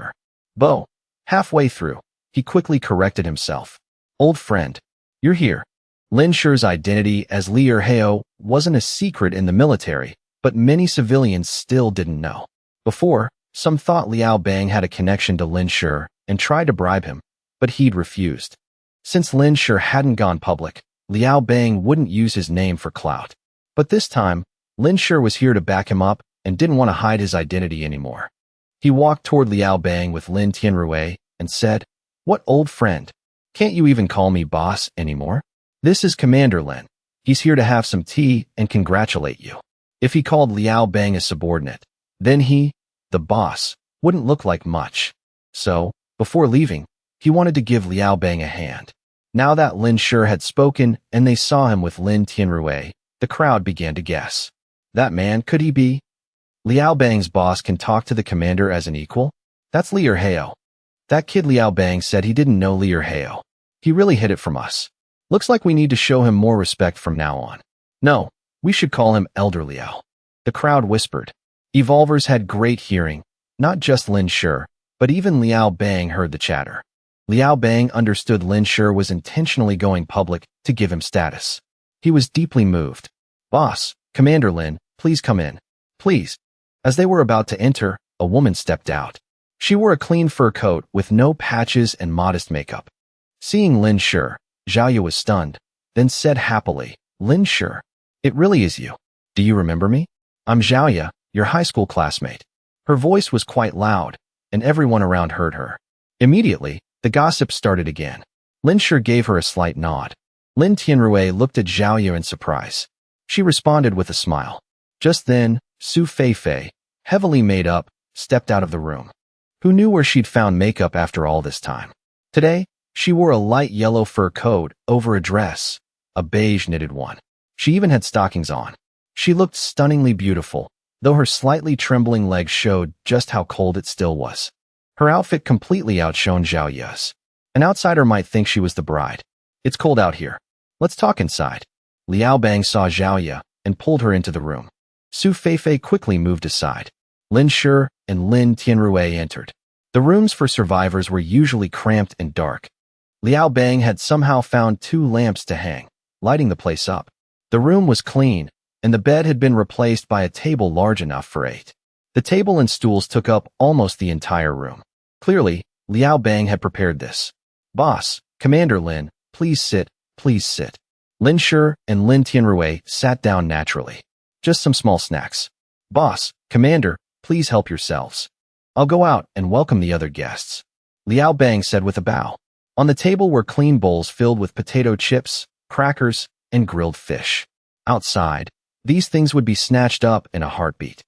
Bo. Halfway through, he quickly corrected himself. Old friend, you're here. Lin Shi's identity as Li Erheo wasn't a secret in the military, but many civilians still didn't know. Before, some thought Liao Bang had a connection to Lin Shi and tried to bribe him, but he'd refused. Since Lin Shi hadn't gone public, Liao Bang wouldn't use his name for clout. But this time, Lin Shi was here to back him up and didn't want to hide his identity anymore. He walked toward Liao Bang with Lin Tianrui and said, "What old friend? Can't you even call me boss anymore? This is Commander Lin. He's here to have some tea and congratulate you." If he called Liao Bang a subordinate, then he, the boss, wouldn't look like much. So, before leaving, he wanted to give Liao Bang a hand. Now that Lin Shi had spoken and they saw him with Lin Tianrui, the crowd began to guess. That man, could he be? Liao Bang's boss can talk to the commander as an equal? That's Li Erheo. That kid Liao Bang said he didn't know Li Erheo. He really hid it from us. Looks like we need to show him more respect from now on. No, we should call him Elder Liao. The crowd whispered. Evolvers had great hearing. Not just Lin Shi, but even Liao Bang heard the chatter. Liao Bang understood Lin Shi was intentionally going public to give him status. He was deeply moved. Boss, Commander Lin, please come in. Please. As they were about to enter, a woman stepped out. She wore a clean fur coat with no patches and modest makeup. Seeing Lin Shi, Zhaoya was stunned, then said happily, Lin Shi, it really is you. Do you remember me? I'm Zhaoya, your high school classmate. Her voice was quite loud, and everyone around heard her. Immediately, the gossip started again. Lin Shi gave her a slight nod. Lin Tianrui looked at Zhaoya in surprise. She responded with a smile. Just then, Su Feifei, heavily made up, stepped out of the room. Who knew where she'd found makeup after all this time? Today, she wore a light yellow fur coat over a dress, a beige knitted one. She even had stockings on. She looked stunningly beautiful, though her slightly trembling legs showed just how cold it still was. Her outfit completely outshone Zhaoya's. An outsider might think she was the bride. It's cold out here. Let's talk inside. Liao Bang saw Zhaoya and pulled her into the room. Su Feifei quickly moved aside. Lin Shi and Lin Tianrui entered. The rooms for survivors were usually cramped and dark. Liao Bang had somehow found 2 lamps to hang, lighting the place up. The room was clean, and the bed had been replaced by a table large enough for 8. The table and stools took up almost the entire room. Clearly, Liao Bang had prepared this. Boss, Commander Lin, please sit, please sit. Lin Shi and Lin Tianrui sat down naturally. Just some small snacks. Boss, Commander, please help yourselves. I'll go out and welcome the other guests. Liao Bang said with a bow. On the table were clean bowls filled with potato chips, crackers, and grilled fish. Outside, these things would be snatched up in a heartbeat.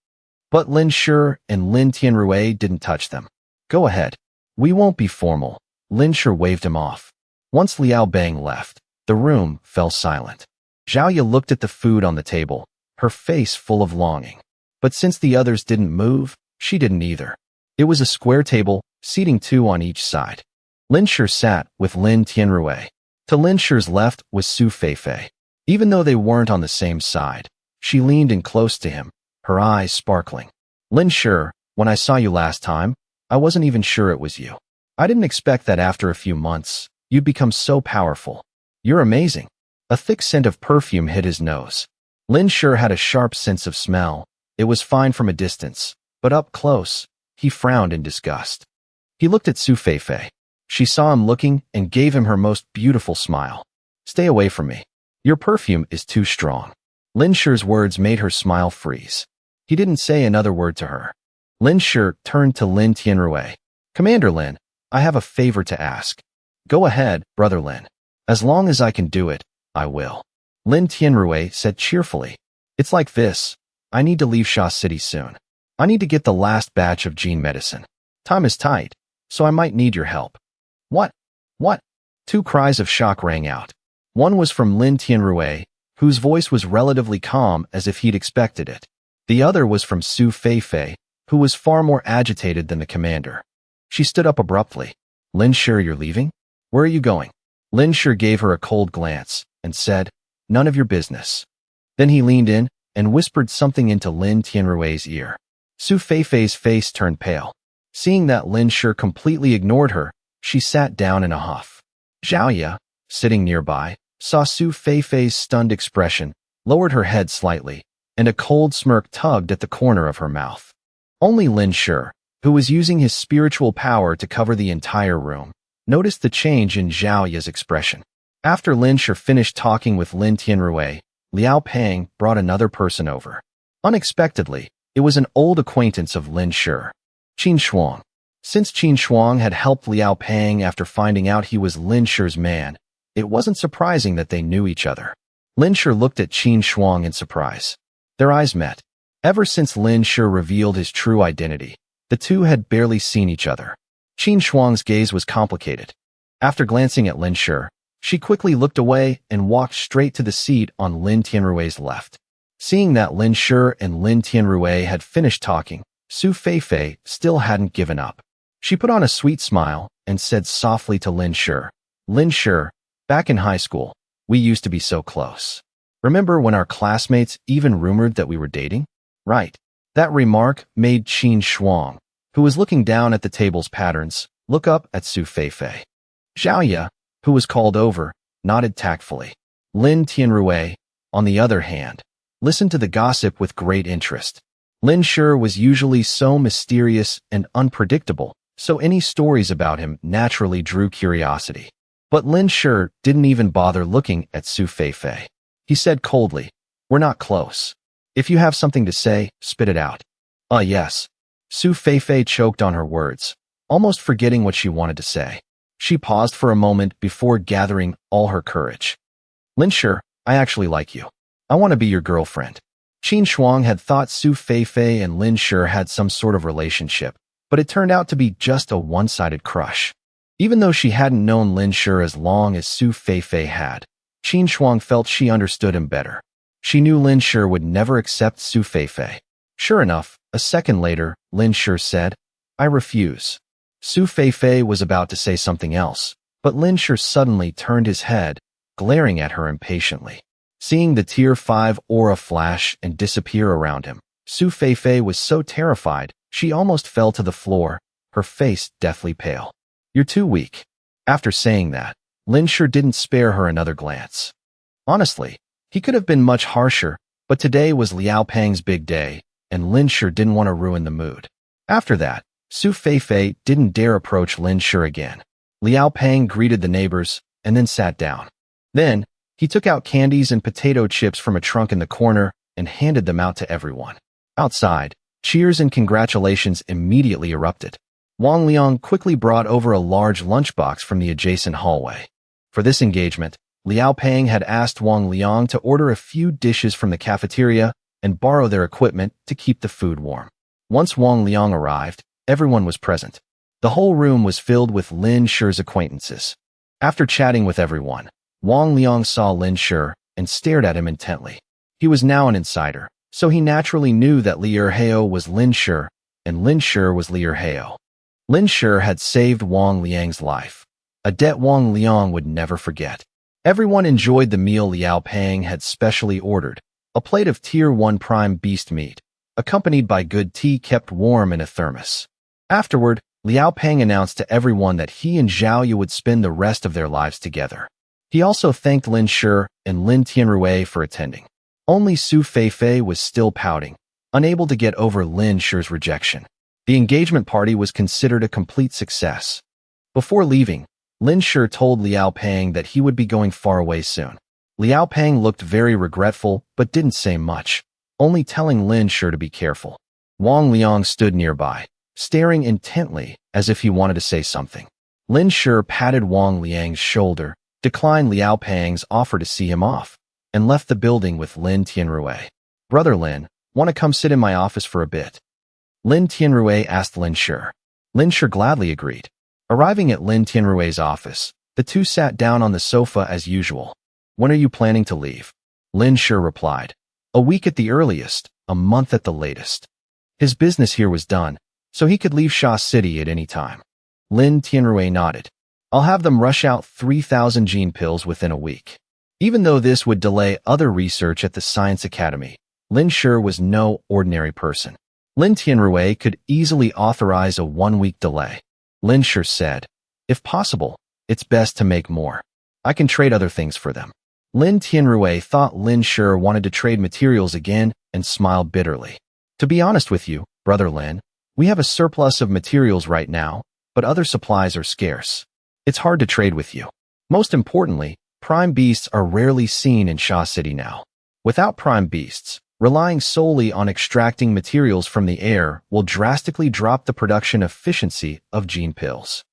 But Lin Shi and Lin Tianrui didn't touch them. Go ahead. We won't be formal. Lin Shi waved him off. Once Liao Bang left, the room fell silent. Zhaoya looked at the food on the table, her face full of longing. But since the others didn't move, she didn't either. It was a square table, seating 2 on each side. Lin Shi sat with Lin Tianrui. To Lin Shi's left was Su Feifei. Even though they weren't on the same side, she leaned in close to him, her eyes sparkling. Lin Shi, when I saw you last time, I wasn't even sure it was you. I didn't expect that after a few months, you'd become so powerful. You're amazing. A thick scent of perfume hit his nose. Lin Shi had a sharp sense of smell. It was fine from a distance, but up close, he frowned in disgust. He looked at Su Feifei. She saw him looking and gave him her most beautiful smile. Stay away from me. Your perfume is too strong. Lin Shi's words made her smile freeze. He didn't say another word to her. Lin Shi turned to Lin Tianrui. Commander Lin, I have a favor to ask. Go ahead, Brother Lin. As long as I can do it, I will. Lin Tianrui said cheerfully. It's like this. I need to leave Sha City soon. I need to get the last batch of gene medicine. Time is tight, so I might need your help. What? What? Two cries of shock rang out. One was from Lin Tianrui, whose voice was relatively calm as if he'd expected it. The other was from Su Feifei, who was far more agitated than the commander. She stood up abruptly. Lin Shi, you're leaving? Where are you going? Lin Shi gave her a cold glance and said, None of your business. Then he leaned in and whispered something into Lin Tianrui's ear. Su Feifei's face turned pale. Seeing that Lin Shi completely ignored her, she sat down in a huff. Zhao, sitting nearby, saw Su Feifei's stunned expression, lowered her head slightly, and a cold smirk tugged at the corner of her mouth. Only Lin Shi, who was using his spiritual power to cover the entire room, noticed the change in Zhao expression. After Lin Shi finished talking with Lin Tianrui, Liao Pang brought another person over. Unexpectedly, it was an old acquaintance of Lin Shi, Qin Shuang. Since Qin Shuang had helped Liao Pang after finding out he was Lin Shi's man, it wasn't surprising that they knew each other. Lin Shi looked at Qin Shuang in surprise. Their eyes met. Ever since Lin Shi revealed his true identity, the two had barely seen each other. Qin Shuang's gaze was complicated. After glancing at Lin Shi, she quickly looked away and walked straight to the seat on Lin Tianrui's left. Seeing that Lin Shi and Lin Tianrui had finished talking, Su Feifei still hadn't given up. She put on a sweet smile and said softly to Lin Shi, Lin Shi, back in high school, we used to be so close. Remember when our classmates even rumored that we were dating? Right. That remark made Qin Shuang, who was looking down at the table's patterns, look up at Su Feifei. Zhao, who was called over, nodded tactfully. Lin Tianrui, on the other hand, listened to the gossip with great interest. Lin Shi was usually so mysterious and unpredictable, so any stories about him naturally drew curiosity. But Lin Shi didn't even bother looking at Su Feifei. He said coldly, We're not close. If you have something to say, spit it out. Yes. Su Feifei choked on her words, almost forgetting what she wanted to say. She paused for a moment before gathering all her courage. Lin Shi, I actually like you. I want to be your girlfriend. Qin Shuang had thought Su Feifei and Lin Shi had some sort of relationship, but it turned out to be just a one-sided crush. Even though she hadn't known Lin Shi as long as Su Feifei had, Qin Shuang felt she understood him better. She knew Lin Shi would never accept Su Feifei. Sure enough, a second later, Lin Shi said, I refuse. Su Feifei was about to say something else, but Lin Shi suddenly turned his head, glaring at her impatiently. Seeing the Tier 5 aura flash and disappear around him, Su Feifei was so terrified, she almost fell to the floor, her face deathly pale. You're too weak. After saying that, Lin Shi didn't spare her another glance. Honestly, he could have been much harsher, but today was Liao Pang's big day, and Lin Shi didn't want to ruin the mood. After that, Su Feifei didn't dare approach Lin Shi again. Liao Pang greeted the neighbors and then sat down. Then, he took out candies and potato chips from a trunk in the corner and handed them out to everyone. Outside, cheers and congratulations immediately erupted. Wang Liang quickly brought over a large lunchbox from the adjacent hallway. For this engagement, Liao Pang had asked Wang Liang to order a few dishes from the cafeteria and borrow their equipment to keep the food warm. Once Wang Liang arrived, everyone was present. The whole room was filled with Lin Shi's acquaintances. After chatting with everyone, Wang Liang saw Lin Shi and stared at him intently. He was now an insider, so he naturally knew that Li Erheo was Lin Shi, and Lin Shi was Li Erheo. Lin Shi had saved Wang Liang's life, a debt Wang Liang would never forget. Everyone enjoyed the meal Liao Pang had specially ordered, a plate of Tier 1 prime beast meat, accompanied by good tea kept warm in a thermos. Afterward, Liao Pang announced to everyone that he and Zhao Yu would spend the rest of their lives together. He also thanked Lin Shi and Lin Tianrui for attending. Only Su Feifei was still pouting, unable to get over Lin Shi's rejection. The engagement party was considered a complete success. Before leaving, Lin Shi told Liao Pang that he would be going far away soon. Liao Pang looked very regretful but didn't say much, only telling Lin Shi to be careful. Wang Liang stood nearby, staring intently as if he wanted to say something. Lin Shi patted Wang Liang's shoulder, declined Liao Pang's offer to see him off, and left the building with Lin Tianrui. "Brother Lin, want to come sit in my office for a bit?" Lin Tianrui asked Lin Shi. Lin Shi gladly agreed. Arriving at Lin Tianrui's office, the two sat down on the sofa as usual. "When are you planning to leave?" Lin Shi replied. "A week at the earliest, a month at the latest." His business here was done, so he could leave Sha City at any time. Lin Tianrui nodded. "I'll have them rush out 3,000 gene pills within a week." Even though this would delay other research at the Science Academy, Lin Shi was no ordinary person. Lin Tianrui could easily authorize a 1-week delay. Lin Shi said, "If possible, it's best to make more. I can trade other things for them." Lin Tianrui thought Lin Shi wanted to trade materials again and smiled bitterly. "To be honest with you, Brother Lin, we have a surplus of materials right now, but other supplies are scarce. It's hard to trade with you. Most importantly, prime beasts are rarely seen in Sha City now. Without prime beasts, relying solely on extracting materials from the air will drastically drop the production efficiency of gene pills."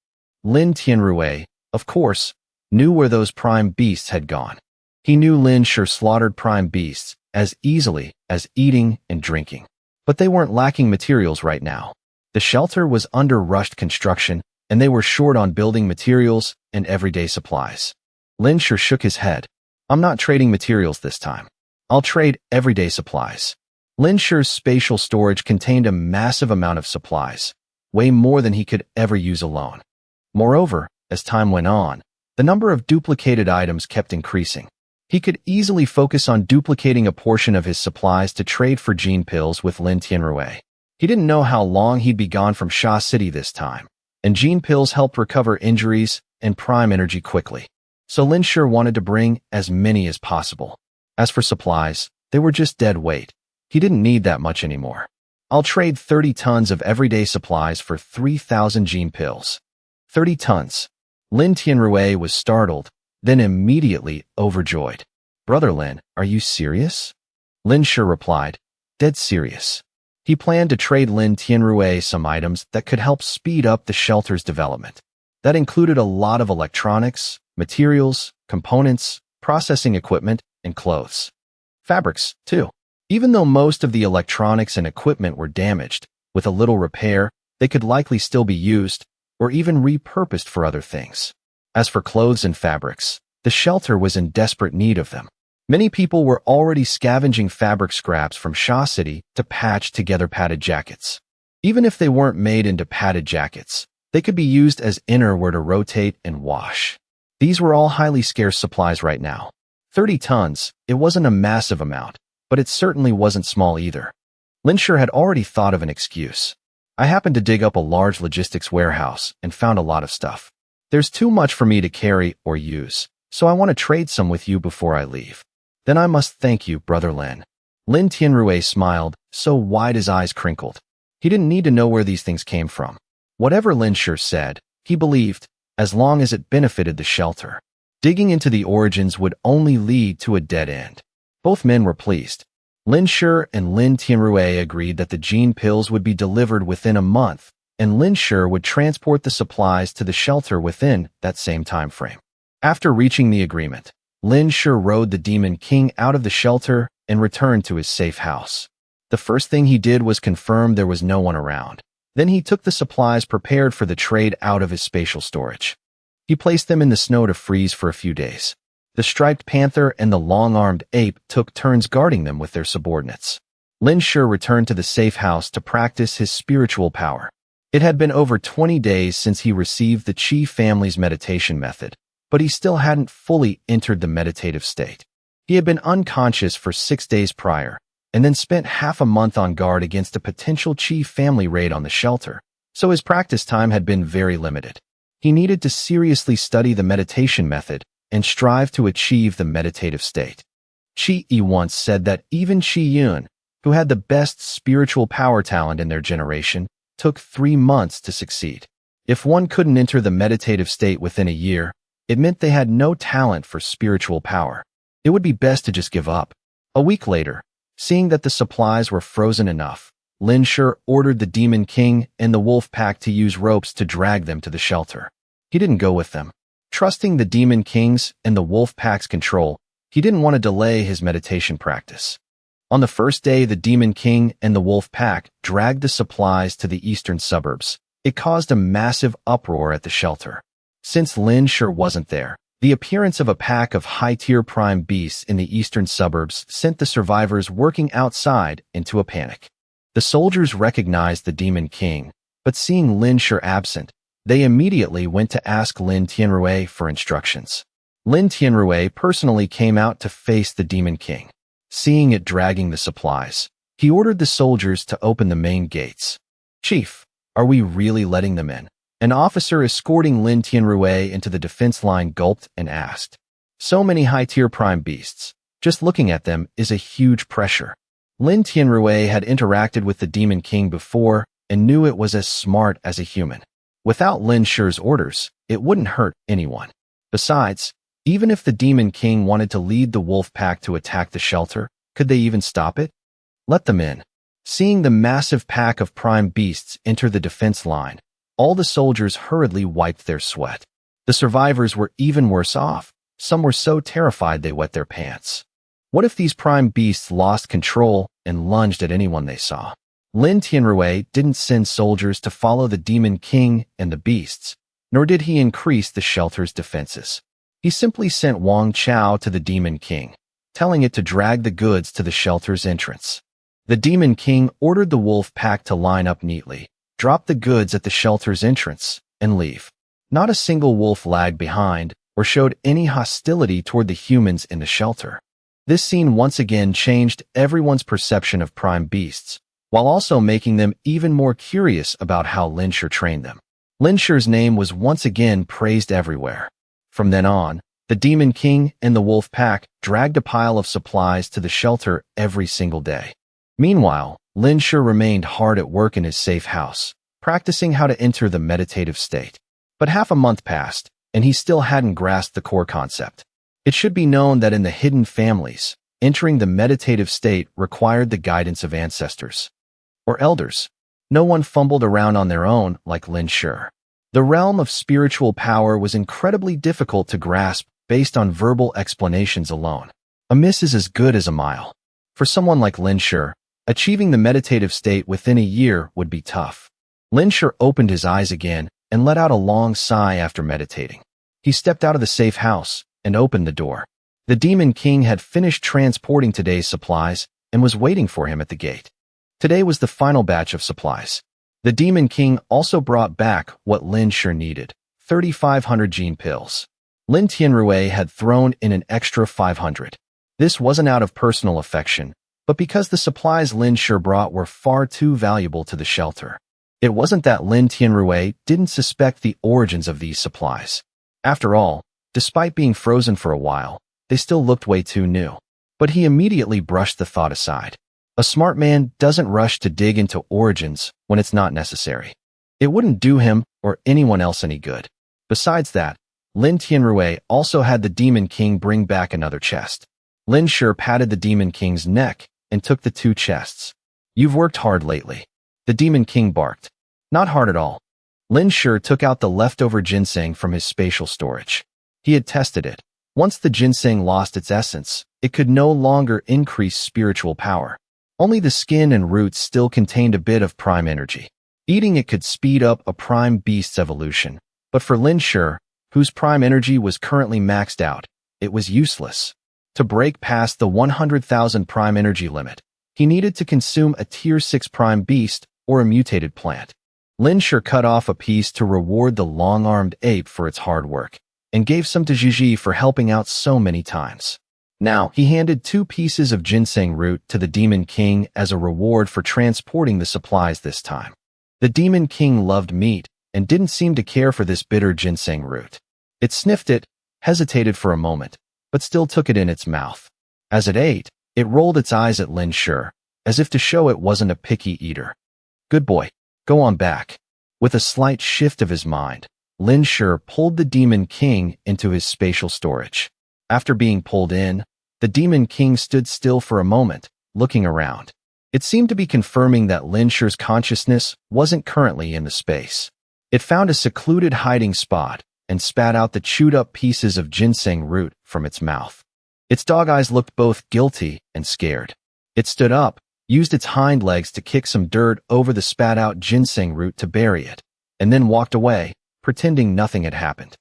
Lin Tianrui, of course, knew where those prime beasts had gone. He knew Lin Shi slaughtered prime beasts as easily as eating and drinking. But they weren't lacking materials right now. The shelter was under rushed construction, and they were short on building materials and everyday supplies. Lin Shi shook his head. "I'm not trading materials this time. I'll trade everyday supplies." Lin Shi's spatial storage contained a massive amount of supplies, way more than he could ever use alone. Moreover, as time went on, the number of duplicated items kept increasing. He could easily focus on duplicating a portion of his supplies to trade for gene pills with Lin Tianrui. He didn't know how long he'd be gone from Sha City this time, and gene pills helped recover injuries and prime energy quickly. So Lin Shi wanted to bring as many as possible. As for supplies, they were just dead weight. He didn't need that much anymore. "I'll trade 30 tons of everyday supplies for 3,000 gene pills." 30 tons. Lin Tianrui was startled, then immediately overjoyed. "Brother Lin, are you serious?" Lin Shi replied, "Dead serious." He planned to trade Lin Tianrui some items that could help speed up the shelter's development. That included a lot of electronics, materials, components, processing equipment, and clothes. Fabrics, too. Even though most of the electronics and equipment were damaged, with a little repair, they could likely still be used, or even repurposed for other things. As for clothes and fabrics, the shelter was in desperate need of them. Many people were already scavenging fabric scraps from Sha City to patch together padded jackets. Even if they weren't made into padded jackets, they could be used as innerwear to rotate and wash. These were all highly scarce supplies right now. 30 tons, it wasn't a massive amount, but it certainly wasn't small either. Lin Shi had already thought of an excuse. "I happened to dig up a large logistics warehouse and found a lot of stuff. There's too much for me to carry or use, so I want to trade some with you before I leave." "Then I must thank you, Brother Lin." Lin Tianrui smiled, so wide his eyes crinkled. He didn't need to know where these things came from. Whatever Lin Shi said, he believed, as long as it benefited the shelter. Digging into the origins would only lead to a dead end. Both men were pleased. Lin Shi and Lin Tianrui agreed that the gene pills would be delivered within a month, and Lin Shi would transport the supplies to the shelter within that same time frame. After reaching the agreement, Lin Shi rode the Demon King out of the shelter and returned to his safe house. The first thing he did was confirm there was no one around. Then he took the supplies prepared for the trade out of his spatial storage. He placed them in the snow to freeze for a few days. The striped panther and the long-armed ape took turns guarding them with their subordinates. Lin Shi returned to the safe house to practice his spiritual power. It had been over 20 days since he received the Qi family's meditation method, but he still hadn't fully entered the meditative state. He had been unconscious for 6 days prior, and then spent half a month on guard against a potential Qi family raid on the shelter, so his practice time had been very limited. He needed to seriously study the meditation method and strive to achieve the meditative state. Qi Yi once said that even Qi Yun, who had the best spiritual power talent in their generation, took 3 months to succeed. If one couldn't enter the meditative state within a year, it meant they had no talent for spiritual power. It would be best to just give up. A week later, seeing that the supplies were frozen enough, Lin Shi ordered the Demon King and the wolf pack to use ropes to drag them to the shelter. He didn't go with them. Trusting the Demon King's and the wolf pack's control, he didn't want to delay his meditation practice. On the first day, the Demon King and the wolf pack dragged the supplies to the eastern suburbs. It caused a massive uproar at the shelter. Since Lin Shi wasn't there, the appearance of a pack of high-tier prime beasts in the eastern suburbs sent the survivors working outside into a panic. The soldiers recognized the Demon King, but seeing Lin Shi absent, they immediately went to ask Lin Tianrui for instructions. Lin Tianrui personally came out to face the Demon King. Seeing it dragging the supplies, he ordered the soldiers to open the main gates. "Chief, are we really letting them in?" An officer escorting Lin Tianrui into the defense line gulped and asked. "So many high-tier prime beasts. Just looking at them is a huge pressure." Lin Tianrui had interacted with the Demon King before and knew it was as smart as a human. Without Lin Shi's orders, it wouldn't hurt anyone. Besides, even if the Demon King wanted to lead the wolf pack to attack the shelter, could they even stop it? Let them in. Seeing the massive pack of prime beasts enter the defense line, all the soldiers hurriedly wiped their sweat. The survivors were even worse off. Some were so terrified they wet their pants. What if these prime beasts lost control and lunged at anyone they saw? Lin Tianrui didn't send soldiers to follow the Demon King and the beasts, nor did he increase the shelter's defenses. He simply sent Wang Chao to the Demon King, telling it to drag the goods to the shelter's entrance. The Demon King ordered the wolf pack to line up neatly, drop the goods at the shelter's entrance, and leave. Not a single wolf lagged behind or showed any hostility toward the humans in the shelter. This scene once again changed everyone's perception of prime beasts, while also making them even more curious about how Lin Shi trained them. Lin Shi's name was once again praised everywhere. From then on, the Demon King and the wolf pack dragged a pile of supplies to the shelter every single day. Meanwhile, Lin Shi remained hard at work in his safe house, practicing how to enter the meditative state. But half a month passed, and he still hadn't grasped the core concept. It should be known that in the hidden families, entering the meditative state required the guidance of ancestors or elders. No one fumbled around on their own like Lin Shi. The realm of spiritual power was incredibly difficult to grasp based on verbal explanations alone. A miss is as good as a mile. For someone like Lin Shi, achieving the meditative state within a year would be tough. Lin Shi opened his eyes again and let out a long sigh after meditating. He stepped out of the safe house and opened the door. The Demon King had finished transporting today's supplies and was waiting for him at the gate. Today was the final batch of supplies. The Demon King also brought back what Lin Shi needed, 3,500 gene pills. Lin Tianrui had thrown in an extra 500. This wasn't out of personal affection, but because the supplies Lin Shi brought were far too valuable to the shelter. It wasn't that Lin Tianrui didn't suspect the origins of these supplies. After all, despite being frozen for a while, they still looked way too new. But he immediately brushed the thought aside. A smart man doesn't rush to dig into origins when it's not necessary. It wouldn't do him or anyone else any good. Besides that, Lin Tianrui also had the Demon King bring back another chest. Lin Shi patted the Demon King's neck and took the 2 chests. "You've worked hard lately." The Demon King barked. "Not hard at all." Lin Shi took out the leftover ginseng from his spatial storage. He had tested it. Once the ginseng lost its essence, it could no longer increase spiritual power. Only the skin and roots still contained a bit of prime energy. Eating it could speed up a prime beast's evolution, but for Lin Shi, whose prime energy was currently maxed out, it was useless. To break past the 100,000 prime energy limit, he needed to consume a tier 6 prime beast or a mutated plant. Lin Shi cut off a piece to reward the long-armed ape for its hard work, and gave some to Gigi for helping out so many times. Now, he handed 2 pieces of ginseng root to the Demon King as a reward for transporting the supplies this time. The Demon King loved meat and didn't seem to care for this bitter ginseng root. It sniffed it, hesitated for a moment, but still took it in its mouth. As it ate, it rolled its eyes at Lin Shi, as if to show it wasn't a picky eater. "Good boy. Go on back. With a slight shift of his mind, Lin Shi pulled the Demon King into his spatial storage. After being pulled in, the Demon King stood still for a moment, looking around. It seemed to be confirming that Lin Shi's consciousness wasn't currently in the space. It found a secluded hiding spot and spat out the chewed-up pieces of ginseng root from its mouth. Its dog eyes looked both guilty and scared. It stood up, used its hind legs to kick some dirt over the spat-out ginseng root to bury it, and then walked away, pretending nothing had happened.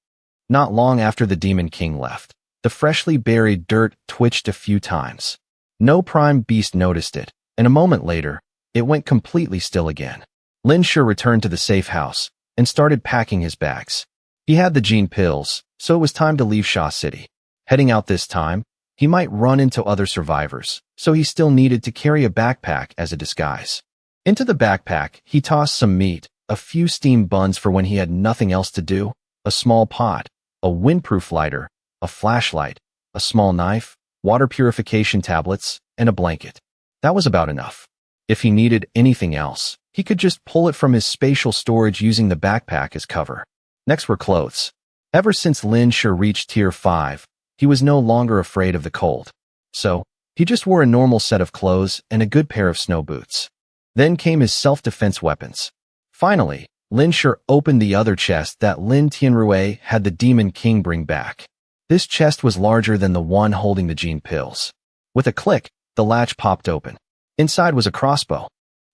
Not long after the Demon King left, the freshly buried dirt twitched a few times. No prime beast noticed it, and a moment later, it went completely still again. Lin Shi returned to the safe house and started packing his bags. He had the gene pills, so it was time to leave Sha City. Heading out this time, he might run into other survivors, so he still needed to carry a backpack as a disguise. Into the backpack, he tossed some meat, a few steamed buns for when he had nothing else to do, a small pot, a windproof lighter, a flashlight, a small knife, water purification tablets, and a blanket. That was about enough. If he needed anything else, he could just pull it from his spatial storage using the backpack as cover. Next were clothes. Ever since Lin Shi reached Tier 5, he was no longer afraid of the cold. So, he just wore a normal set of clothes and a good pair of snow boots. Then came his self-defense weapons. Finally, Lin Shi opened the other chest that Lin Tianrui had the Demon King bring back. This chest was larger than the one holding the gene pills. With a click, the latch popped open. Inside was a crossbow.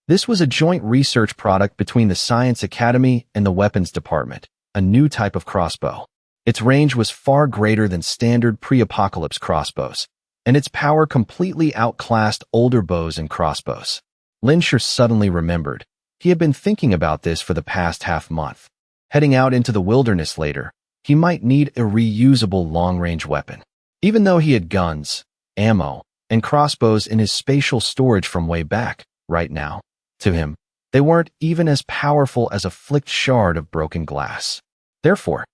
This was a joint research product between the Science Academy and the Weapons Department, a new type of crossbow. Its range was far greater than standard pre-apocalypse crossbows, and its power completely outclassed older bows and crossbows. Lin Shi suddenly remembered. He had been thinking about this for the past half-month. Heading out into the wilderness later, he might need a reusable long-range weapon. Even though he had guns, ammo, and crossbows in his spatial storage from way back, right now, to him, they weren't even as powerful as a flicked shard of broken glass. Therefore,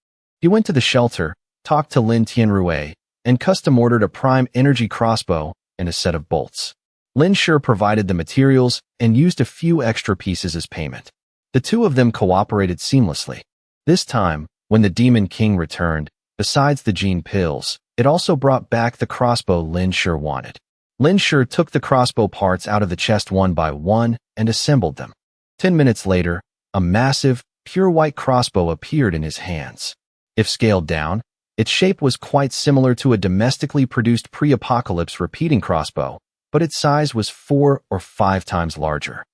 he went to the shelter, talked to Lin Tianrui, and custom-ordered a prime energy crossbow and a set of bolts. Lin Shi provided the materials and used a few extra pieces as payment. The two of them cooperated seamlessly. This time, when the Demon King returned, besides the gene pills, it also brought back the crossbow Lin Shi wanted. Lin Shi took the crossbow parts out of the chest one by one and assembled them. 10 minutes later, a massive, pure white crossbow appeared in his hands. If scaled down, its shape was quite similar to a domestically produced pre-apocalypse repeating crossbow, but its size was 4 or 5 times larger.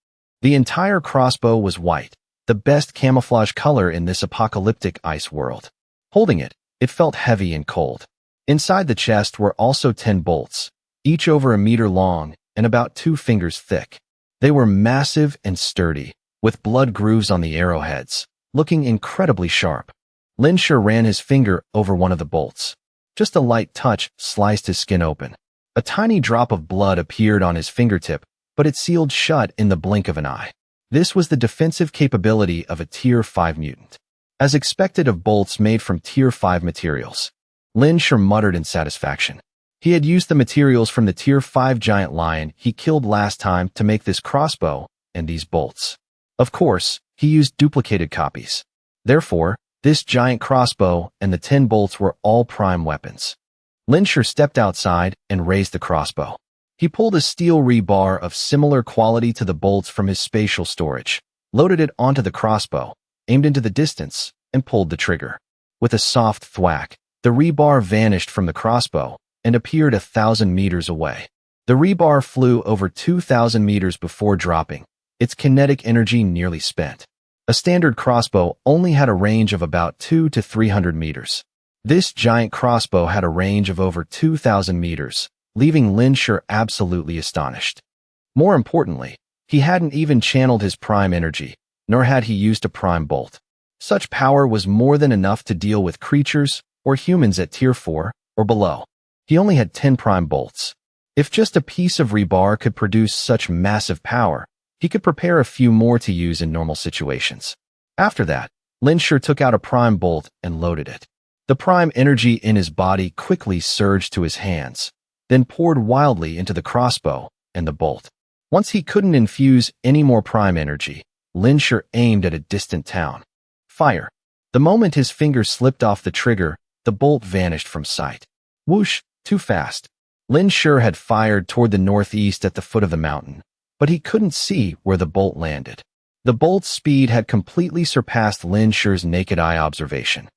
The entire crossbow was white, the best camouflage color in this apocalyptic ice world. Holding it, it felt heavy and cold. Inside the chest were also 10 bolts, each over a meter long and about 2 fingers thick. They were massive and sturdy, with blood grooves on the arrowheads, looking incredibly sharp. Lin Shi ran his finger over one of the bolts. Just a light touch sliced his skin open. A tiny drop of blood appeared on his fingertip, but it sealed shut in the blink of an eye. This was the defensive capability of a Tier 5 mutant. As expected of bolts made from Tier 5 materials, Lin Shi muttered in satisfaction. He had used the materials from the Tier 5 giant lion he killed last time to make this crossbow and these bolts. Of course, he used duplicated copies. Therefore, this giant crossbow and the 10 bolts were all prime weapons. Lin Shi stepped outside and raised the crossbow. He pulled a steel rebar of similar quality to the bolts from his spatial storage, loaded it onto the crossbow, aimed into the distance, and pulled the trigger. With a soft thwack, the rebar vanished from the crossbow and appeared 1,000 meters away. The rebar flew over 2,000 meters before dropping, its kinetic energy nearly spent. A standard crossbow only had a range of about 200 to 300 meters. This giant crossbow had a range of over 2,000 meters, leaving Lin Shi absolutely astonished. More importantly, he hadn't even channeled his prime energy, nor had he used a prime bolt. Such power was more than enough to deal with creatures or humans at Tier 4 or below. He only had 10 prime bolts. If just a piece of rebar could produce such massive power, he could prepare a few more to use in normal situations. After that, Lin Shi took out a prime bolt and loaded it. The prime energy in his body quickly surged to his hands, then poured wildly into the crossbow and the bolt. Once he couldn't infuse any more prime energy, Lin Shi aimed at a distant town. Fire. The moment his fingers slipped off the trigger, the bolt vanished from sight. Whoosh, too fast. Lin Shi had fired toward the northeast at the foot of the mountain, but he couldn't see where the bolt landed. The bolt's speed had completely surpassed Lin Shi's naked eye observation.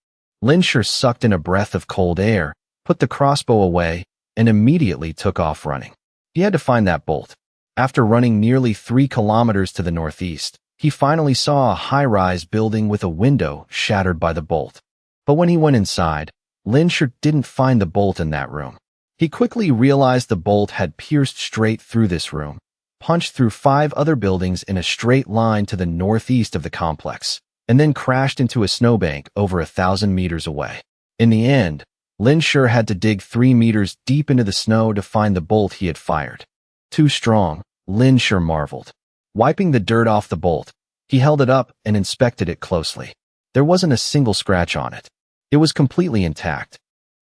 Lin Shi sucked in a breath of cold air, put the crossbow away, and immediately took off running. He had to find that bolt. After running nearly 3 kilometers to the northeast, he finally saw a high-rise building with a window shattered by the bolt. But when he went inside, Lin Shi didn't find the bolt in that room. He quickly realized the bolt had pierced straight through this room, punched through 5 other buildings in a straight line to the northeast of the complex, and then crashed into a snowbank over 1,000 meters away. In the end, Lin Shi had to dig 3 meters deep into the snow to find the bolt he had fired. Too strong, Lin Shi marveled. Wiping the dirt off the bolt, he held it up and inspected it closely. There wasn't a single scratch on it. It was completely intact.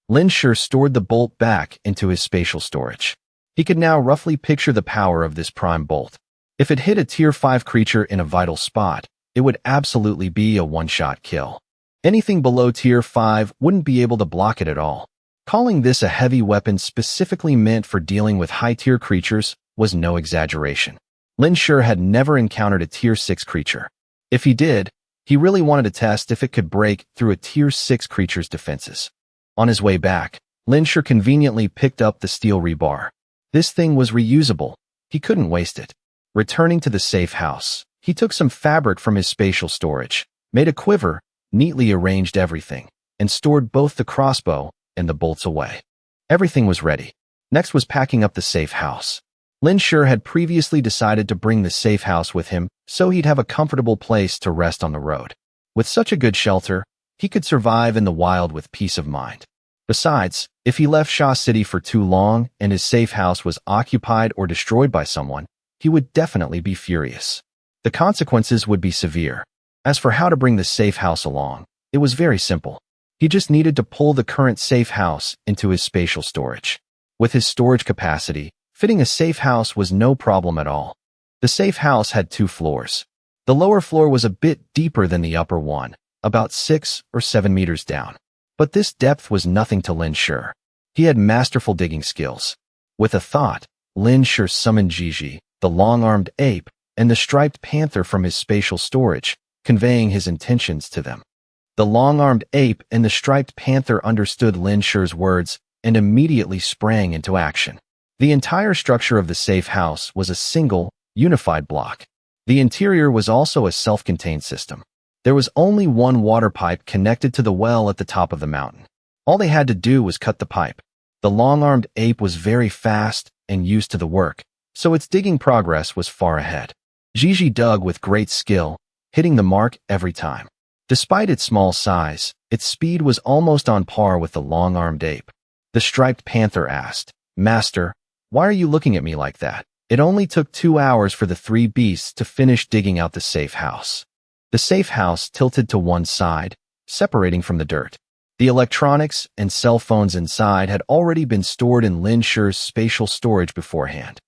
Lin Shi stored the bolt back into his spatial storage. He could now roughly picture the power of this prime bolt. If it hit a Tier 5 creature in a vital spot, it would absolutely be a one-shot kill. Anything below Tier 5 wouldn't be able to block it at all. Calling this a heavy weapon specifically meant for dealing with high-tier creatures was no exaggeration. Lin Shi had never encountered a Tier 6 creature. If he did, he really wanted to test if it could break through a Tier 6 creature's defenses. On his way back, Lin Shi conveniently picked up the steel rebar. This thing was reusable. He couldn't waste it. Returning to the safe house, he took some fabric from his spatial storage, made a quiver, neatly arranged everything, and stored both the crossbow and the bolts away. Everything was ready. Next was packing up the safe house. Lin Shi had previously decided to bring the safe house with him so he'd have a comfortable place to rest on the road. With such a good shelter, he could survive in the wild with peace of mind. Besides, if he left Sha City for too long and his safe house was occupied or destroyed by someone, he would definitely be furious. The consequences would be severe. As for how to bring the safe house along, it was very simple. He just needed to pull the current safe house into his spatial storage. With his storage capacity, fitting a safe house was no problem at all. The safe house had 2 floors. The lower floor was a bit deeper than the upper one, about 6 or 7 meters down. But this depth was nothing to Lin Shi. He had masterful digging skills. With a thought, Lin Shi summoned Gigi, the long-armed ape, and the striped panther from his spatial storage, conveying his intentions to them. The long-armed ape and the striped panther understood Lin Shi's words and immediately sprang into action. The entire structure of the safe house was a single, unified block. The interior was also a self-contained system. There was only one water pipe connected to the well at the top of the mountain. All they had to do was cut the pipe. The long-armed ape was very fast and used to the work, so its digging progress was far ahead. Gigi dug with great skill, hitting the mark every time. Despite its small size, its speed was almost on par with the long-armed ape. The striped panther asked, "Master, why are you looking at me like that?" It only took 2 hours for the 3 beasts to finish digging out the safe house. The safe house tilted to one side, separating from the dirt. The electronics and cell phones inside had already been stored in Lin Shi's spatial storage beforehand.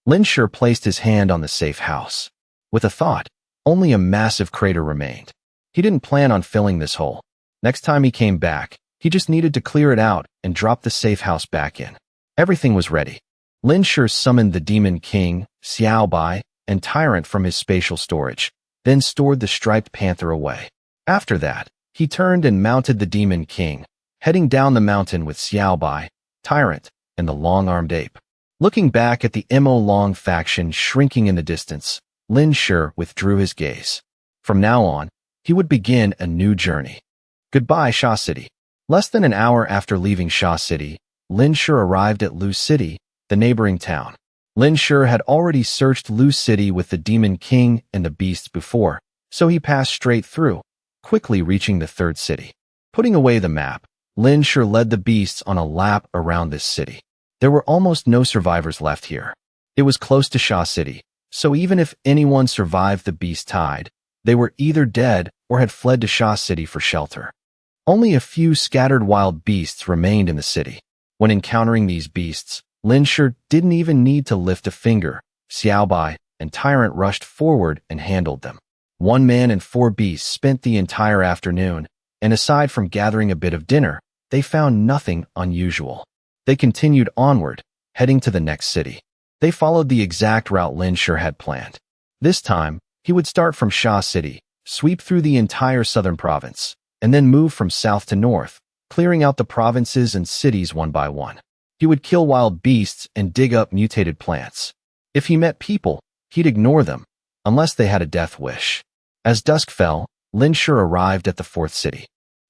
Lin Shi placed his hand on the safe house. With a thought, only a massive crater remained. He didn't plan on filling this hole. Next time he came back, he just needed to clear it out and drop the safe house back in. Everything was ready. Lin Shi summoned the Demon King, Xiao Bai, and Tyrant from his spatial storage, then stored the striped panther away. After that, he turned and mounted the Demon King, heading down the mountain with Xiao Bai, Tyrant, and the long-armed ape. Looking back at the Mo Long faction shrinking in the distance, Lin Shi withdrew his gaze. From now on, he would begin a new journey. Goodbye, Sha City. Less than an hour after leaving Sha City, Lin Shi arrived at Lu City, the neighboring town. Lin Shi had already searched Lu City with the Demon King and the beasts before, so he passed straight through, quickly reaching the 3rd city. Putting away the map, Lin Shi led the beasts on a lap around this city. There were almost no survivors left here. It was close to Sha City, so even if anyone survived the beast tide, they were either dead or had fled to Sha City for shelter. Only a few scattered wild beasts remained in the city. When encountering these beasts, Lin Shi didn't even need to lift a finger. Xiao Bai and Tyrant rushed forward and handled them. One man and 4 beasts spent the entire afternoon, and aside from gathering a bit of dinner, they found nothing unusual. They continued onward, heading to the next city. They followed the exact route Lin Shi had planned. This time, he would start from Sha City, sweep through the entire southern province, and then move from south to north, clearing out the provinces and cities one by one. He would kill wild beasts and dig up mutated plants. If he met people, he'd ignore them, unless they had a death wish. As dusk fell, Lin Shi arrived at the 4th city.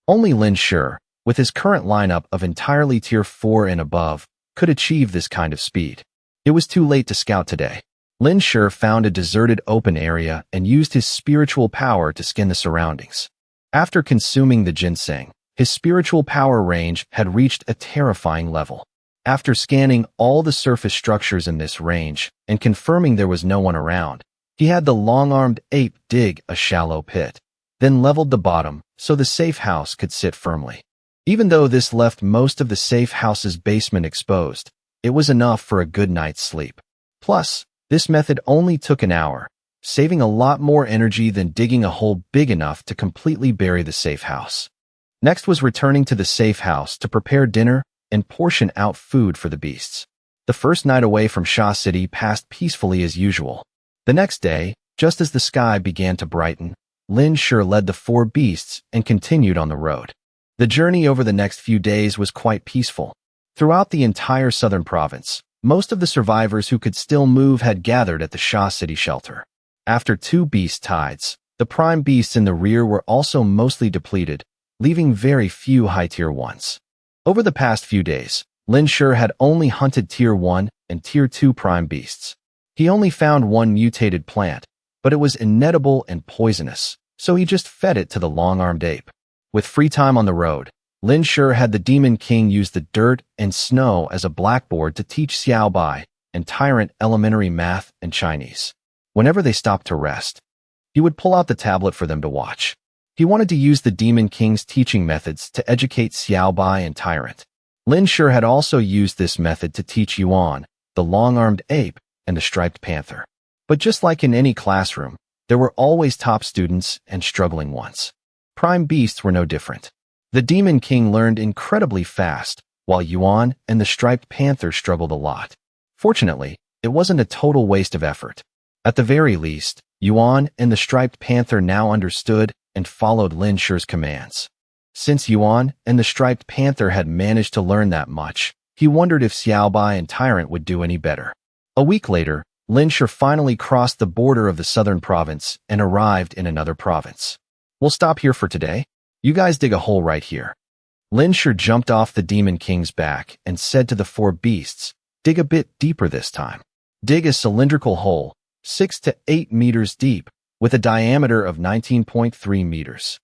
Only Lin Shi, with his current lineup of entirely tier 4 and above, could achieve this kind of speed. It was too late to scout today. Lin Shi found a deserted open area and used his spiritual power to scan the surroundings. After consuming the ginseng, his spiritual power range had reached a terrifying level. After scanning all the surface structures in this range and confirming there was no one around, he had the long-armed ape dig a shallow pit, then leveled the bottom so the safe house could sit firmly. Even though this left most of the safe house's basement exposed, it was enough for a good night's sleep. Plus, this method only took an hour, saving a lot more energy than digging a hole big enough to completely bury the safe house. Next was returning to the safe house to prepare dinner and portion out food for the beasts. The first night away from Sha City passed peacefully as usual. The next day, just as the sky began to brighten, Lin Shi led the 4 beasts and continued on the road. The journey over the next few days was quite peaceful. Throughout the entire southern province, most of the survivors who could still move had gathered at the Sha City shelter. After 2 beast tides, the prime beasts in the rear were also mostly depleted, leaving very few high-tier ones. Over the past few days, Lin Shi had only hunted tier 1 and tier 2 prime beasts. He only found one mutated plant, but it was inedible and poisonous, so he just fed it to the long-armed ape. With free time on the road, Lin Shi had the Demon King use the dirt and snow as a blackboard to teach Xiaobai and Tyrant elementary math and Chinese. Whenever they stopped to rest, he would pull out the tablet for them to watch. He wanted to use the Demon King's teaching methods to educate Xiaobai and Tyrant. Lin Shi had also used this method to teach Yuan, the long-armed ape, and the striped panther. But just like in any classroom, there were always top students and struggling ones. Prime beasts were no different. The Demon King learned incredibly fast, while Yuan and the striped panther struggled a lot. Fortunately, it wasn't a total waste of effort. At the very least, Yuan and the striped panther now understood and followed Lin Shi's commands. Since Yuan and the striped panther had managed to learn that much, he wondered if Xiaobai and Tyrant would do any better. A week later, Lin Shi finally crossed the border of the southern province and arrived in another province. We'll stop here for today. You guys dig a hole right here. Lin Shi jumped off the Demon King's back and said to the 4 beasts, dig a bit deeper this time. Dig a cylindrical hole, 6 to 8 meters deep, with a diameter of 19.3 meters.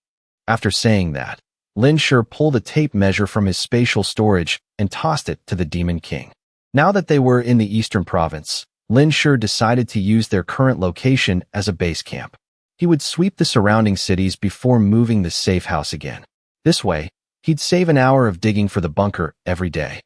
After saying that, Lin Shi pulled a tape measure from his spatial storage and tossed it to the Demon King. Now that they were in the eastern province, Lin Shi decided to use their current location as a base camp. He would sweep the surrounding cities before moving the safe house again. This way, he'd save an hour of digging for the bunker every day.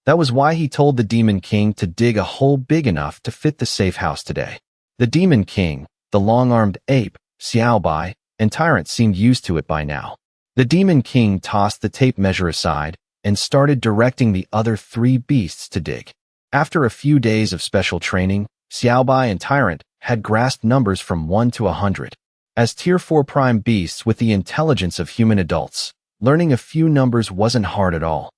That was why he told the Demon King to dig a hole big enough to fit the safe house today. The Demon King, the long-armed ape, Xiaobai, and Tyrant seemed used to it by now. The Demon King tossed the tape measure aside and started directing the other 3 beasts to dig. After a few days of special training, Xiaobai and Tyrant had grasped numbers from 1 to 100. As tier 4 prime beasts with the intelligence of human adults, learning a few numbers wasn't hard at all.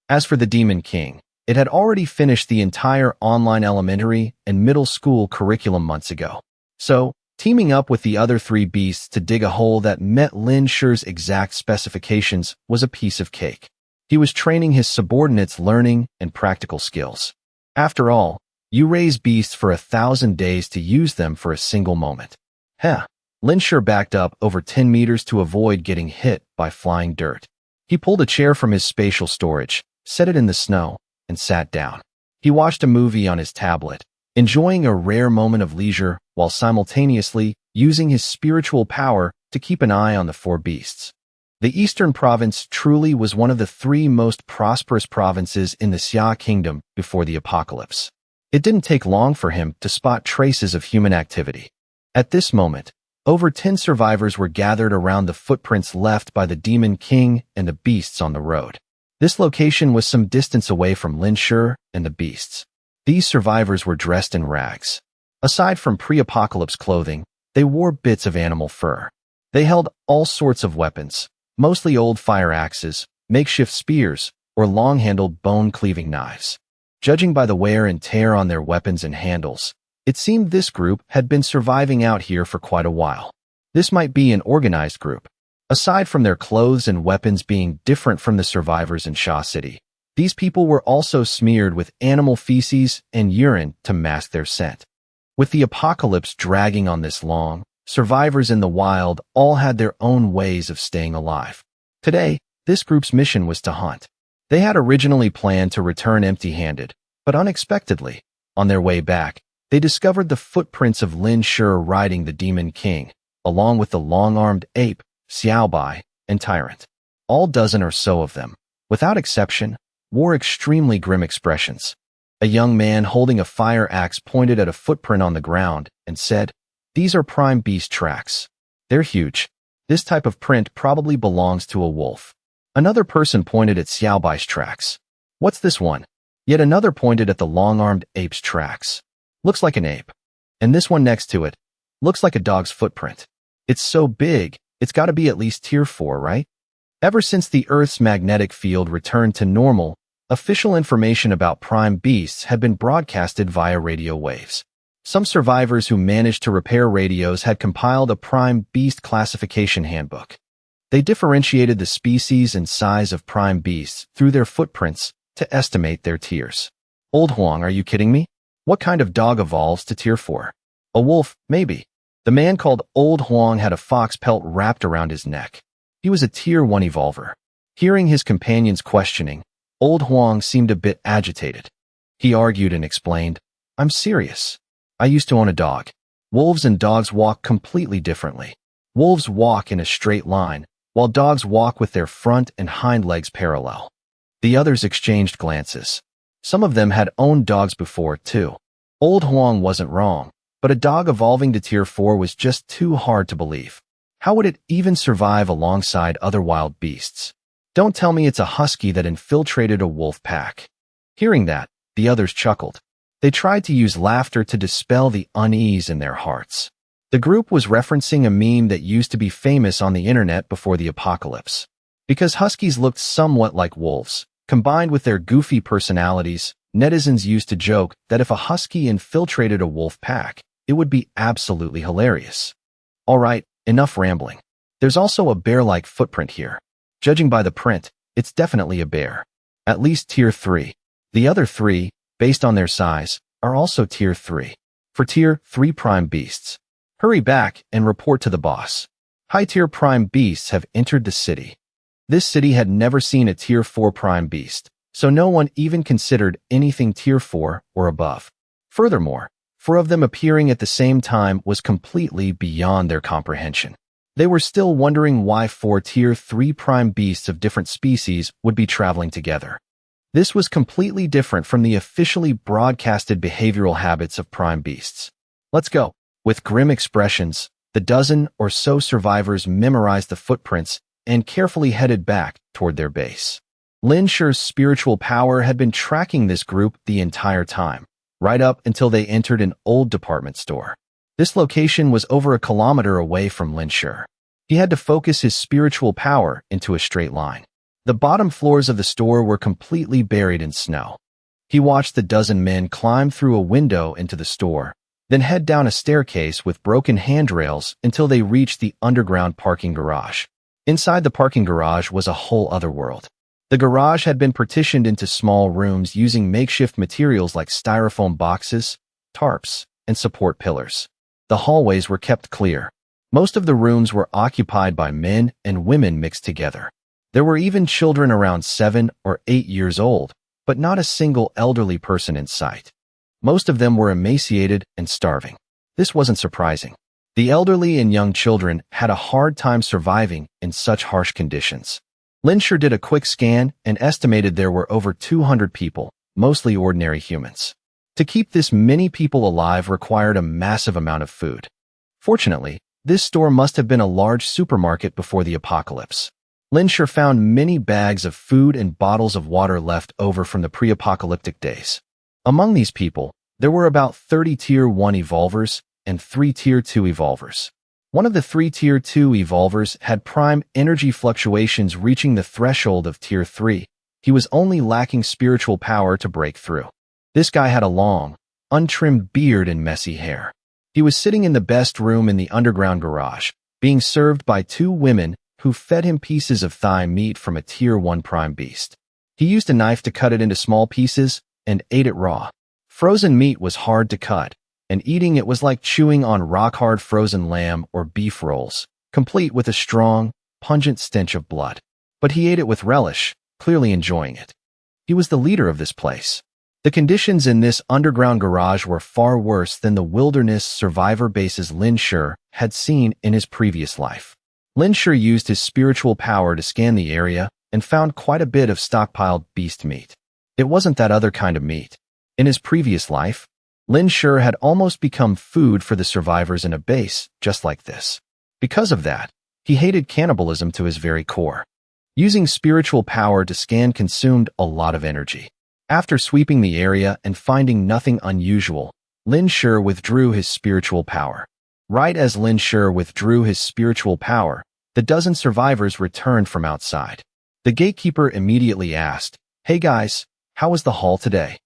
As for the Demon King, it had already finished the entire online elementary and middle school curriculum months ago. So, teaming up with the other 3 beasts to dig a hole that met Lin Shi's exact specifications was a piece of cake. He was training his subordinates' learning and practical skills. After all, you raise beasts for 1,000 days to use them for a single moment. Lin Shi backed up over 10 meters to avoid getting hit by flying dirt. He pulled a chair from his spatial storage, set it in the snow, and sat down. He watched a movie on his tablet, enjoying a rare moment of leisure while simultaneously using his spiritual power to keep an eye on the 4 beasts. The Eastern Province truly was one of the 3 most prosperous provinces in the Xia Kingdom before the apocalypse. It didn't take long for him to spot traces of human activity. At this moment, Over 10 survivors were gathered around the footprints left by the Demon King and the beasts on the road. This location was some distance away from Lin Shi and the beasts. These survivors were dressed in rags. Aside from pre-apocalypse clothing, they wore bits of animal fur. They held all sorts of weapons, mostly old fire axes, makeshift spears, or long-handled bone-cleaving knives. Judging by the wear and tear on their weapons and handles, it seemed this group had been surviving out here for quite a while. This might be an organized group. Aside from their clothes and weapons being different from the survivors in Sha City, these people were also smeared with animal feces and urine to mask their scent. With the apocalypse dragging on this long, survivors in the wild all had their own ways of staying alive. Today, this group's mission was to hunt. They had originally planned to return empty-handed, but unexpectedly, on their way back, they discovered the footprints of Lin Shi riding the Demon King, along with the long-armed ape, Xiaobai, and Tyrant. All dozen or so of them, without exception, wore extremely grim expressions. A young man holding a fire axe pointed at a footprint on the ground and said, "These are prime beast tracks. They're huge. This type of print probably belongs to a wolf." Another person pointed at Xiaobai's tracks. "What's this one?" Yet another pointed at the long-armed ape's tracks. "Looks like an ape." And this one next to it, "Looks like a dog's footprint. It's so big, it's got to be at least tier 4, right?" Ever since the Earth's magnetic field returned to normal, official information about prime beasts had been broadcasted via radio waves. Some survivors who managed to repair radios had compiled a prime beast classification handbook. They differentiated the species and size of prime beasts through their footprints to estimate their tiers. Old Huang, are you kidding me? What kind of dog evolves to tier 4? A wolf, maybe. The man called Old Huang had a fox pelt wrapped around his neck. He was a tier 1 evolver. Hearing his companion's questioning, Old Huang seemed a bit agitated. He argued and explained, "I'm serious. I used to own a dog. Wolves and dogs walk completely differently. Wolves walk in a straight line, while dogs walk with their front and hind legs parallel." The others exchanged glances. Some of them had owned dogs before, too. Old Huang wasn't wrong, but a dog evolving to tier 4 was just too hard to believe. How would it even survive alongside other wild beasts? Don't tell me it's a husky that infiltrated a wolf pack. Hearing that, the others chuckled. They tried to use laughter to dispel the unease in their hearts. The group was referencing a meme that used to be famous on the internet before the apocalypse. Because huskies looked somewhat like wolves, combined with their goofy personalities, netizens used to joke that if a husky infiltrated a wolf pack, it would be absolutely hilarious. Alright, enough rambling. There's also a bear-like footprint here. Judging by the print, it's definitely a bear. At least tier 3. The other 3, based on their size, are also tier 3. For tier 3 prime beasts, hurry back and report to the boss. High-tier prime beasts have entered the city. This city had never seen a tier 4 prime beast, so no one even considered anything tier 4 or above. Furthermore, 4 of them appearing at the same time was completely beyond their comprehension. They were still wondering why 4 tier 3 prime beasts of different species would be traveling together. This was completely different from the officially broadcasted behavioral habits of prime beasts. Let's go. With grim expressions, the dozen or so survivors memorized the footprints and carefully headed back toward their base. Lin Shi's spiritual power had been tracking this group the entire time, right up until they entered an old department store. This location was over a kilometer away from Lin Shi. He had to focus his spiritual power into a straight line. The bottom floors of the store were completely buried in snow. He watched the dozen men climb through a window into the store, then head down a staircase with broken handrails until they reached the underground parking garage. Inside the parking garage was a whole other world. The garage had been partitioned into small rooms using makeshift materials like styrofoam boxes, tarps, and support pillars. The hallways were kept clear. Most of the rooms were occupied by men and women mixed together. There were even children around 7 or 8 years old, but not a single elderly person in sight. Most of them were emaciated and starving. This wasn't surprising. The elderly and young children had a hard time surviving in such harsh conditions. Lin Shi did a quick scan and estimated there were over 200 people, mostly ordinary humans. To keep this many people alive required a massive amount of food. Fortunately, This store must have been a large supermarket before the apocalypse. Lin Shi found many bags of food and bottles of water left over from the pre-apocalyptic days. Among these people, there were about 30 Tier 1 evolvers and 3 Tier 2 evolvers. One of the 3 Tier 2 evolvers had prime energy fluctuations reaching the threshold of Tier 3. He was only lacking spiritual power to break through. This guy had a long, untrimmed beard and messy hair. He was sitting in the best room in the underground garage, being served by two women who fed him pieces of thigh meat from a Tier 1 prime beast. He used a knife to cut it into small pieces and ate it raw. Frozen meat was hard to cut, and eating it was like chewing on rock-hard frozen lamb or beef rolls, complete with a strong, pungent stench of blood. But he ate it with relish, clearly enjoying it. He was the leader of this place. The conditions in this underground garage were far worse than the wilderness survivor bases Lin Shi had seen in his previous life. Lin Shi used his spiritual power to scan the area and found quite a bit of stockpiled beast meat. It wasn't that other kind of meat. In his previous life, Lin Shi had almost become food for the survivors in a base just like this. Because of that, he hated cannibalism to his very core. Using spiritual power to scan consumed a lot of energy. After sweeping the area and finding nothing unusual, Lin Shi withdrew his spiritual power. Right as Lin Shi withdrew his spiritual power, the dozen survivors returned from outside. The gatekeeper immediately asked, "Hey guys, how was the haul today?"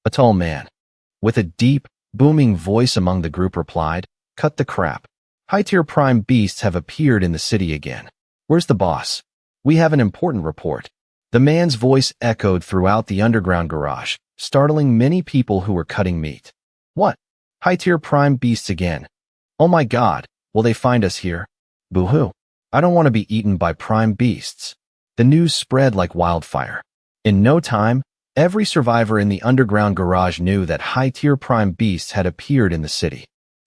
A tall man, with a deep, booming voice among the group replied, "Cut the crap. High-tier prime beasts have appeared in the city again. Where's the boss? We have an important report." The man's voice echoed throughout the underground garage, startling many people who were cutting meat. "What? High-tier prime beasts again? Oh my god, will they find us here? Boo-hoo. I don't want to be eaten by prime beasts." The news spread like wildfire. In no time, every survivor in the underground garage knew that high-tier prime beasts had appeared in the city.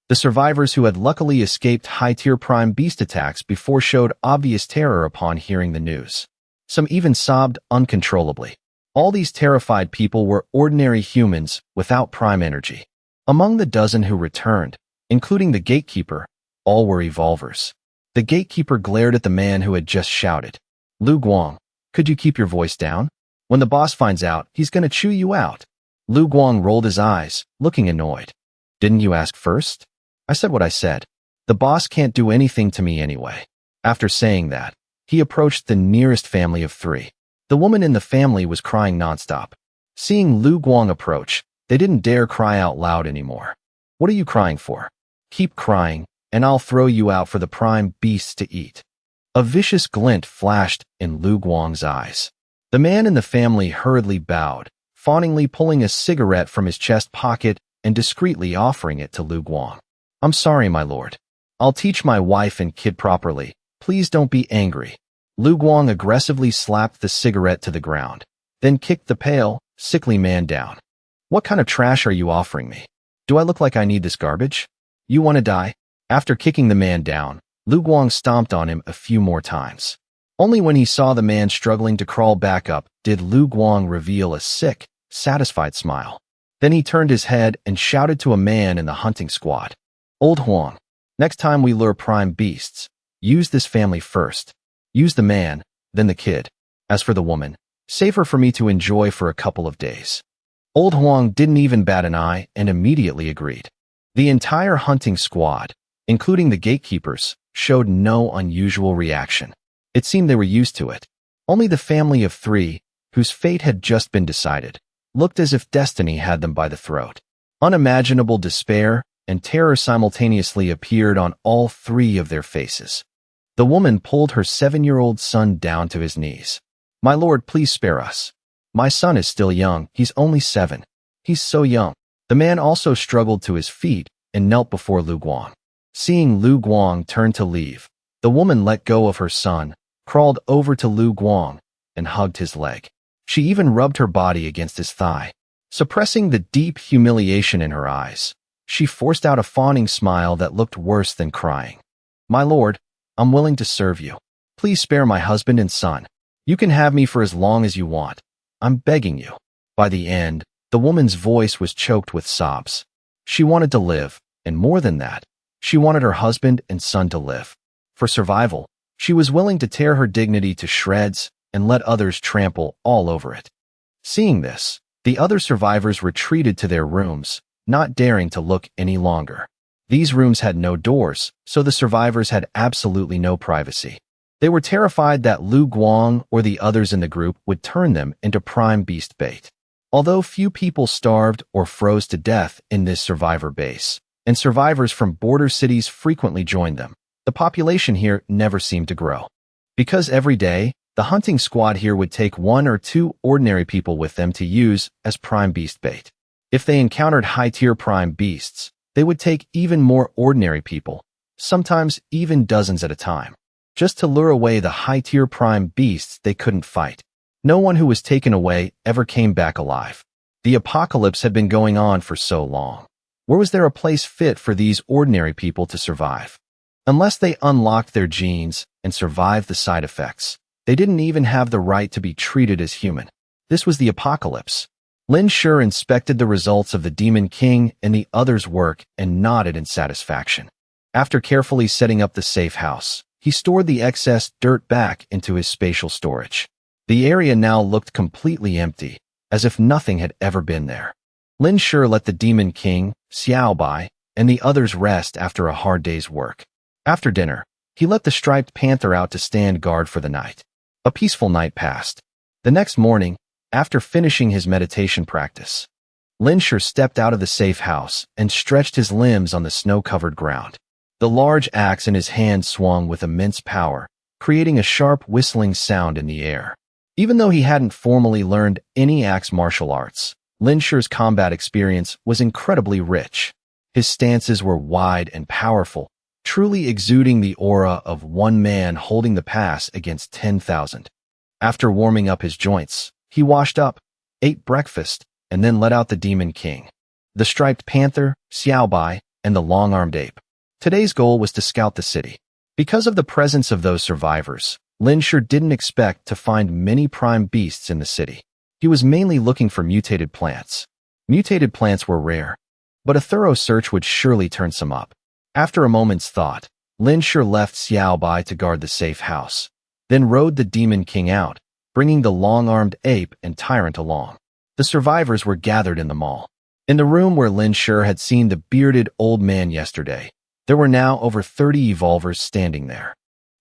The survivors who had luckily escaped high-tier prime beast attacks before showed obvious terror upon hearing the news. Some even sobbed uncontrollably. All these terrified people were ordinary humans without prime energy. Among the dozen who returned, including the gatekeeper, all were evolvers. The gatekeeper glared at the man who had just shouted, "Lu Guang, could you keep your voice down? When the boss finds out, he's gonna chew you out." Lu Guang rolled his eyes, looking annoyed. "Didn't you ask first? I said what I said. The boss can't do anything to me anyway." After saying that, he approached the nearest family of three. The woman in the family was crying nonstop. Seeing Lu Guang approach, they didn't dare cry out loud anymore. "What are you crying for? Keep crying, and I'll throw you out for the prime beasts to eat." A vicious glint flashed in Lu Guang's eyes. The man in the family hurriedly bowed, fawningly pulling a cigarette from his chest pocket and discreetly offering it to Lu Guang. "I'm sorry, my lord. I'll teach my wife and kid properly. Please don't be angry." Lu Guang aggressively slapped the cigarette to the ground, then kicked the pale, sickly man down. "What kind of trash are you offering me? Do I look like I need this garbage? You want to die?" After kicking the man down, Lu Guang stomped on him a few more times. Only when he saw the man struggling to crawl back up did Lu Guang reveal a sick, satisfied smile. Then he turned his head and shouted to a man in the hunting squad, "Old Huang, next time we lure prime beasts, use this family first. Use the man, then the kid. As for the woman, save her for me to enjoy for a couple of days." Old Huang didn't even bat an eye and immediately agreed. The entire hunting squad, including the gatekeepers, showed no unusual reaction. It seemed they were used to it. Only the family of three, whose fate had just been decided, looked as if destiny had them by the throat. Unimaginable despair and terror simultaneously appeared on all three of their faces. The woman pulled her 7-year-old son down to his knees. "My lord, please spare us. My son is still young. He's only 7. He's so young." The man also struggled to his feet and knelt before Lu Guang. Seeing Lu Guang turn to leave, the woman let go of her son, crawled over to Lu Guang, and hugged his leg. She even rubbed her body against his thigh. Suppressing the deep humiliation in her eyes, she forced out a fawning smile that looked worse than crying. "My lord, I'm willing to serve you. Please spare my husband and son. You can have me for as long as you want. I'm begging you." By the end, the woman's voice was choked with sobs. She wanted to live, and more than that, She wanted her husband and son to live. For survival, she was willing to tear her dignity to shreds and let others trample all over it. Seeing this, the other survivors retreated to their rooms, not daring to look any longer. These rooms had no doors, so the survivors had absolutely no privacy. They were terrified that Lu Guang or the others in the group would turn them into prime beast bait. Although few people starved or froze to death in this survivor base, and survivors from border cities frequently joined them, the population here never seemed to grow. Because every day, the hunting squad here would take 1 or 2 ordinary people with them to use as prime beast bait. If they encountered high-tier prime beasts, they would take even more ordinary people, sometimes even dozens at a time, just to lure away the high-tier prime beasts they couldn't fight. No one who was taken away ever came back alive. The apocalypse had been going on for so long. Where was there a place fit for these ordinary people to survive? Unless they unlocked their genes and survived the side effects, they didn't even have the right to be treated as human. This was the apocalypse. Lin Shi inspected the results of the Demon King and the others' work and nodded in satisfaction. After carefully setting up the safe house, he stored the excess dirt back into his spatial storage. The area now looked completely empty, as if nothing had ever been there. Lin Shi let the Demon King, Xiao Bai, and the others rest after a hard day's work. After dinner, he let the striped panther out to stand guard for the night. A peaceful night passed. The next morning, after finishing his meditation practice, Lin Shi stepped out of the safe house and stretched his limbs on the snow-covered ground. The large axe in his hand swung with immense power, creating a sharp whistling sound in the air. Even though he hadn't formally learned any axe martial arts, Lin Shi's combat experience was incredibly rich. His stances were wide and powerful, truly exuding the aura of one man holding the pass against 10,000. After warming up his joints, he washed up, ate breakfast, and then let out the Demon King, the striped panther, Xiao Bai, and the long-armed ape. Today's goal was to scout the city. Because of the presence of those survivors, Lin Shi didn't expect to find many prime beasts in the city. He was mainly looking for mutated plants. Mutated plants were rare, but a thorough search would surely turn some up. After a moment's thought, Lin Shi left Xiao Bai to guard the safe house, then rode the Demon King out, bringing the long-armed ape and tyrant along. The survivors were gathered in the mall. In the room where Lin Shi had seen the bearded old man yesterday, there were now over 30 evolvers standing there.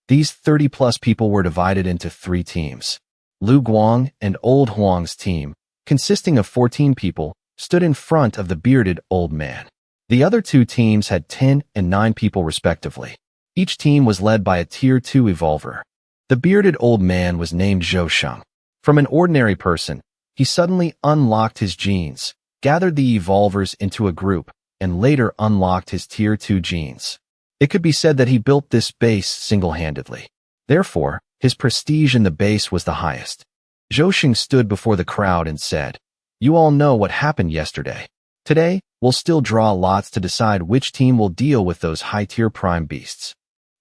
These 30-plus people were divided into 3 teams. Lu Guang and Old Huang's team, consisting of 14 people, stood in front of the bearded old man. The other 2 teams had 10 and 9 people respectively. Each team was led by a Tier 2 evolver. The bearded old man was named Zhou Sheng. From an ordinary person, he suddenly unlocked his genes, gathered the evolvers into a group, and later unlocked his Tier 2 genes. It could be said that he built this base single-handedly. Therefore, his prestige in the base was the highest. Zhou Sheng stood before the crowd and said, "You all know what happened yesterday. Today, we'll still draw lots to decide which team will deal with those high-tier prime beasts."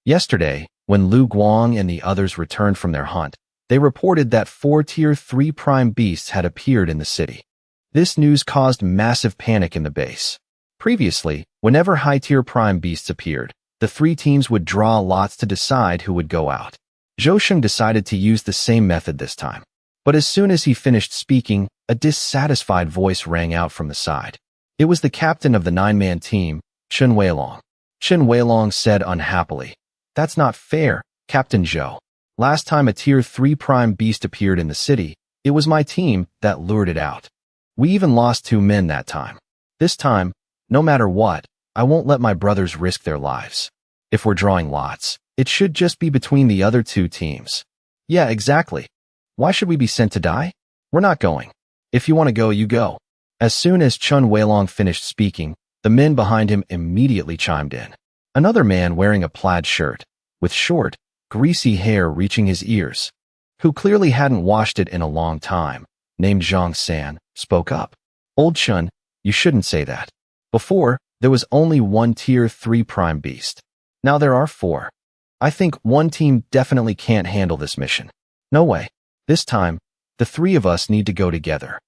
Yesterday, when Lu Guang and the others returned from their hunt, they reported that 4 Tier 3 prime beasts had appeared in the city. This news caused massive panic in the base. Previously, whenever high-tier prime beasts appeared, the 3 teams would draw lots to decide who would go out. Zhou Sheng decided to use the same method this time. But as soon as he finished speaking, a dissatisfied voice rang out from the side. It was the captain of the 9-man team, Chen Weilong. Chen Weilong said unhappily, "That's not fair, Captain Zhou. Last time a Tier 3 prime beast appeared in the city, it was my team that lured it out. We even lost 2 men that time. This time, no matter what, I won't let my brothers risk their lives. If we're drawing lots, it should just be between the other 2 teams." "Yeah, exactly. Why should we be sent to die? We're not going. If you want to go, you go." As soon as Chen Weilong finished speaking, the men behind him immediately chimed in. Another man wearing a plaid shirt, with short, greasy hair reaching his ears, who clearly hadn't washed it in a long time, named Zhang San, spoke up. "Old Chen, you shouldn't say that. Before, there was only 1 Tier 3 prime beast. Now there are 4. I think one team definitely can't handle this mission. No way. This time, the 3 of us need to go together.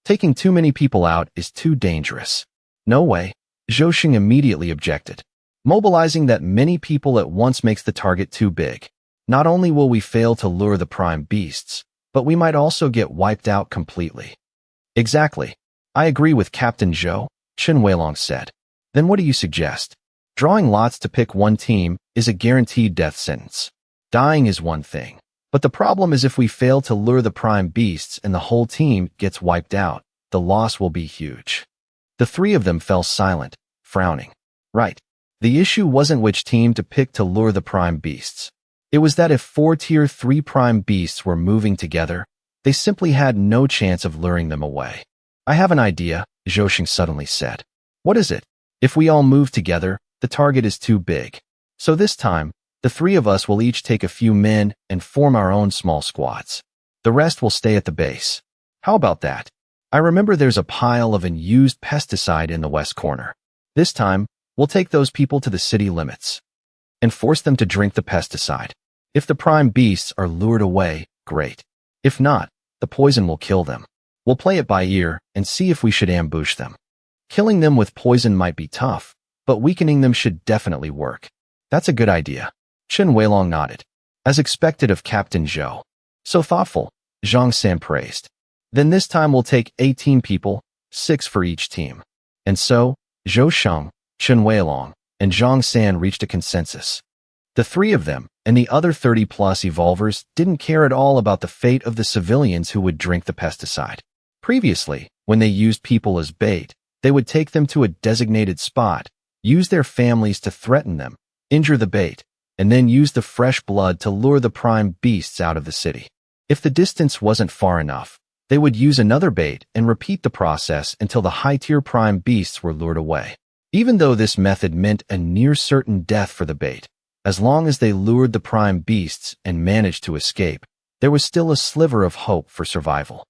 Taking too many people out is too dangerous." "No way," Zhou Sheng immediately objected. Mobilizing that many people at once makes the target too big. Not only will we fail to lure the prime beasts, but we might also get wiped out completely. Exactly. I agree with Captain Zhou, Chen Weilong said. Then what do you suggest? Drawing lots to pick one team is a guaranteed death sentence. Dying is one thing, but the problem is if we fail to lure the prime beasts and the whole team gets wiped out, the loss will be huge. The three of them fell silent, frowning. Right. The issue wasn't which team to pick to lure the prime beasts. It was that if 4 Tier 3 prime beasts were moving together, they simply had no chance of luring them away. I have an idea, Zhou suddenly said. What is it? If we all move together, the target is too big. So this time, the 3 of us will each take a few men and form our own small squads. The rest will stay at the base. How about that? I remember there's a pile of unused pesticide in the west corner. This time, we'll take those people to the city limits and force them to drink the pesticide. If the prime beasts are lured away, great. If not, the poison will kill them. We'll play it by ear and see if we should ambush them. Killing them with poison might be tough, but weakening them should definitely work. That's a good idea. Chen Weilong nodded, as expected of Captain Zhou. So thoughtful, Zhang San praised. Then this time we'll take 18 people, 6 for each team. And so, Zhou Sheng, Chen Weilong, and Zhang San reached a consensus. The 3 of them, and the other 30-plus evolvers, didn't care at all about the fate of the civilians who would drink the pesticide. Previously, when they used people as bait, they would take them to a designated spot, use their families to threaten them, injure the bait, and then use the fresh blood to lure the prime beasts out of the city. If the distance wasn't far enough, they would use another bait and repeat the process until the high-tier prime beasts were lured away. Even though this method meant a near-certain death for the bait, as long as they lured the prime beasts and managed to escape, there was still a sliver of hope for survival.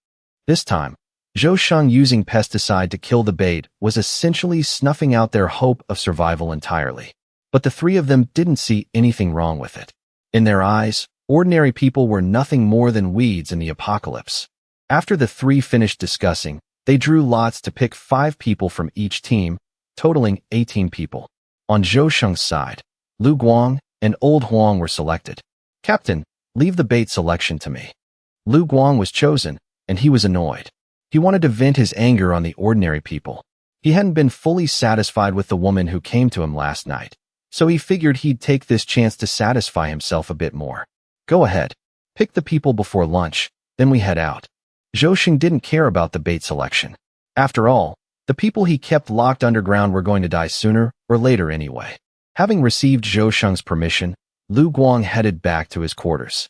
This time, Zhou Sheng using pesticide to kill the bait was essentially snuffing out their hope of survival entirely. But the 3 of them didn't see anything wrong with it. In their eyes, ordinary people were nothing more than weeds in the apocalypse. After the 3 finished discussing, they drew lots to pick 5 people from each team, totaling 18 people. On Zhou Sheng's side, Lu Guang and Old Huang were selected. Captain, leave the bait selection to me. Lu Guang was chosen, and he was annoyed. He wanted to vent his anger on the ordinary people. He hadn't been fully satisfied with the woman who came to him last night, so he figured he'd take this chance to satisfy himself a bit more. Go ahead. Pick the people before lunch, then we head out. Zhou Sheng didn't care about the bait selection. After all, the people he kept locked underground were going to die sooner or later anyway. Having received Zhou Sheng's permission, Lu Guang headed back to his quarters.